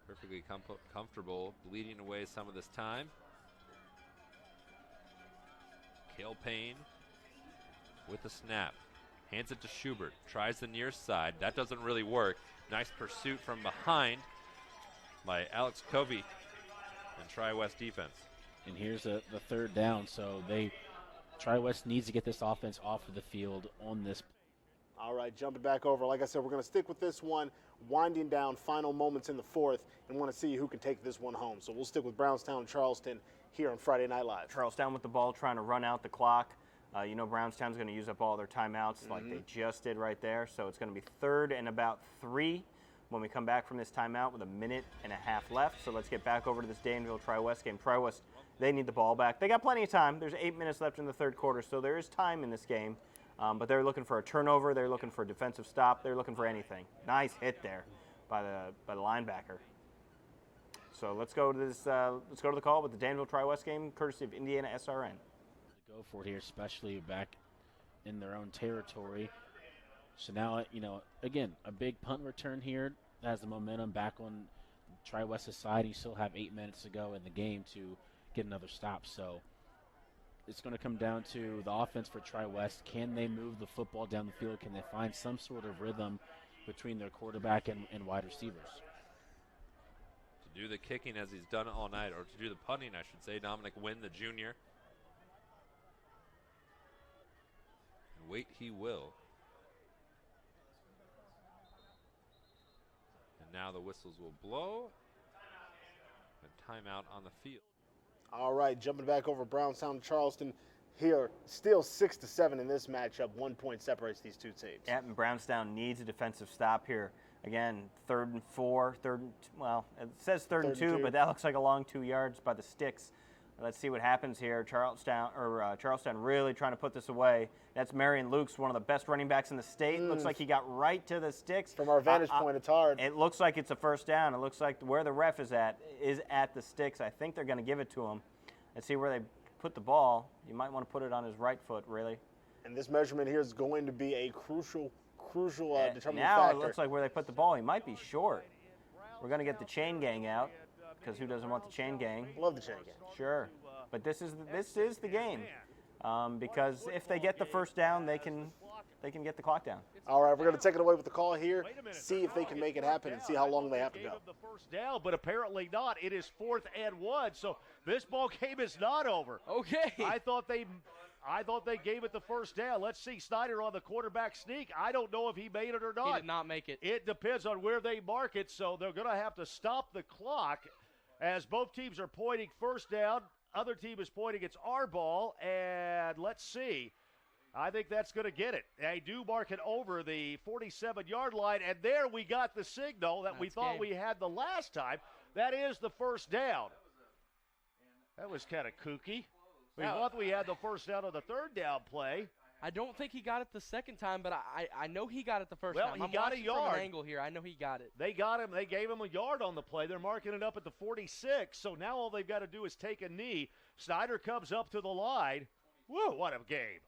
Perfectly comfortable bleeding away some of this time. Cale Payne with the snap. Hands it to Schubert. Tries the near side. That doesn't really work. Nice pursuit from behind by Alex Covey and Tri-West defense. And here's the third down, so Tri-West needs to get this offense off of the field on this. All right, jumping back over. Like I said, we're going to stick with this one, winding down final moments in the fourth, and want to see who can take this one home. So we'll stick with Brownstown and Charleston here on Friday Night Live. Charlestown with the ball, trying to run out the clock. You know Brownstown's going to use up all their timeouts like they just did right there. So it's going to be 3rd and about 3 when we come back from this timeout with 1.5 minutes left. So let's get back over to this Danville Tri-West game. Tri-West, they need the ball back. They got plenty of time. There's 8 minutes left in the third quarter, so there is time in this game. But they're looking for a turnover. They're looking for a defensive stop. They're looking for anything. Nice hit there by the linebacker. So let's go to this. Let's go to the call with the Danville Tri-West game, courtesy of Indiana SRN. Go for it here, especially back in their own territory. So now, again, a big punt return here has the momentum back on Tri-West's side. You still have 8 minutes to go in the game to get another stop. So it's going to come down to the offense for Tri-West. Can they move the football down the field? Can they find some sort of rhythm between their quarterback and wide receivers? To do the kicking as he's done all night, or to do the punting, I should say, Dominic Wynn, the junior. And wait, he will. And now the whistles will blow. And timeout on the field. All right, jumping back over Brownstown and Charleston here, still 6-7 in this matchup. 1 point separates these two teams. Yeah, and Brownstown needs a defensive stop here. Again, 3rd and 4, well, it says 3rd and 2, but that looks like a long 2 yards by the sticks. Let's see what happens here. Charlestown really trying to put this away. That's Marion Lukes, one of the best running backs in the state. Looks like he got right to the sticks. From our vantage point, it's hard. It looks like it's a first down. It looks like where the ref is at the sticks. I think they're going to give it to him. Let's see where they put the ball. You might want to put it on his right foot, really. And this measurement here is going to be a crucial determining now factor. It looks like where they put the ball, he might be short. We're going to get the chain gang out, because who doesn't want the chain gang? Love the chain gang. Sure. But this is the game, because if they get the first down, they can they can get the clock down. All right, we're going to take it away with the call here, see if they can make it happen and see how long they have to go. The first down, but apparently not. It is 4th and 1, so this ball game is not over. Okay. I thought they gave it the first down. Let's see Snyder on the quarterback sneak. I don't know if he made it or not. He did not make it. It depends on where they mark it, so they're going to have to stop the clock as both teams are pointing first down. Other team is pointing it's our ball, and let's see. I think that's going to get it. They do mark it over the 47-yard line, and there we got the signal that we thought we had the last time. That is the first down. That was kind of kooky. We thought we had the first down on the third down play. I don't think he got it the second time, but I know he got it the first Well, time. he I'm got a watching yard. from an angle here. I know he got it. They got him. They gave him a yard on the play. They're marking it up at the 46, so now all they've got to do is take a knee. Snyder comes up to the line. Whoa, what a game.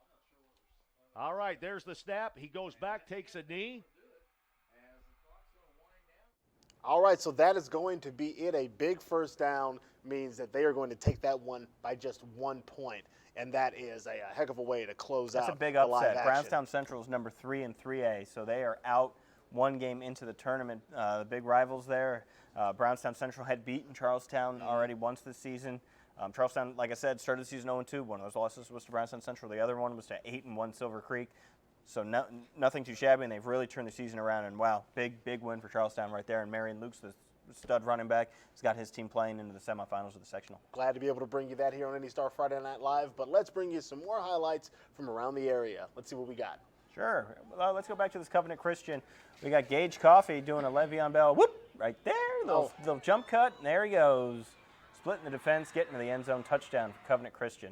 All right, there's the snap. He goes back, takes a knee. All right, so that is going to be it. A big first down means that they are going to take that one by just 1 point, and that is a heck of a way to close out. That's a big the live upset. action. Brownstown Central is number 3 in 3A, so they are out one game into the tournament. The big rivals there. Brownstown Central had beaten Charlestown already once this season. Charlestown, like I said, started the season 0-2. One of those losses was to Brownstown Central. The other one was to 8-1 Silver Creek. So nothing too shabby, and they've really turned the season around. And wow, big win for Charlestown right there. And Marion Luke's the stud running back. He's got his team playing into the semifinals of the sectional. Glad to be able to bring you that here on IndyStar Friday Night Live. But let's bring you some more highlights from around the area. Let's see what we got. Sure. Well, let's go back to this Covenant Christian. We got Gage Coffey doing a Le'Veon Bell. Whoop! Right there. Little jump cut, and there he goes. Splitting the defense, getting to the end zone, touchdown for Covenant Christian.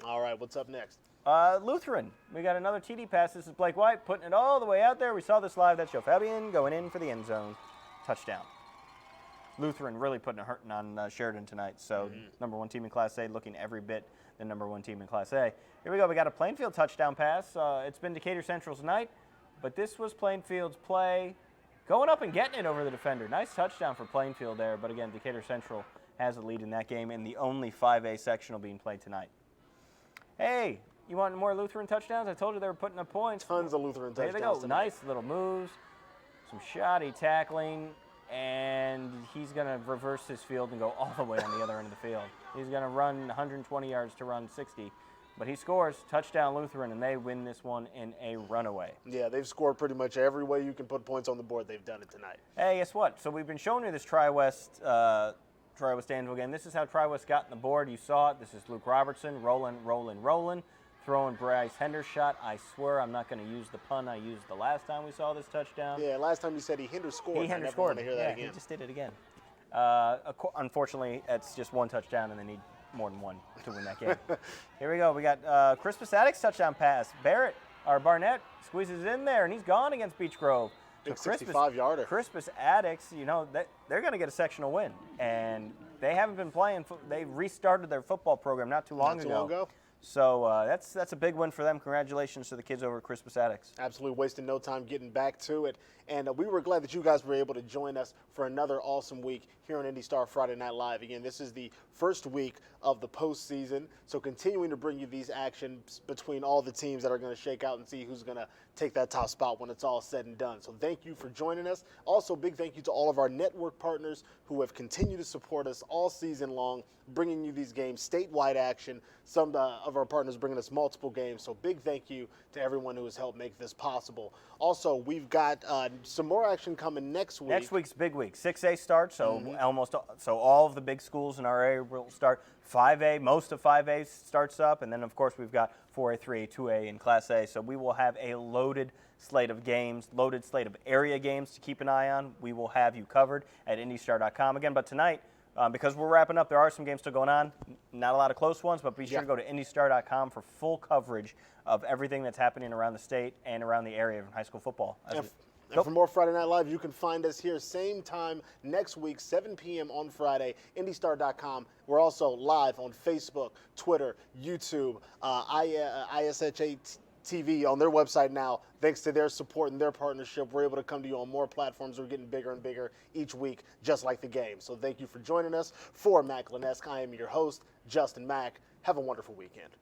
All right, what's up next? Lutheran. We got another TD pass. This is Blake White putting it all the way out there. We saw this live. That's Joe Fabian going in for the end zone. Touchdown. Lutheran really putting a hurting on Sheridan tonight. So number 1 team in Class A looking every bit the number 1 team in Class A. Here we go. We got a Plainfield touchdown pass. It's been Decatur Central's night, but this was Plainfield's play. Going up and getting it over the defender. Nice touchdown for Plainfield there. But again, Decatur Central has the lead in that game and the only 5A sectional being played tonight. Hey, you want more Lutheran touchdowns? I told you they were putting up points. Tons of Lutheran touchdowns. There they go. Tonight. Nice little moves, some shoddy tackling, and he's going to reverse his field and go all the way on the other end of the field. He's going to run 120 yards to run 60. But he scores, touchdown Lutheran, and they win this one in a runaway. Yeah, they've scored pretty much every way you can put points on the board. They've done it tonight. Hey, guess what? So we've been showing you this Tri-West Danville game. This is how Tri-West got in the board. You saw it. This is Luke Robertson rolling, throwing Bryce Hendershot. I swear I'm not going to use the pun I used the last time we saw this touchdown. Yeah, last time you said he Hinder scored. He Hinder I scored. want to hear that again. He just did it again. Unfortunately, it's just one touchdown, and they need more than one to win that game. Here we go. We got Crispus Attucks touchdown pass. Barnett squeezes in there, and he's gone against Beech Grove. Big 65-yarder. Crispus Attucks, they're going to get a sectional win, and they haven't been playing. They restarted their football program not too long ago. So that's a big win for them. Congratulations to the kids over at Crispus Attucks. Absolutely wasting no time getting back to it. And we were glad that you guys were able to join us for another awesome week here on IndyStar Friday Night Live. Again, this is the first week of the postseason, so continuing to bring you these actions between all the teams that are going to shake out and see who's going to take that top spot when it's all said and done. So thank you for joining us. Also, big thank you to all of our network partners who have continued to support us all season long, bringing you these games, statewide action. Some of our partners bringing us multiple games, so big thank you to everyone who has helped make this possible. Also, we've got some more action coming next week. Next week's big week. 6A starts, so all of the big schools in our area will start. 5A, most of 5A starts up, and then of course we've got 4A, 3A, 2A, and Class A. So we will have a loaded slate of games, loaded slate of area games to keep an eye on. We will have you covered at IndyStar.com again. But tonight, because we're wrapping up, there are some games still going on. Not a lot of close ones, but be sure to go to IndyStar.com for full coverage of everything that's happening around the state and around the area of high school football. And for more Friday Night Live, you can find us here same time next week, 7 p.m. on Friday, IndyStar.com. We're also live on Facebook, Twitter, YouTube, ISHA TV on their website now. Thanks to their support and their partnership, we're able to come to you on more platforms. We're getting bigger and bigger each week, just like the game. So thank you for joining us. For Mac Linesk, I am your host, Justin Mack. Have a wonderful weekend.